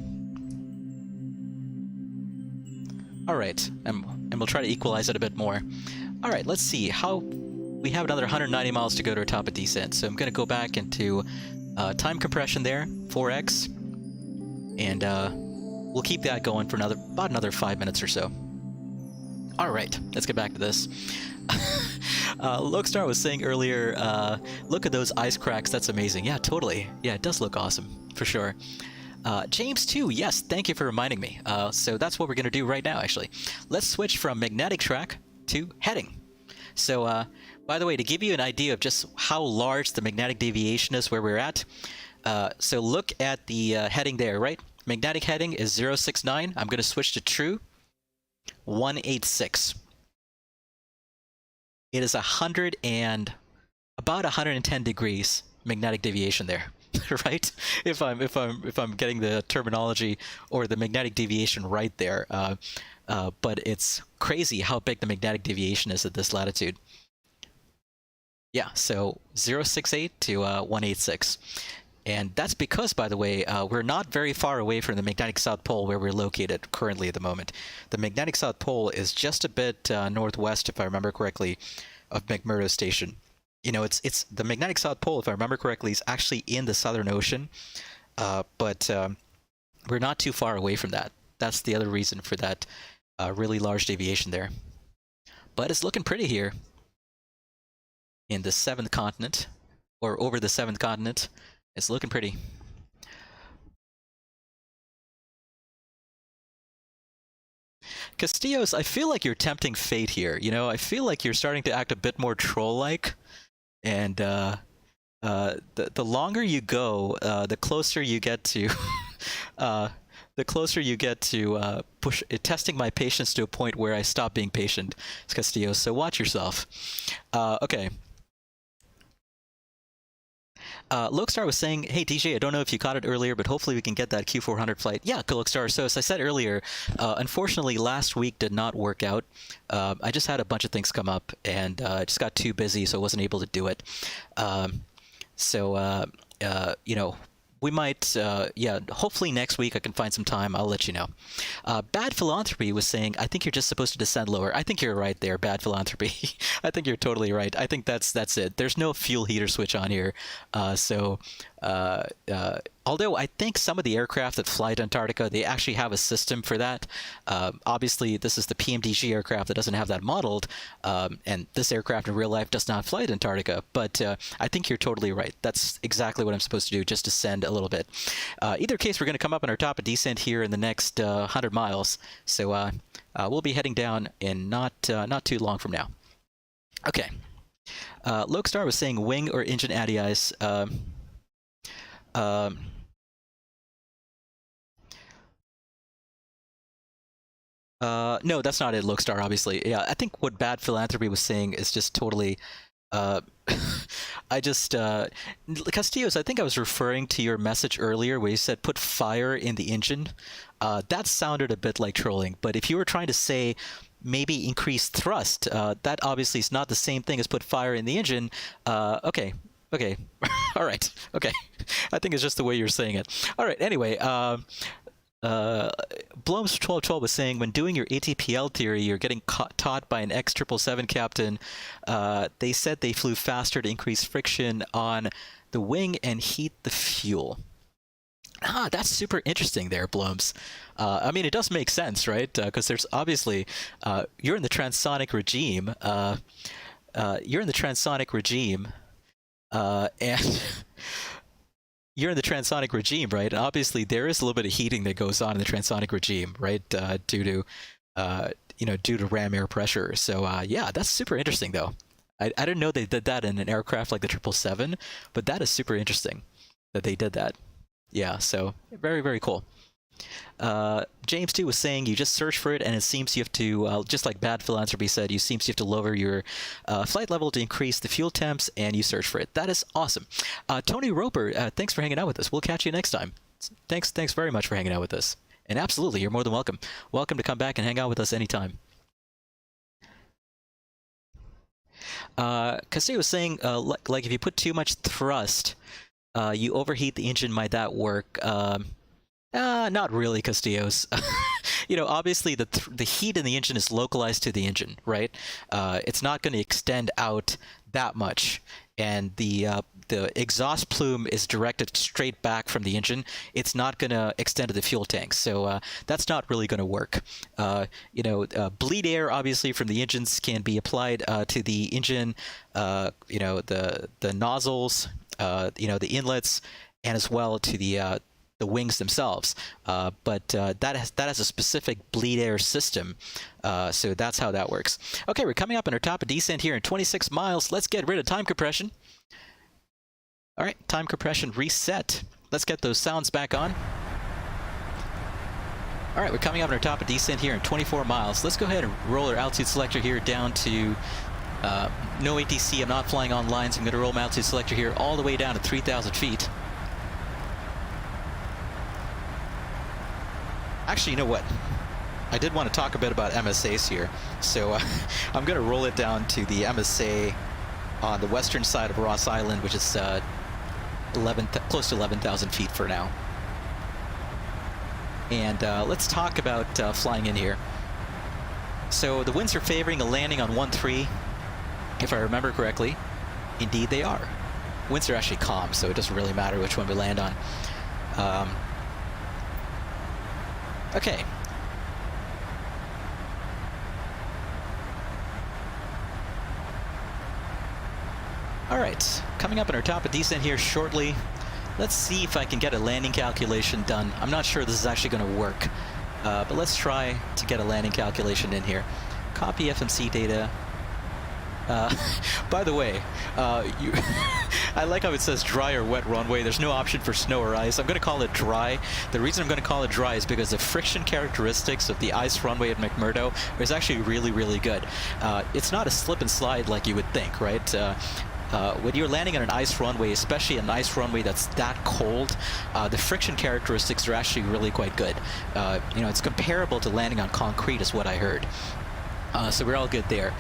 All right, and we'll try to equalize it a bit more. All right, let's see how we have another 190 miles to go to our top of descent. So I'm going to go back into time compression there, 4x, and we'll keep that going for about another 5 minutes or so. All right, let's get back to this. Loadstar was saying earlier, look at those ice cracks. That's amazing. Yeah, totally. Yeah, it does look awesome for sure. James too, yes, thank you for reminding me. So that's what we're going to do right now, actually. Let's switch from magnetic track to heading. So, by the way, to give you an idea of just how large the magnetic deviation is where we're at, so look at the heading there, right? Magnetic heading is 069. I'm going to switch to true, 186. It is about 110 degrees magnetic deviation there. right? If I'm getting the terminology or the magnetic deviation right there. But it's crazy how big the magnetic deviation is at this latitude. Yeah, so 068 to 186. And that's because, by the way, we're not very far away from the magnetic South Pole where we're located currently at the moment. The magnetic South Pole is just a bit northwest, if I remember correctly, of McMurdo Station. You know, it's the magnetic South Pole, if I remember correctly, is actually in the Southern Ocean, but we're not too far away from that. That's the other reason for that really large deviation there. But it's looking pretty here in the 7th continent, or over the 7th continent. It's looking pretty. Castillos, I feel like you're tempting fate here. You know, I feel like you're starting to act a bit more troll-like, and the longer you go, the closer you get to testing my patience to a point where I stop being patient, Castillos. So watch yourself. Okay. Lokestar was saying, hey, DJ, I don't know if you caught it earlier, but hopefully we can get that Q400 flight. Yeah, Lokestar. So as I said earlier, unfortunately, last week did not work out. I just had a bunch of things come up, and I just got too busy, so I wasn't able to do it. You know, we might, yeah, hopefully next week I can find some time. I'll let you know. Bad Philanthropy was saying, I think you're just supposed to descend lower. I think you're right there, Bad Philanthropy. I think you're totally right. I think that's it. There's no fuel heater switch on here. Although I think some of the aircraft that fly to Antarctica, they actually have a system for that. Obviously, this is the PMDG aircraft that doesn't have that modeled, and this aircraft in real life does not fly to Antarctica. But I think you're totally right. That's exactly what I'm supposed to do, just descend a little bit. Either case, we're going to come up on our top of descent here in the next 100 miles. So we'll be heading down in not too long from now. Okay. Lokestar was saying wing or engine anti-ice. No, that's not it, Lokestar, obviously. Yeah, I think what Bad Philanthropy was saying is just totally... Castillos, I think I was referring to your message earlier where you said put fire in the engine. That sounded a bit like trolling, but if you were trying to say maybe increase thrust, that obviously is not the same thing as put fire in the engine. Okay. All right. Okay. I think it's just the way you're saying it. All right. Anyway, Blomes1212 was saying when doing your ATPL theory, you're getting taught by an ex-777 captain. They said they flew faster to increase friction on the wing and heat the fuel. That's super interesting there, Blomes. I mean, it does make sense, right? Because there's obviously, you're in the transonic regime. And you're in the transonic regime, right? And obviously, there is a little bit of heating that goes on in the transonic regime, right? Due to ram air pressure. So yeah, that's super interesting, though. I didn't know they did that in an aircraft like the 777, but that is super interesting that they did that. Yeah, so very, very cool. James too was saying you just search for it, and it seems you have to, just like Bad Philanthropy said, you have to lower your flight level to increase the fuel temps, and you search for it. That is awesome. Tony Roper, thanks for hanging out with us. We'll catch you next time. Thanks very much for hanging out with us. And absolutely, you're more than welcome. Welcome to come back and hang out with us anytime. Castillo was saying, like if you put too much thrust, you overheat the engine. Might that work? Not really, Castillos. Obviously the heat in the engine is localized to the engine, right? It's not going to extend out that much, and the exhaust plume is directed straight back from the engine. It's not going to extend to the fuel tank, so that's not really going to work. Bleed air, obviously, from the engines can be applied to the engine. The nozzles, the inlets, and as well to the wings themselves, but that has a specific bleed air system, so that's how that works. Okay, we're coming up on our top of descent here in 26 miles. Let's get rid of time compression. All right, time compression reset. Let's get those sounds back on. All right, we're coming up on our top of descent here in 24 miles. Let's go ahead and roll our altitude selector here down to no ATC. I'm not flying on lines. I'm going to roll my altitude selector here all the way down to 3,000 feet. actually, you know what? I did want to talk a bit about MSAs here. So I'm going to roll it down to the MSA on the western side of Ross Island, which is close to 11,000 feet for now. And let's talk about flying in here. So the winds are favoring a landing on 1-3, if I remember correctly. Indeed they are. Winds are actually calm, so it doesn't really matter which one we land on. Okay. Alright, coming up in our top of descent here shortly. Let's see if I can get a landing calculation done. I'm not sure this is actually going to work, but let's try to get a landing calculation in here. Copy FMC data. By the way, I like how it says dry or wet runway. There's no option for snow or ice. I'm going to call it dry. The reason I'm going to call it dry is because the friction characteristics of the ice runway at McMurdo is actually really, really good. It's not a slip and slide like you would think, right? When you're landing on an ice runway, especially an ice runway that's that cold, the friction characteristics are actually really quite good. You know, it's comparable to landing on concrete is what I heard. So we're all good there.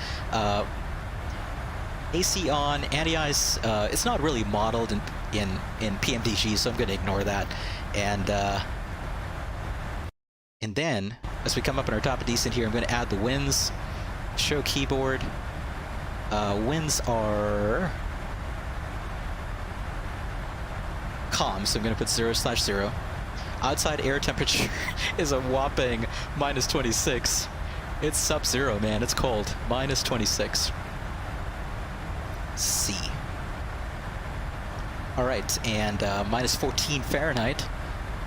AC on, anti-ice, it's not really modeled in PMDG, so I'm going to ignore that. And then, as we come up on our top of descent here, I'm going to add the winds. Show keyboard. Winds are calm, so I'm going to put 0/0. Outside air temperature is a whopping -26. It's sub-zero, man. It's cold. -26. C. All right, and -14 Fahrenheit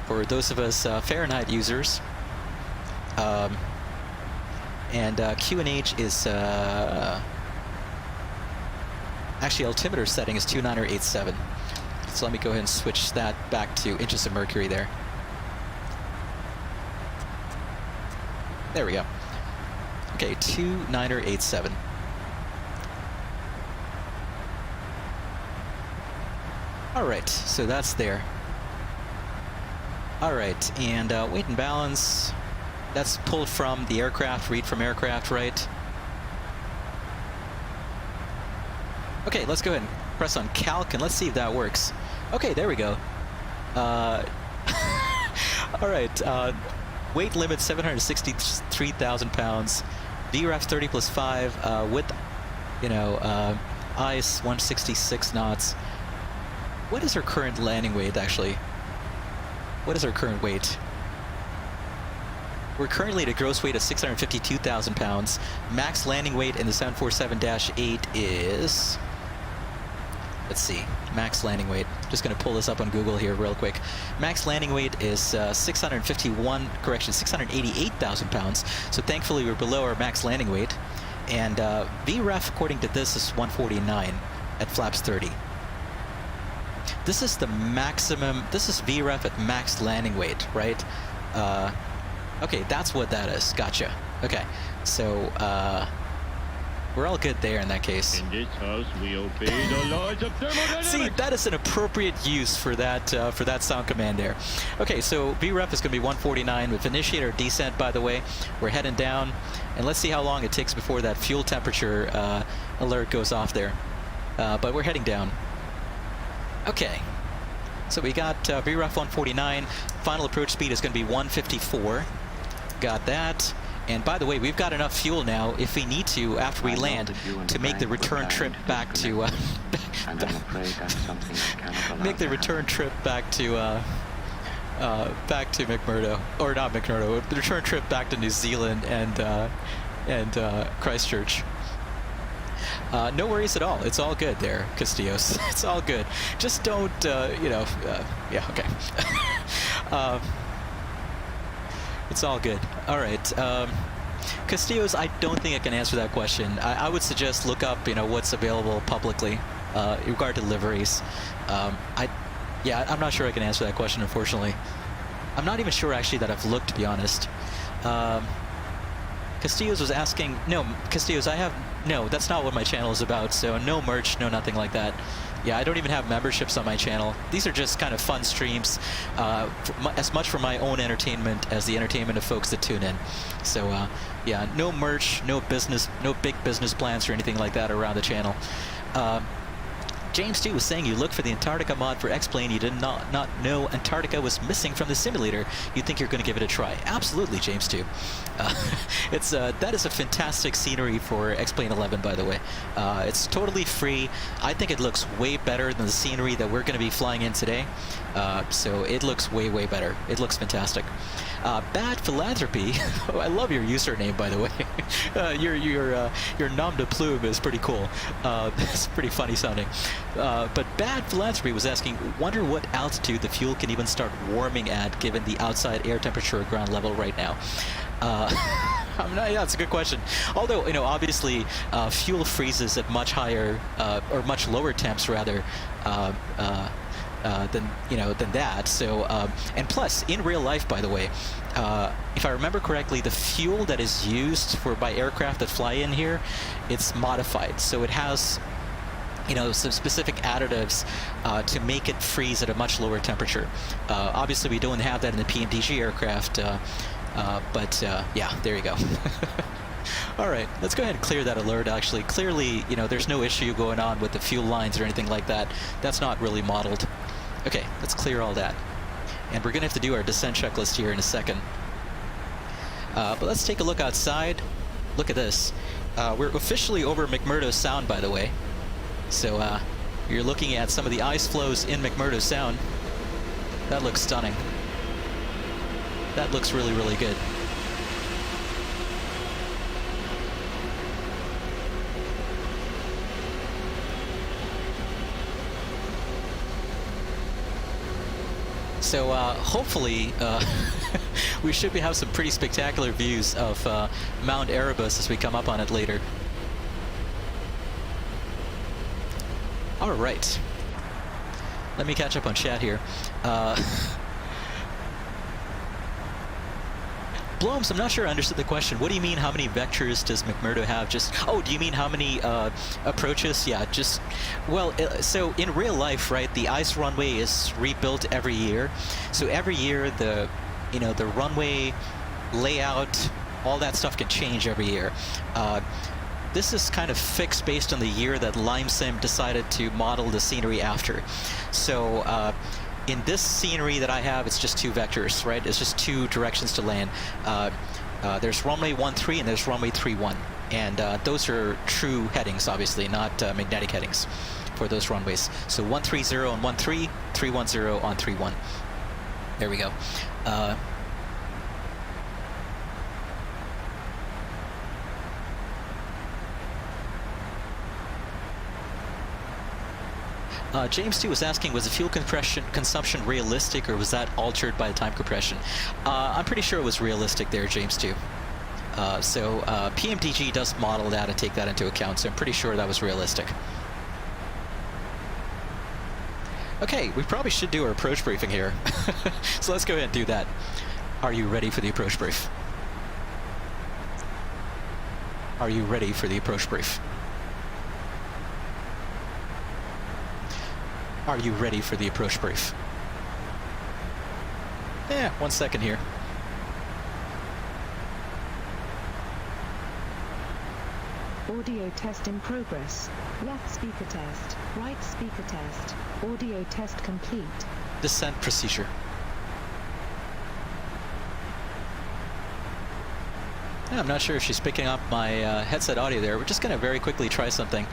for those of us Fahrenheit users. And QNH is actually altimeter setting is 2987. So let me go ahead and switch that back to inches of mercury there. There we go. Okay, 2987. All right, so that's there. All right, and weight and balance, that's pulled from the aircraft, read from aircraft, right? Okay, let's go ahead and press on calc and let's see if that works. Okay, there we go. All right, weight limit 763,000 pounds, VREF 30 + 5, with, you know, ice 166 knots. What is our current landing weight, actually? What is our current weight? We're currently at a gross weight of 652,000 pounds. Max landing weight in the 747-8 is... Let's see. Max landing weight. Just going to pull this up on Google here real quick. Max landing weight is 688,000 pounds. So thankfully we're below our max landing weight. And VREF, according to this, is 149 at flaps 30. This is the maximum, this is VREF at max landing weight, right? Okay, that's what that is. Gotcha. Okay, so we're all good there in that case. In this house, we obey the laws of thermodynamics. See, that is an appropriate use for that sound command there. Okay, so VREF is going to be 149. We've initiated our descent, by the way. We're heading down, and let's see how long it takes before that fuel temperature alert goes off there. But we're heading down. Okay, so we got VREF 149. Final approach speed is going to be 154. Got that. And by the way, we've got enough fuel now, if we need to, after we land, to make the return trip back to make the return trip back to McMurdo, or not McMurdo, the return trip back to New Zealand and Christchurch. No worries at all. It's all good there, Castillos. It's all good. Just don't, you know, yeah, okay. It's all good. All right. Castillos, I don't think I can answer that question. I would suggest look up, you know, what's available publicly in regard to liveries. Yeah, I'm not sure I can answer that question, unfortunately. I'm not even sure, actually, that I've looked, to be honest. Castillos was asking... No, Castillos, no, that's not what my channel is about, so no merch, no nothing like that. Yeah, I don't even have memberships on my channel. These are just kind of fun streams, as much for my own entertainment as the entertainment of folks that tune in. So, yeah, no merch, no big business plans or anything like that around the channel. James 2 was saying you look for the Antarctica mod for X-Plane. You did not know Antarctica was missing from the simulator. You think you're going to give it a try. Absolutely, James 2. That is a fantastic scenery for X-Plane 11, by the way. It's totally free. I think it looks way better than the scenery that we're going to be flying in today. So it looks way, way better. It looks fantastic. Bad Philanthropy. Oh, I love your username, by the way. Your nom de plume is pretty cool. It's pretty funny sounding. But Bad Philanthropy was asking, wonder what altitude the fuel can even start warming at given the outside air temperature at ground level right now. Yeah, that's a good question. Although, obviously, fuel freezes at much higher, or much lower temps rather, than that. So, and plus, in real life, by the way, if I remember correctly, the fuel that is used by aircraft that fly in here, it's modified. So it has, some specific additives to make it freeze at a much lower temperature. Obviously, we don't have that in the PMDG aircraft, but yeah, there you go. All right, let's go ahead and clear that alert. Actually, clearly, there's no issue going on with the fuel lines or anything like that. That's not really modeled. Okay, let's clear all that. And we're going to have to do our descent checklist here in a second. But let's take a look outside. Look at this. We're officially over McMurdo Sound, by the way. So you're looking at some of the ice flows in McMurdo Sound. That looks stunning. That looks really, really good. So hopefully we should have some pretty spectacular views of Mount Erebus as we come up on it later. All right. Let me catch up on chat here. Blooms, I'm not sure I understood the question. What do you mean, how many vectors does McMurdo have? Oh, do you mean how many approaches? Yeah, well, so in real life, right, the ice runway is rebuilt every year. So every year, the runway layout, all that stuff can change every year. This is kind of fixed based on the year that Limesim decided to model the scenery after. So, in this scenery that I have, it's just two vectors, right? It's just two directions to land. There's runway 13 and there's runway 31. And those are true headings, obviously, not magnetic headings for those runways. So 130 on 13, 310 on 31. There we go. James 2 was asking, was the fuel consumption realistic, or was that altered by the time compression? I'm pretty sure it was realistic there, James 2. So PMDG does model that and take that into account, so I'm pretty sure that was realistic. Okay, we probably should do our approach briefing here. So let's go ahead and do that. Are you ready for the approach brief? Are you ready for the approach brief? Are you ready for the approach brief? Yeah, 1 second here. Audio test in progress. Left speaker test. Right speaker test. Audio test complete. Descent procedure. Yeah, I'm not sure if she's picking up my headset audio there. We're just going to very quickly try something.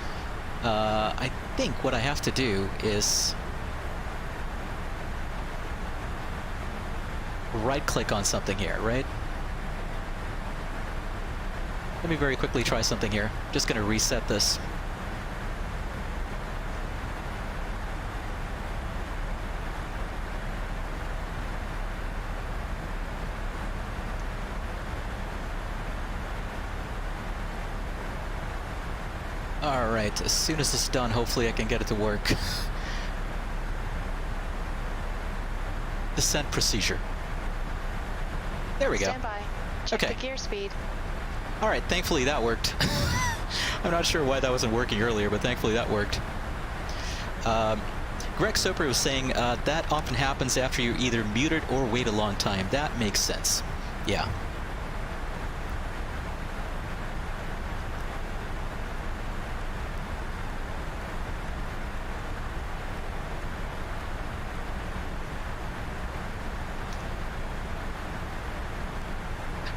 I think what I have to do is right-click on something here, right? Let me very quickly try something here. Just going to reset this. Alright, as soon as this is done, hopefully I can get it to work. Descent procedure. There we go. Stand by. Check Okay. the gear speed. Alright, thankfully that worked. I'm not sure why that wasn't working earlier, but thankfully that worked. Greg Soper was saying that often happens after you're either muted or wait a long time. That makes sense. Yeah.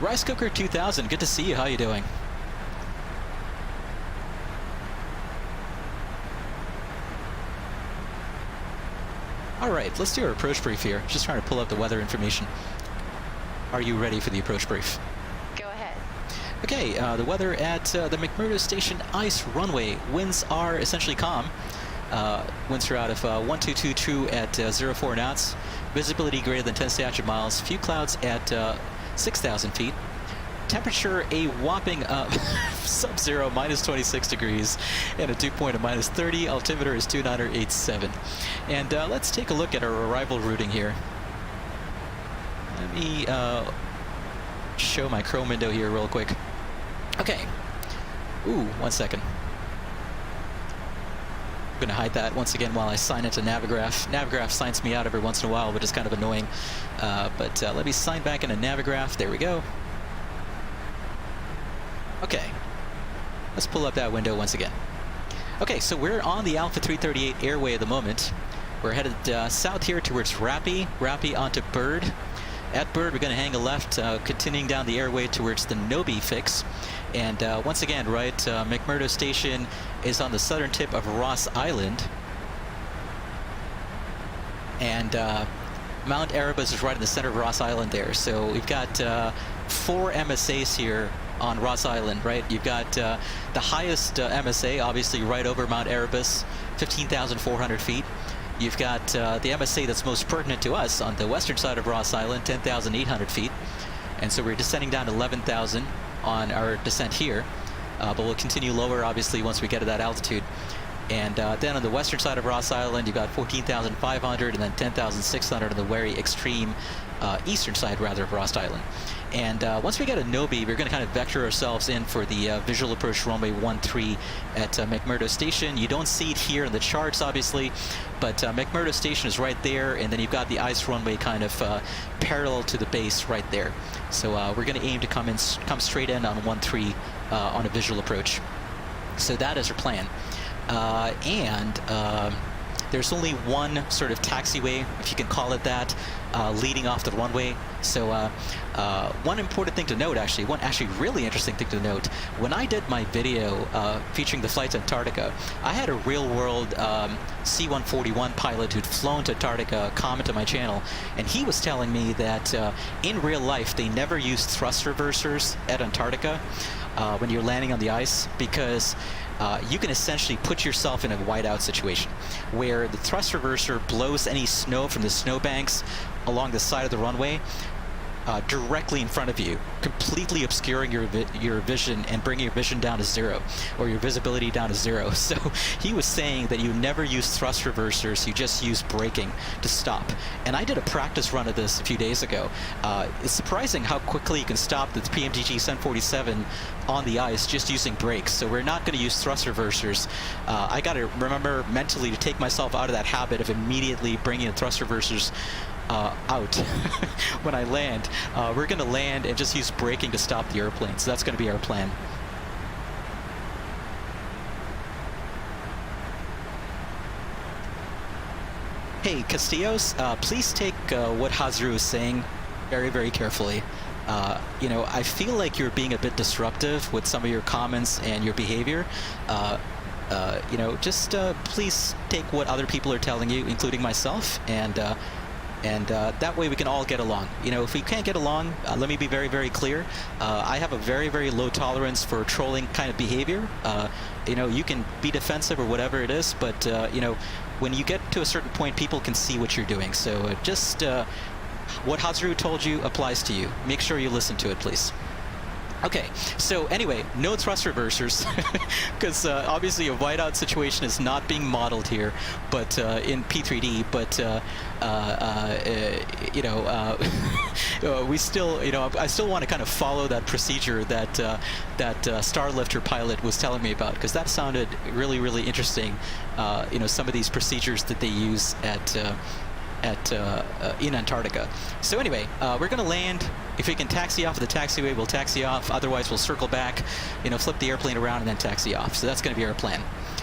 Rice Cooker 2000, good to see you. How you doing? All right, let's do our approach brief here. Just trying to pull up the weather information. Are you ready for the approach brief? Go ahead. Okay, the weather at the McMurdo Station ice runway. Winds are essentially calm. Winds are out of 1222 at 04 knots. Visibility greater than 10 statute miles. Few clouds at 6,000 feet. Temperature a whopping sub-zero, minus 26 degrees, and a dew point of minus 30. Altimeter is 2987. And let's take a look at our arrival routing here. Let me show my Chrome window here real quick. Okay. Ooh, 1 second. I'm going to hide that once again while I sign into Navigraph. Navigraph signs me out every once in a while, which is kind of annoying. But let me sign back into Navigraph. There we go. Okay, let's pull up that window once again. Okay, so we're on the Alpha 338 airway at the moment. We're headed south here towards Rappi onto Bird. At Bird, we're going to hang a left, continuing down the airway towards the NOBEY fix. And once again, right, McMurdo Station is on the southern tip of Ross Island. And Mount Erebus is right in the center of Ross Island there. So we've got 4 MSAs here on Ross Island, right? You've got the highest MSA, obviously, right over Mount Erebus, 15,400 feet. You've got the MSA that's most pertinent to us on the western side of Ross Island, 10,800 feet. And so we're descending down to 11,000 on our descent here. But we'll continue lower, obviously, once we get to that altitude. And then on the western side of Ross Island, you've got 14,500 and then 10,600 on the very extreme eastern side, rather, of Ross Island. And once we get to NOBEY, we're going to kind of vector ourselves in for the visual approach runway 13 at McMurdo Station. You don't see it here in the charts, obviously, but McMurdo Station is right there, and then you've got the ice runway kind of parallel to the base right there. So we're going to aim to come straight in on 13 on a visual approach. So that is our plan. There's only one sort of taxiway, if you can call it that, leading off the runway. So one important thing to note, actually, one actually really interesting thing to note, when I did my video featuring the flight to Antarctica, I had a real-world C-141 pilot who'd flown to Antarctica comment on my channel, and he was telling me that in real life they never used thrust reversers at Antarctica when you're landing on the ice, because you can essentially put yourself in a whiteout situation where the thrust reverser blows any snow from the snowbanks along the side of the runway directly in front of you, completely obscuring your vision and bringing your vision down to zero, or your visibility down to zero. So he was saying that you never use thrust reversers, you just use braking to stop. And I did a practice run of this a few days ago. It's surprising how quickly you can stop the PMDG 747 on the ice just using brakes. So we're not going to use thrust reversers. I got to remember mentally to take myself out of that habit of immediately bringing the thrust reversers out when I land. We're going to land and just use braking to stop the airplane. So that's going to be our plan. Hey, Castillos, please take what Hazru is saying very, very carefully. You know, I feel like you're being a bit disruptive with some of your comments and your behavior. You know, just please take what other people are telling you, including myself, and that way we can all get along. You know, if we can't get along, let me be very, very clear. I have a very, very low tolerance for trolling kind of behavior. You know, you can be defensive or whatever it is, but, you know, when you get to a certain point, people can see what you're doing. So just what Hazru told you applies to you. Make sure you listen to it, please. Okay, so anyway, no thrust reversers, because obviously a whiteout situation is not being modeled here, but in P3D. But we still, I still want to kind of follow that procedure that Starlifter pilot was telling me about, because that sounded really, really interesting. Some of these procedures that they use in Antarctica. So anyway, we're going to land. If we can taxi off of the taxiway, we'll taxi off. Otherwise, we'll circle back, flip the airplane around and then taxi off. So that's going to be our plan.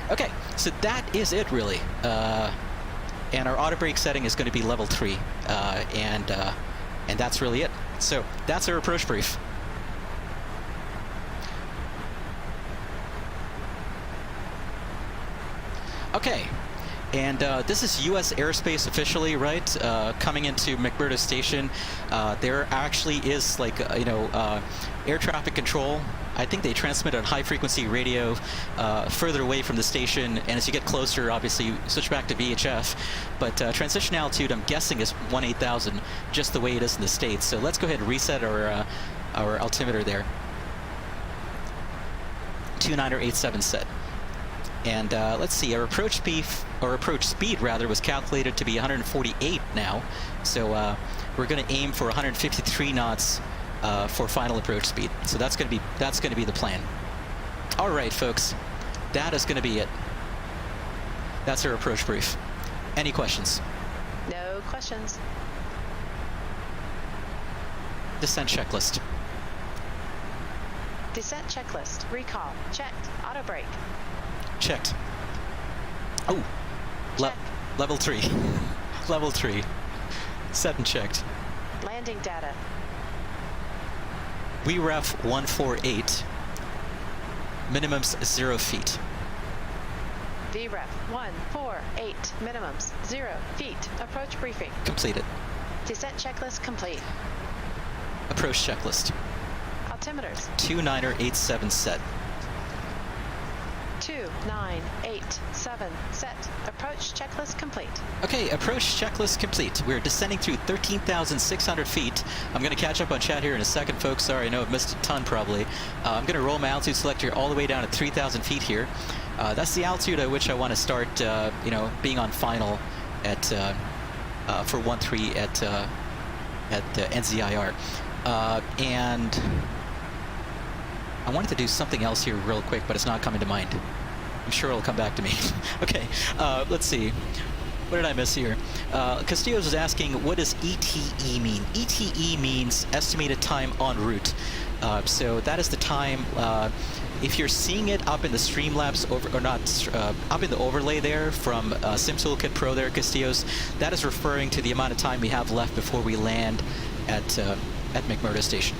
Okay, so that is it really. And our auto brake setting is going to be level 3, and that's really it. So that's our approach brief. Okay. And this is U.S. airspace officially, right? Coming into McMurdo Station, there actually is like air traffic control. I think they transmit on high-frequency radio further away from the station, and as you get closer, obviously you switch back to VHF. But transition altitude, I'm guessing, is 18,000, just the way it is in the States. So let's go ahead and reset our altimeter there. 2987 set. And let's see, our approach speed was calculated to be 148 now. So we're going to aim for 153 knots for final approach speed. So that's going to be the plan. All right, folks, that is going to be it. That's our approach brief. Any questions? No questions. Descent checklist. Descent checklist. Recall. Checked. Auto brake. Checked. Oh, level 3. Level 3. Set and checked. Landing data. WREF 148. Minimums 0 feet. VREF 148. Minimums 0 feet. Approach briefing. Completed. Descent checklist complete. Approach checklist. Altimeters. 2987 set. 2987 set. Approach checklist complete. Okay, approach checklist complete. We're descending through 13,600 feet. I'm going to catch up on chat here in a second, folks. Sorry, I know I've missed a ton probably. I'm going to roll my altitude selector all the way down to 3,000 feet here. That's the altitude at which I want to start, being on final at for 1-3 at NZIR. And I wanted to do something else here real quick, but it's not coming to mind. I'm sure it'll come back to me. Okay, let's see. What did I miss here? Castillo's is asking, what does ETE mean? ETE means estimated time en route. So that is the time, if you're seeing it up in the Streamlabs, up in the overlay there from SimToolkit Pro there, Castillo's, that is referring to the amount of time we have left before we land at McMurdo Station.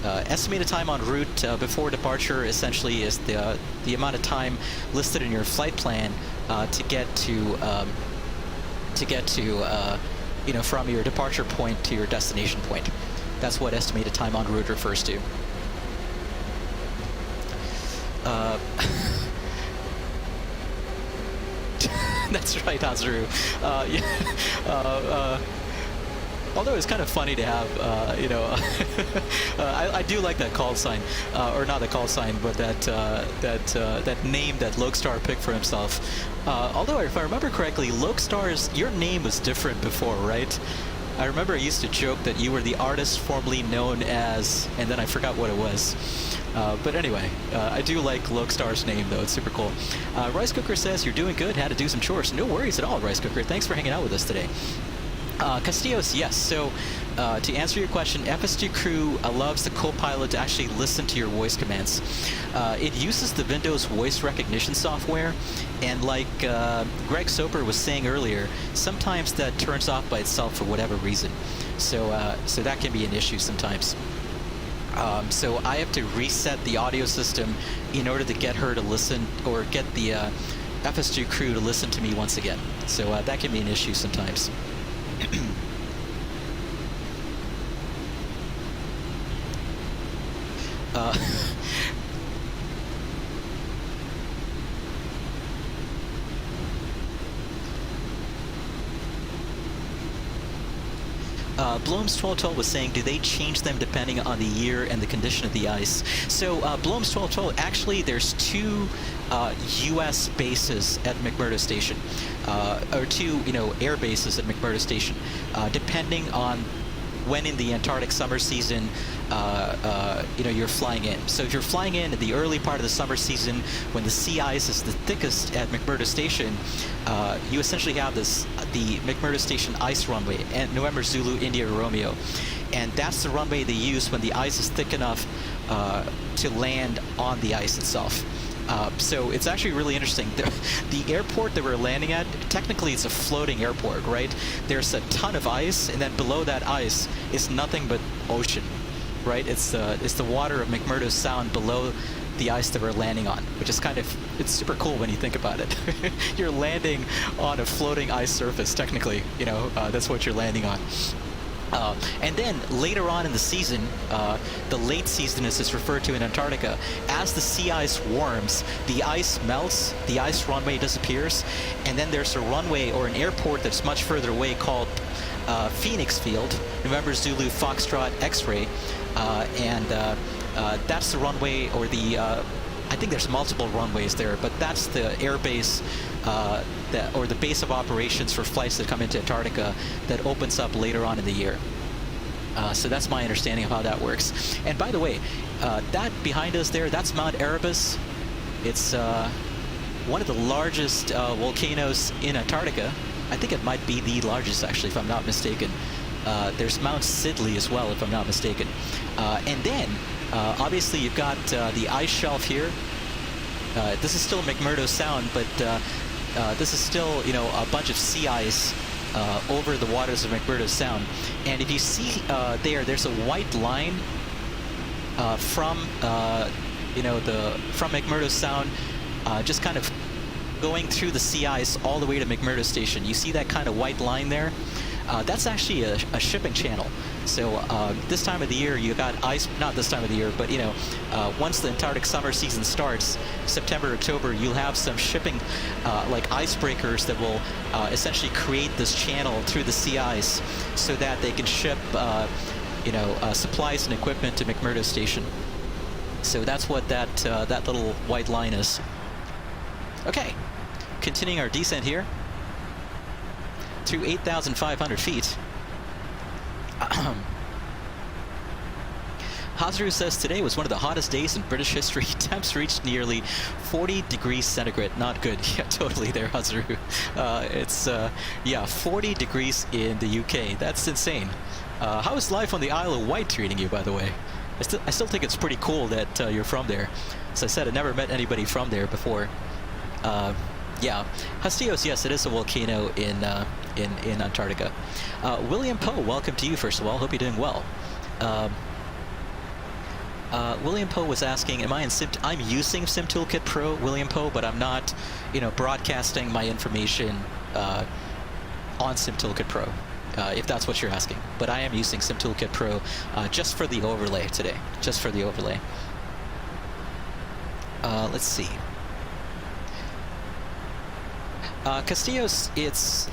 Estimated time en route before departure essentially is the amount of time listed in your flight plan to get to from your departure point to your destination point. That's what estimated time en route refers to. That's right, Azuru. Although it's kind of funny to have, I do like that call sign, or not the call sign, but that name that Lokestar picked for himself. Although, if I remember correctly, Lokestar's, your name was different before, right? I remember I used to joke that you were the artist formerly known as, and then I forgot what it was. But anyway, I do like Lokestar's name, though. It's super cool. Rice Cooker says, you're doing good, had to do some chores. No worries at all, Rice Cooker. Thanks for hanging out with us today. Castillos, yes. So to answer your question, FS2 Crew allows the co-pilot to actually listen to your voice commands. It uses the Windows voice recognition software, and like Greg Soper was saying earlier, sometimes that turns off by itself for whatever reason. So that can be an issue sometimes. So I have to reset the audio system in order to get her to listen, or get the FS2 Crew to listen to me once again. So that can be an issue sometimes. Bloom's 1212 was saying, do they change them depending on the year and the condition of the ice? So Bloom's 1212, actually there's two U.S. bases at McMurdo Station, or two, air bases at McMurdo Station, depending on when in the Antarctic summer season you're flying in. So if you're flying in the early part of the summer season when the sea ice is the thickest at McMurdo Station, you essentially have the McMurdo Station ice runway and November Zulu India Romeo, and that's the runway they use when the ice is thick enough to land on the ice itself. So it's actually really interesting. The airport that we're landing at, technically it's a floating airport, right? There's a ton of ice, and then below that ice is nothing but ocean, right? It's the water of McMurdo Sound below the ice that we're landing on, which is it's super cool when you think about it. You're landing on a floating ice surface, technically, that's what you're landing on. And then later on in the season, the late season as it's referred to in Antarctica, as the sea ice warms, the ice melts, the ice runway disappears, and then there's a runway or an airport that's much further away called Phoenix Field, November Zulu Foxtrot X-ray, and that's the runway, or I think there's multiple runways there, but that's the air base or the base of operations for flights that come into Antarctica that opens up later on in the year. So that's my understanding of how that works. And by the way, that behind us there, that's Mount Erebus. It's one of the largest volcanoes in Antarctica. I think it might be the largest, actually, if I'm not mistaken. There's Mount Sidley as well, if I'm not mistaken. And then, obviously, you've got the ice shelf here. This is still McMurdo Sound, but this is still, a bunch of sea ice over the waters of McMurdo Sound. And if you see there's a white line from from McMurdo Sound, just kind of going through the sea ice all the way to McMurdo Station. You see that kind of white line there? That's actually a shipping channel. So this time of the year you got ice, not this time of the year, but once the Antarctic summer season starts, September, October, you'll have some shipping like icebreakers that will essentially create this channel through the sea ice so that they can ship supplies and equipment to McMurdo Station. So that's what that little white line is. Okay, continuing our descent here through 8,500 feet. Hazaru says today was one of the hottest days in British history. Temps reached nearly 40 degrees centigrade. Not good. Yeah, totally there, Hazaru. It's 40 degrees in the UK. That's insane. How is life on the Isle of Wight treating you, by the way? I still think it's pretty cool that you're from there. As I said, I never met anybody from there before. Yeah, Hastios, yes, it is a volcano in Antarctica. William Poe, welcome to you, first of all. Hope you're doing well. William Poe was asking, am I in Sim? I'm using SimToolkit Pro, William Poe, but I'm not, broadcasting my information on SimToolkit Pro, if that's what you're asking. But I am using SimToolkit Pro just for the overlay today, just for the overlay. Let's see. Castillos, it's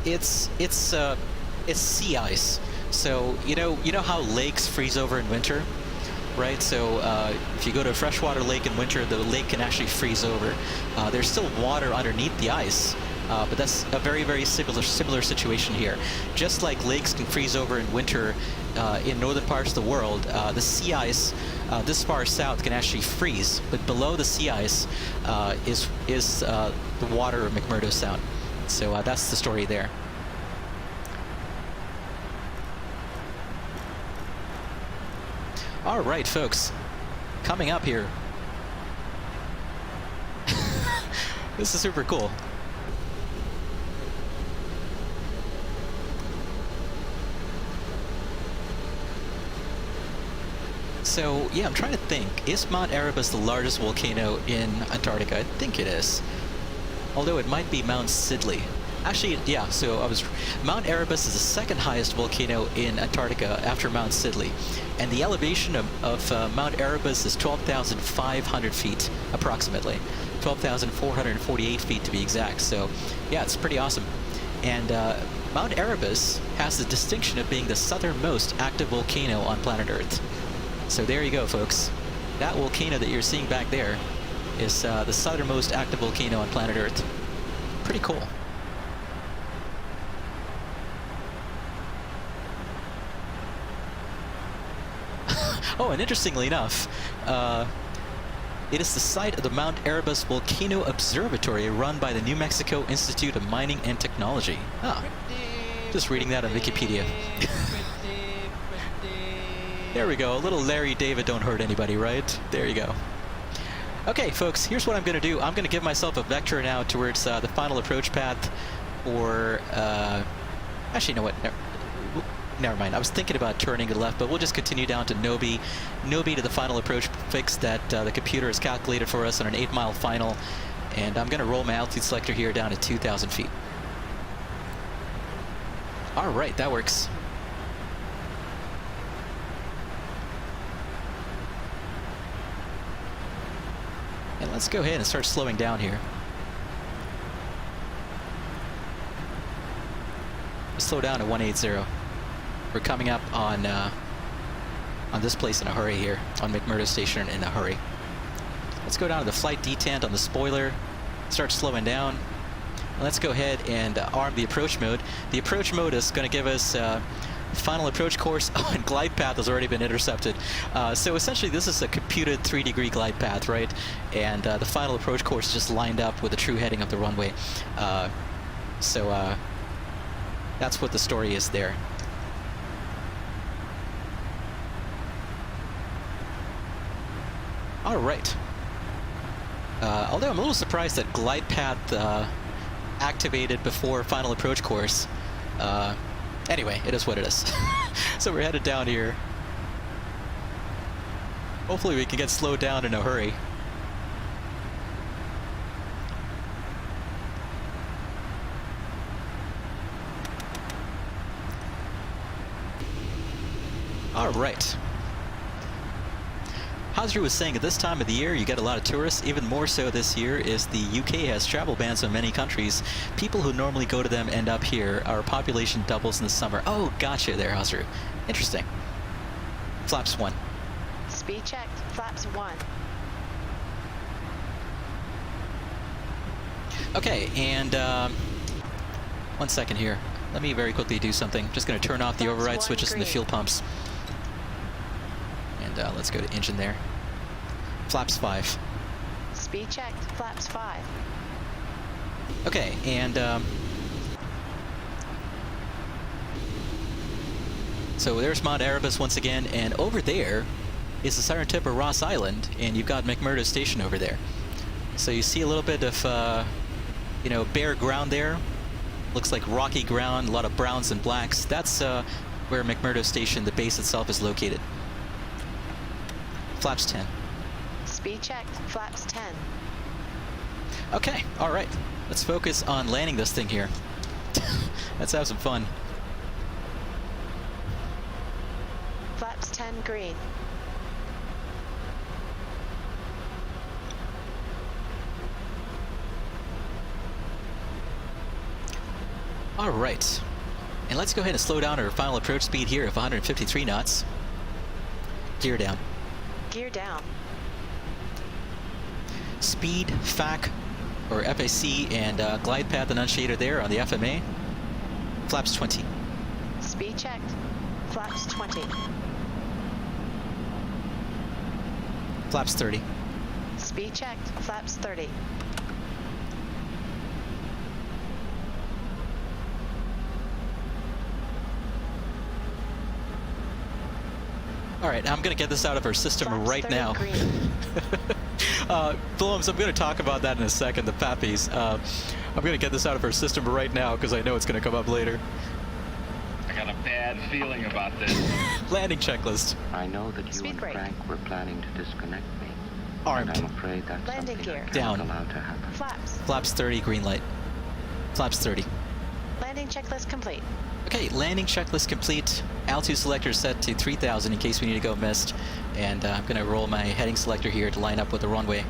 sea ice. So you know how lakes freeze over in winter, right? So if you go to a freshwater lake in winter, the lake can actually freeze over. There's still water underneath the ice, but that's a very, very similar situation here. Just like lakes can freeze over in winter in northern parts of the world, the sea ice this far south can actually freeze, but below the sea ice is the water of McMurdo Sound. So that's the story there. All right, folks, coming up here. This is super cool. So, yeah, I'm trying to think. Is Mount Erebus the largest volcano in Antarctica? I think it is. Although it might be Mount Sidley. Actually, yeah, so Mount Erebus is the second highest volcano in Antarctica after Mount Sidley. And the elevation of Mount Erebus is 12,500 feet, approximately. 12,448 feet to be exact. So, yeah, it's pretty awesome. And Mount Erebus has the distinction of being the southernmost active volcano on planet Earth. So there you go, folks. That volcano that you're seeing back there is the southernmost active volcano on planet Earth. Pretty cool. Oh, and interestingly enough, it is the site of the Mount Erebus Volcano Observatory run by the New Mexico Institute of Mining and Technology. Ah, just reading that on Wikipedia. There we go. A little Larry David don't hurt anybody, right? There you go. Okay, folks, here's what I'm going to do. I'm going to give myself a vector now towards the final approach path, or actually, you know what? Never mind. I was thinking about turning to the left, but we'll just continue down to NOBEY to the final approach fix that the computer has calculated for us on an 8-mile final, and I'm going to roll my altitude selector here down to 2,000 feet. All right, that works. And let's go ahead and start slowing down here. Slow down to 180. We're coming up on this place in a hurry here, on McMurdo Station in a hurry. Let's go down to the flight detent on the spoiler, start slowing down. Let's go ahead and arm the approach mode. The approach mode is going to give us final approach course. Oh, and glide path has already been intercepted. So essentially this is a computed 3-degree glide path, right? And the final approach course is just lined up with the true heading of the runway. So that's what the story is there. All right. Although I'm a little surprised that glide path activated before final approach course. Anyway, it is what it is. So we're headed down here. Hopefully we can get slowed down in a hurry. All right. Hazru was saying at this time of the year you get a lot of tourists. Even more so this year is the UK has travel bans in many countries. People who normally go to them end up here. Our population doubles in the summer. Oh, gotcha there, Hazru. Interesting. Flaps 1. Speed checked. Flaps 1. Okay, and 1 second here. Let me very quickly do something. Just going to turn off the Flaps override 1 switches and the green. fuel pumps. And let's go to engine there. Flaps 5. Speed checked. Flaps 5. Okay, and so there's Mount Erebus once again, and over there is the southern tip of Ross Island, and you've got McMurdo Station over there. So you see a little bit of, you know, bare ground there. Looks like rocky ground, a lot of browns and blacks. That's where McMurdo Station, the base itself, is located. Flaps 10. Speed checked. Flaps 10. Okay, all right. Let's focus on landing this thing here. Let's have some fun. Flaps 10 green. All right. And let's go ahead and slow down our final approach speed here of 153 knots. Gear down. Gear down. Speed, FAC, or FAC, and glide path enunciator there on the FMA. Flaps 20. Speed checked. Flaps 20. Flaps 30. Speed checked. Flaps 30. All right, I'm going to get this out of our system Flaps right 30 now. green. Blooms, I'm going to talk about that in a second, the Pappies. I'm going to get this out of our system right now because I know it's going to come up later. I got a bad feeling about this. Landing checklist. I know that you Speed and brake. Frank were planning to disconnect me. Armed. And I'm afraid that's Landing something gear. I Down. cannot allow to happen. Flaps. Flaps 30, green light. Flaps 30. Landing checklist complete. Okay, landing checklist complete. Altitude selector set to 3,000 in case we need to go missed. And I'm going to roll my heading selector here to line up with the runway.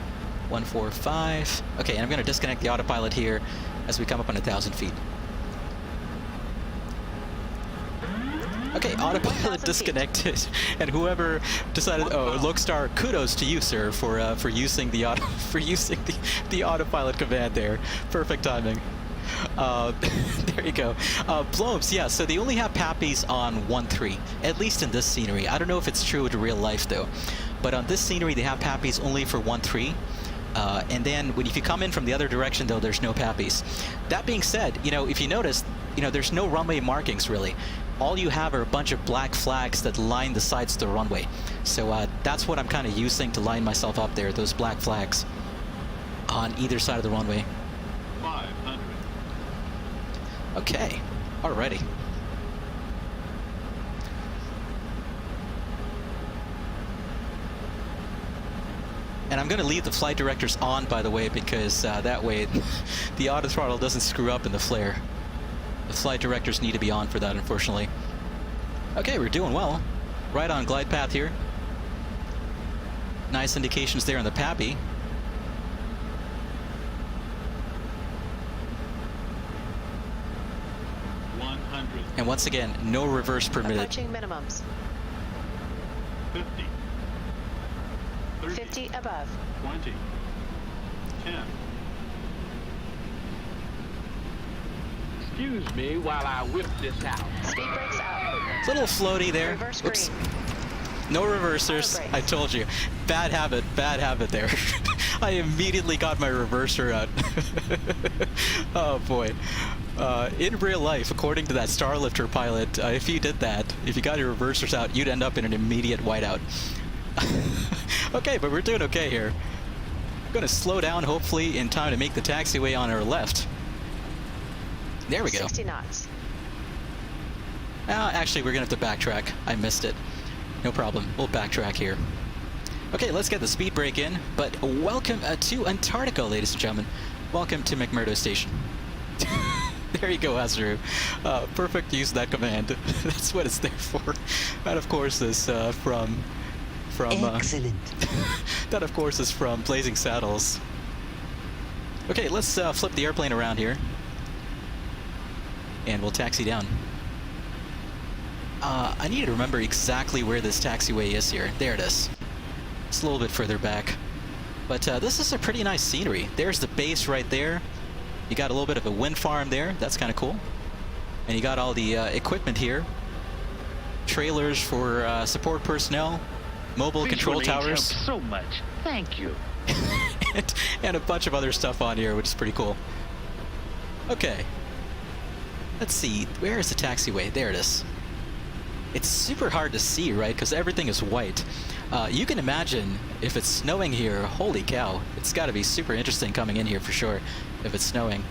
145. Okay, and I'm going to disconnect the autopilot here as we come up on 1,000 feet. Okay, autopilot 1,000 feet. disconnected, and whoever decided, oh, Lokestar, kudos to you, sir, for using the the autopilot command there. Perfect timing. There you go. Blomes, yeah. So they only have pappies on 1-3, at least in this scenery. I don't know if it's true in real life though, but on this scenery they have pappies only for 1-3. And then if you come in from the other direction though, there's no pappies. That being said, if you notice, there's no runway markings really. All you have are a bunch of black flags that line the sides of the runway. So that's what I'm kind of using to line myself up there, those black flags on either side of the runway. 500. Okay, alrighty. And I'm going to leave the flight directors on, by the way, because that way the auto throttle doesn't screw up in the flare. The flight directors need to be on for that, unfortunately. Okay, we're doing well. Right on glide path here. Nice indications there on the PAPI. And once again, no reverse permitted. Approaching minimums. 50. 30. 50 above. 20. 10. Excuse me while I whip this out. Speed brakes up. It's a little floaty there. Reverse Oops. green. No reversers. Auto brakes. I told you. Bad habit there. I immediately got my reverser out. Oh boy. In real life, according to that Starlifter pilot, if you did that, if you got your reversers out, you'd end up in an immediate whiteout. Okay, but we're doing okay here. I'm going to slow down, hopefully, in time to make the taxiway on our left. There we go. 60 knots. Actually, we're going to have to backtrack. I missed it. No problem. We'll backtrack here. Okay, let's get the speed brake in. But welcome to Antarctica, ladies and gentlemen. Welcome to McMurdo Station. There you go, Azru. Perfect use of that command. That's what it's there for. That, of course, is from Excellent. that, of course, is from Blazing Saddles. Okay, let's flip the airplane around here. And we'll taxi down. I need to remember exactly where this taxiway is here. There it is. It's a little bit further back. But this is a pretty nice scenery. There's the base right there. You got a little bit of a wind farm there. That's kind of cool. And you got all the equipment here. Trailers for support personnel. Mobile control towers. So much. Thank you. and a bunch of other stuff on here, which is pretty cool. Okay. Let's see. Where is the taxiway? There it is. It's super hard to see, right? Because everything is white. You can imagine if it's snowing here, holy cow. It's got to be super interesting coming in here for sure if it's snowing.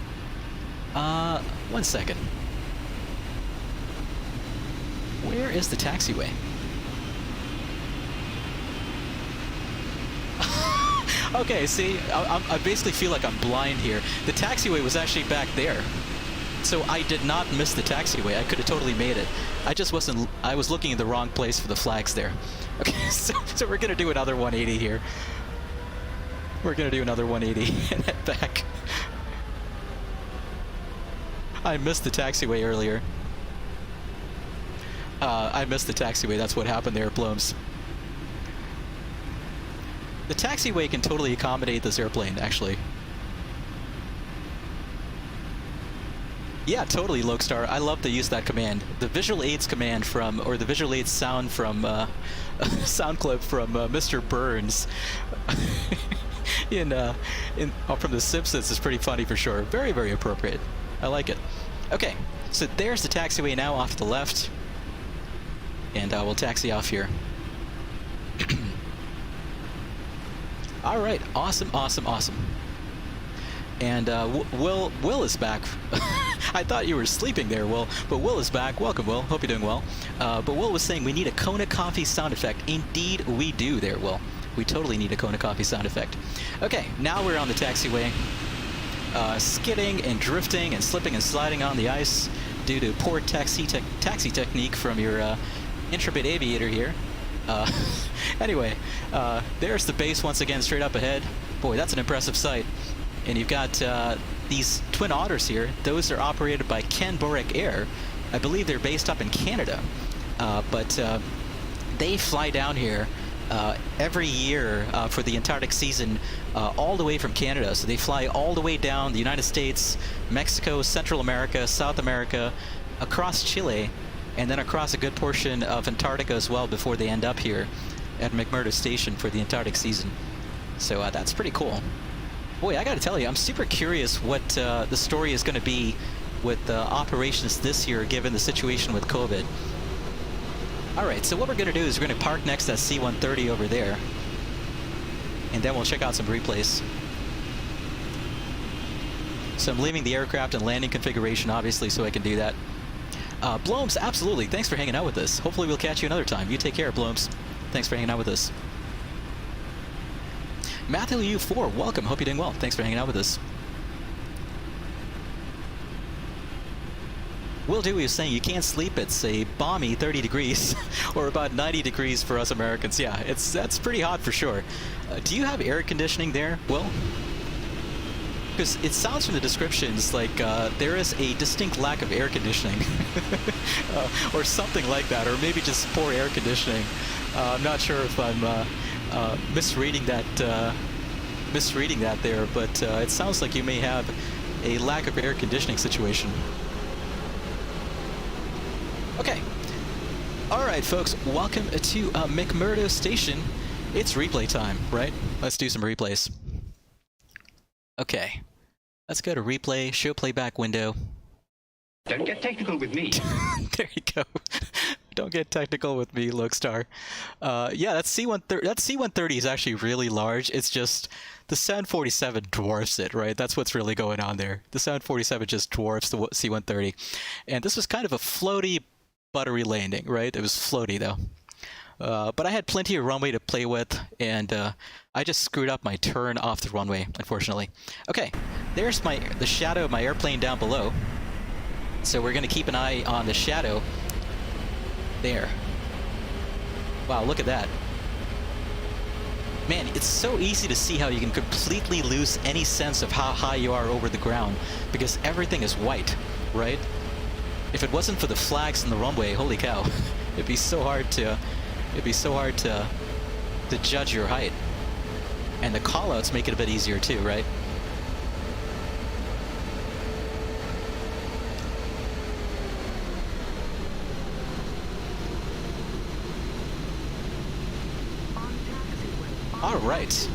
1 second. Where is the taxiway? Okay, see, I basically feel like I'm blind here. The taxiway was actually back there. So I did not miss the taxiway. I could have totally made it. I just wasn't, I was looking in the wrong place for the flags there. Okay, so we're going to do another 180 here. We're going to do another 180 and head back. I missed the taxiway earlier. I missed the taxiway. That's what happened there, Blooms. The taxiway can totally accommodate this airplane, actually. Yeah, totally, Lokestar. I love the use of that command. The visual aids command from, or the visual aids sound from, sound clip from Mr. Burns from The Simpsons is pretty funny for sure. Very, very appropriate. I like it. Okay, so there's the taxiway now off to the left. And we'll taxi off here. All right, awesome, awesome, awesome. And Will is back. I thought you were sleeping there, Will, but Will is back. Welcome, Will. Hope you're doing well. But Will was saying we need a Kona coffee sound effect. Indeed, we do there, Will. We totally need a Kona coffee sound effect. Okay, now we're on the taxiway. Skidding and drifting and slipping and sliding on the ice due to poor taxi technique from your Intrepid Aviator here. Anyway, there's the base once again, straight up ahead. Boy, that's an impressive sight. And you've got these Twin Otters here. Those are operated by Ken Borek Air. I believe they're based up in Canada. but they fly down here every year for the Antarctic season, all the way from Canada. So they fly all the way down the United States, Mexico, Central America, South America, across Chile, and then across a good portion of Antarctica as well before they end up here at McMurdo Station for the Antarctic season. So that's pretty cool. Boy, I gotta tell you, I'm super curious what the story is going to be with operations this year, given the situation with COVID. Alright, so what we're going to do is we're going to park next to that C-130 over there, and then we'll check out some replays. So I'm leaving the aircraft in landing configuration, obviously, so I can do that. Blooms, absolutely, thanks for hanging out with us. Hopefully we'll catch you another time. You take care, Blooms. Thanks for hanging out with us. Matthew U4, welcome. Hope you're doing well. Thanks for hanging out with us. Will Dewey is saying you can't sleep. It's a balmy 30 degrees, or about 90 degrees for us Americans. Yeah, that's pretty hot for sure. Do you have air conditioning there, Will? Because it sounds from the descriptions like there is a distinct lack of air conditioning, or something like that, or maybe just poor air conditioning. I'm not sure if I'm misreading that there, but it sounds like you may have a lack of air conditioning situation. Okay. Alright, folks, welcome to McMurdo Station. It's replay time, right? Let's do some replays. Okay. Let's go to replay, show playback window. Don't get technical with me. There you go. Don't get technical with me, Lokestar. Yeah, that C-130 is actually really large. It's just the 747 dwarfs it, right? That's what's really going on there. The 747 just dwarfs the C-130. And this was kind of a floaty, buttery landing, right? It was floaty, though. But I had plenty of runway to play with, and I just screwed up my turn off the runway, unfortunately. Okay, there's the shadow of my airplane down below. So we're going to keep an eye on the shadow. There. Wow, look at that. Man, it's so easy to see how you can completely lose any sense of how high you are over the ground, because everything is white, right? If it wasn't for the flags in the runway, holy cow, it'd be so hard to judge your height. And the callouts make it a bit easier too, right? Alright,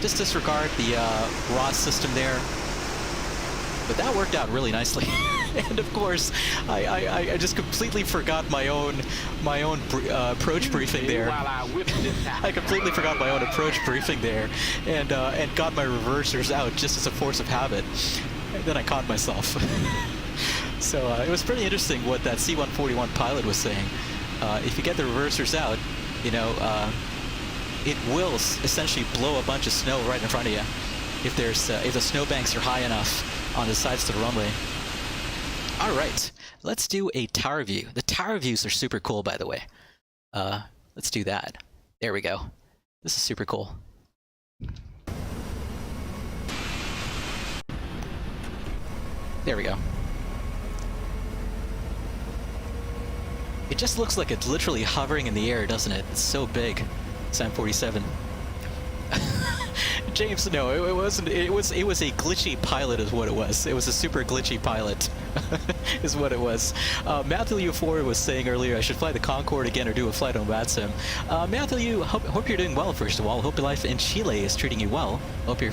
just disregard the ROS system there, but that worked out really nicely. And of course, I just completely forgot my own approach briefing there. I completely forgot my own approach briefing there, and got my reversers out just as a force of habit, and then I caught myself. So it was pretty interesting what that C-141 pilot was saying. If you get the reversers out, you know, it will essentially blow a bunch of snow right in front of you if the snowbanks are high enough on the sides of the runway. All right, let's do a tower view. The tower views are super cool, by the way. Let's do that. There we go. This is super cool. There we go. It just looks like it's literally hovering in the air, doesn't it? It's so big. 747. James, no, it wasn't. It was a glitchy pilot, is what it was. It was a super glitchy pilot, is what it was. Matthew U4 was saying earlier I should fly the Concorde again or do a flight on Limesim. Matthew, hope you're doing well. First of all, hope your life in Chile is treating you well. Hope you're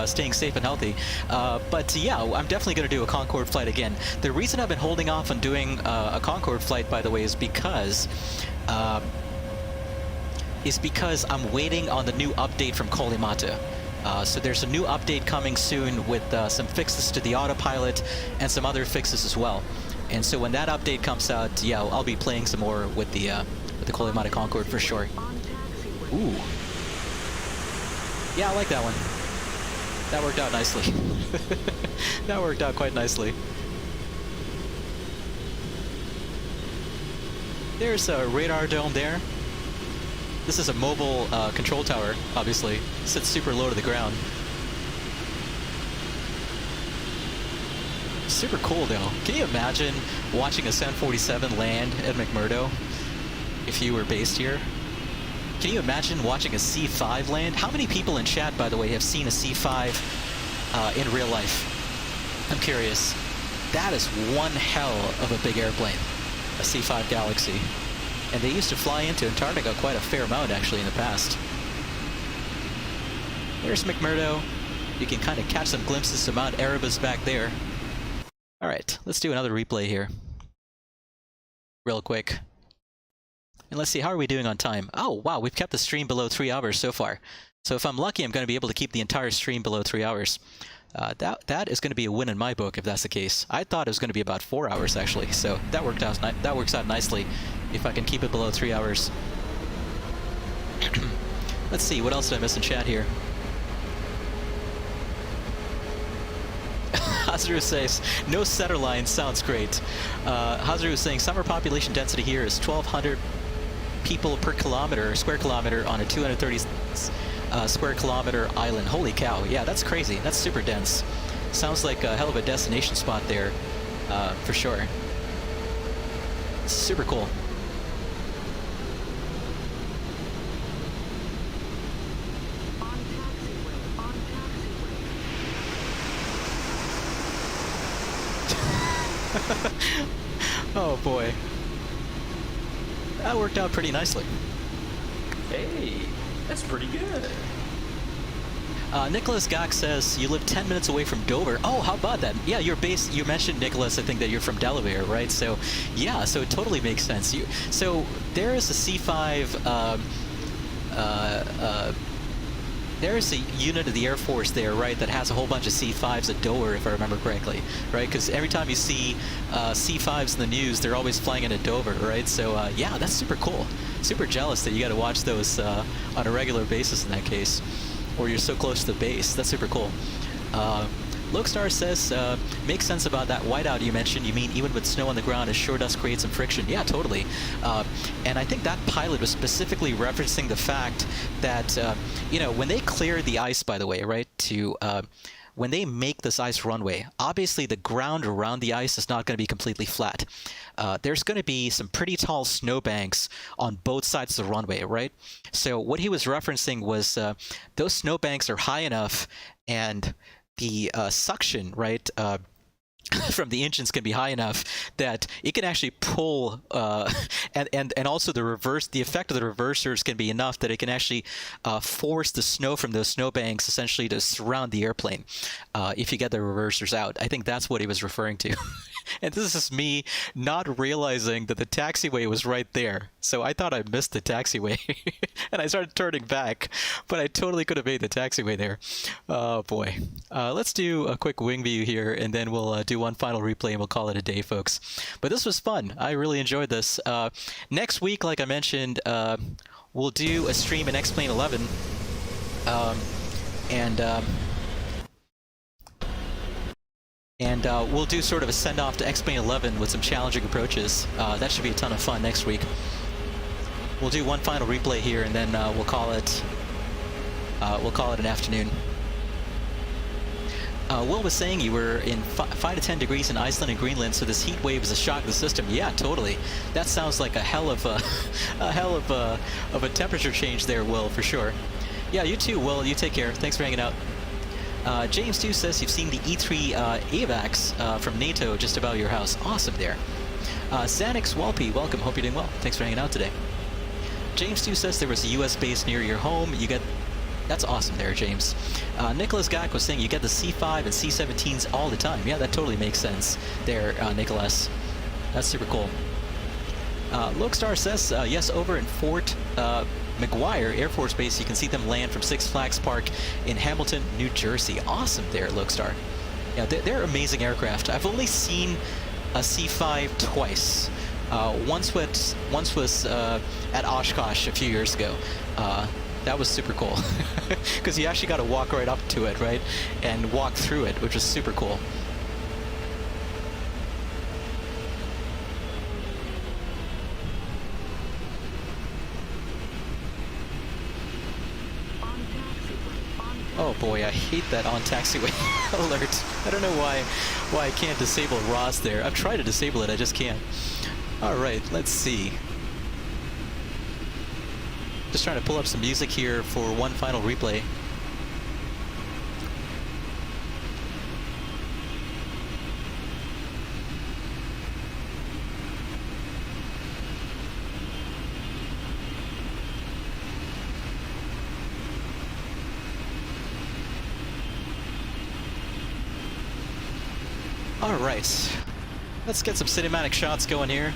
staying safe and healthy. But yeah, I'm definitely going to do a Concorde flight again. The reason I've been holding off on doing a Concorde flight, by the way, is because I'm waiting on the new update from Kolimata. So there's a new update coming soon with some fixes to the autopilot and some other fixes as well. And so when that update comes out, yeah, I'll be playing some more with the Kolimata Concorde for sure. Ooh. Yeah, I like that one. That worked out nicely. That worked out quite nicely. There's a radar dome there. This is a mobile control tower, obviously. It sits super low to the ground. Super cool, though. Can you imagine watching a 747 land at McMurdo? if you were based here. Can you imagine watching a C5 land? How many people in chat, by the way, have seen a C5 in real life? I'm curious. That is one hell of a big airplane, a C5 Galaxy. And they used to fly into Antarctica quite a fair amount, actually, in the past. There's McMurdo. You can kind of catch some glimpses of Mount Erebus back there. All right, let's do another replay here. Real quick. And let's see, how are we doing on time? Oh, wow, we've kept the stream below 3 hours so far. So if I'm lucky, I'm going to be able to keep the entire stream below 3 hours. That is going to be a win in my book if that's the case. I thought it was going to be about 4 hours, actually. So that works out nicely if I can keep it below 3 hours. Let's see, what else did I miss in chat here? Hazaru says, no center line sounds great. Hazaru is saying, summer population density here is 1,200 people per kilometer, square kilometer on a 230 square kilometer island. Holy cow, yeah, that's crazy. That's super dense. Sounds like a hell of a destination spot there, for sure. Super cool. Oh boy. That worked out pretty nicely. Hey, that's pretty good. Nicholas Gok says you live 10 minutes away from Dover. Oh, how about that? Yeah, you're based. You mentioned, Nicholas, I think that you're from Delaware, right? So, yeah, so it totally makes sense. So there is a C5. There is a unit of the Air Force there, right, that has a whole bunch of C5s at Dover, if I remember correctly, right? Because every time you see C5s in the news, they're always flying into Dover, right? So, yeah, that's super cool. Super jealous that you got to watch those on a regular basis in that case, or you're so close to the base. That's super cool. Lokestar says, makes sense about that whiteout you mentioned. You mean even with snow on the ground, it sure does create some friction. Yeah, totally. And I think that pilot was specifically referencing the fact that, you know, when they clear the ice, by the way, right, to when they make this ice runway, obviously the ground around the ice is not going to be completely flat. There's going to be some pretty tall snowbanks on both sides of the runway, right? So what he was referencing was those snowbanks are high enough, and the suction, right, from the engines can be high enough that it can actually pull, and also the effect of the reversers can be enough that it can actually force the snow from those snowbanks essentially to surround the airplane if you get the reversers out. I think that's what he was referring to. And this is me not realizing that the taxiway was right there. So I thought I missed the taxiway, and I started turning back, but I totally could have made the taxiway there. Oh boy. Let's do a quick wing view here, and then we'll do one final replay, and we'll call it a day, folks. But this was fun. I really enjoyed this. Next week, like I mentioned, we'll do a stream in X-Plane 11, and we'll do sort of a send-off to X-Plane 11 with some challenging approaches. That should be a ton of fun next week. We'll do one final replay here, and then we'll call it an afternoon. Will was saying you were in 5 to 10 degrees in Iceland and Greenland, so this heat wave is a shock to the system. Yeah, totally. That sounds like a hell of a temperature change there, Will, for sure. Yeah, you too, Will. You take care. Thanks for hanging out. James too says you've seen the E3 AVAX from NATO just about your house. Awesome there. Xanix Walpy, welcome. Hope you're doing well. Thanks for hanging out today. James too says there was a U.S. base near your home. That's awesome there, James. Nicholas Gak was saying you get the C5 and C17s all the time. Yeah, that totally makes sense there, Nicholas. That's super cool. Lokestar says, yes, over in Fort McGuire Air Force Base, you can see them land from Six Flags Park in Hamilton, New Jersey. Awesome there, Lokestar. Yeah, they're amazing aircraft. I've only seen a C5 twice. Once was at Oshkosh a few years ago. That was super cool because you actually got to walk right up to it, right, and walk through it, which was super cool. Oh boy, I hate that on taxiway alert. I don't know why I can't disable ROS there. I've tried to disable it, I just can't. All right, let's see. Just trying to pull up some music here for one final replay. Alright, let's get some cinematic shots going here.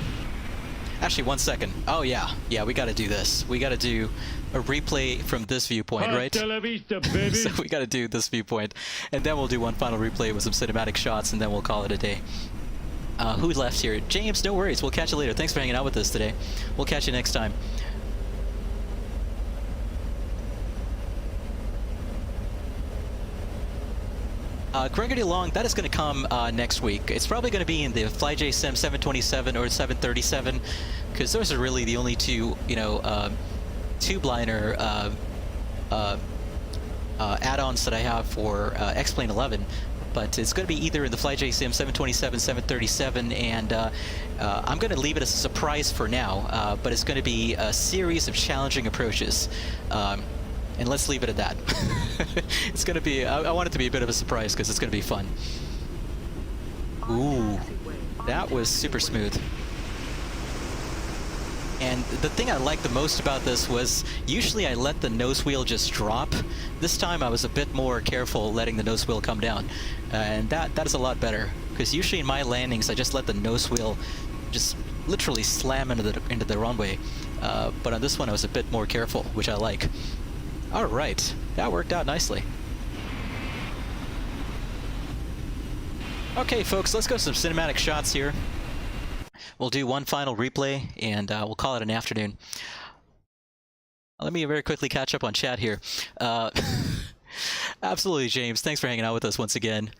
Actually, 1 second. Oh yeah, we gotta do this. We gotta do a replay from this viewpoint, right? So we gotta do this viewpoint, and then we'll do one final replay with some cinematic shots, and then we'll call it a day. Who left here? James, no worries. We'll catch you later. Thanks for hanging out with us today. We'll catch you next time. Gregory Long, that is going to come next week. It's probably going to be in the FlyJ Sim 727 or 737, because those are really the only two, you know, tube-liner add-ons that I have for X-Plane 11. But it's going to be either in the FlyJ Sim 727, 737, and I'm going to leave it as a surprise for now, but it's going to be a series of challenging approaches. And let's leave it at that. It's going to be, I want it to be a bit of a surprise because it's going to be fun. Ooh, that was super smooth. And the thing I liked the most about this was, usually I let the nose wheel just drop. This time I was a bit more careful letting the nose wheel come down. And that is a lot better, because usually in my landings I just let the nose wheel just literally slam into the runway. But on this one I was a bit more careful, which I like. Alright, that worked out nicely. Okay folks, let's go some cinematic shots here. We'll do one final replay, and we'll call it an afternoon. Let me very quickly catch up on chat here. Absolutely, James. Thanks for hanging out with us once again.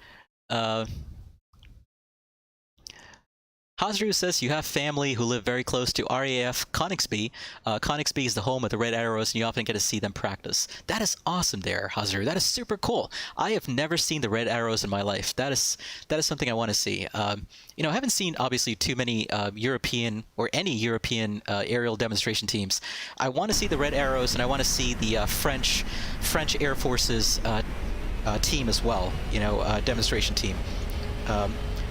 Hazru says you have family who live very close to RAF Coningsby. Coningsby is the home of the Red Arrows, and you often get to see them practice. That is awesome there, Hazru. That is super cool. I have never seen the Red Arrows in my life. That is something I want to see. You know, I haven't seen, obviously, too many European or any European aerial demonstration teams. I want to see the Red Arrows, and I want to see the French Air Force's team as well, you know, demonstration team.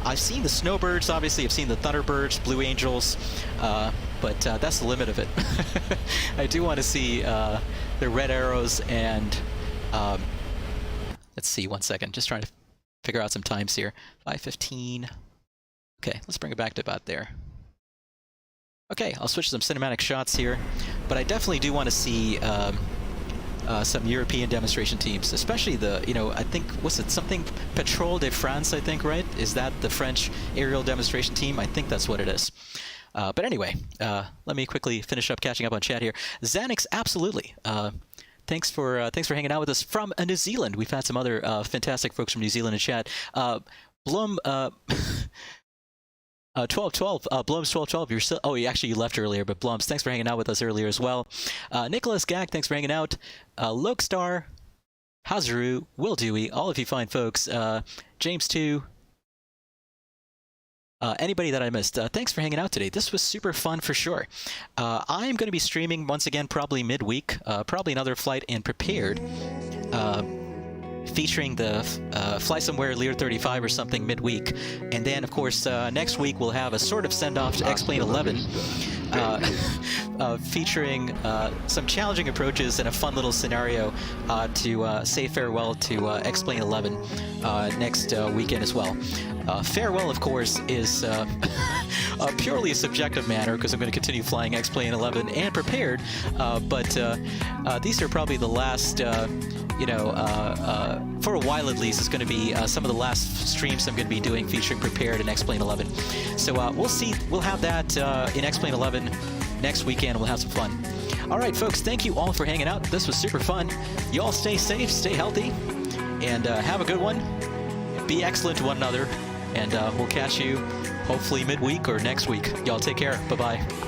I've seen the Snowbirds, obviously. I've seen the Thunderbirds, Blue Angels, but that's the limit of it. I do want to see the Red Arrows and... let's see, 1 second. Just trying to figure out some times here. 5:15. Okay, let's bring it back to about there. Okay, I'll switch to some cinematic shots here, but I definitely do want to see some European demonstration teams, especially the, you know, I think, what's it, something Patrol de France, I think, right? Is that the French aerial demonstration team? I think that's what it is. But anyway, let me quickly finish up catching up on chat here. Xanix, absolutely. Thanks for hanging out with us from New Zealand. We've had some other fantastic folks from New Zealand in chat. Blum, 1212, Blums 1212, you're still, oh, actually you left earlier, but Blums, thanks for hanging out with us earlier as well. Nicholas Gag, thanks for hanging out. Lokestar, Hazuru, Will Dewey, all of you fine folks. James 2, anybody that I missed, thanks for hanging out today. This was super fun for sure. I'm going to be streaming once again, probably midweek, probably another flight and prepared. Featuring the Fly Somewhere Lear 35 or something midweek. And then, of course, next week we'll have a sort of send-off to X-Plane 11, featuring some challenging approaches and a fun little scenario to say farewell to X-Plane 11 next weekend as well. Farewell, of course, is a purely a subjective matter, because I'm going to continue flying X-Plane 11 and prepared, but these are probably the last, you know, for a while at least, it's going to be some of the last streams I'm going to be doing featuring prepared and X-Plane 11. So we'll see. We'll have that in X-Plane 11 next weekend. We'll have some fun. All right, folks, thank you all for hanging out. This was super fun. You all stay safe, stay healthy, and have a good one. Be excellent to one another, and we'll catch you hopefully midweek or next week. Y'all take care. Bye-bye.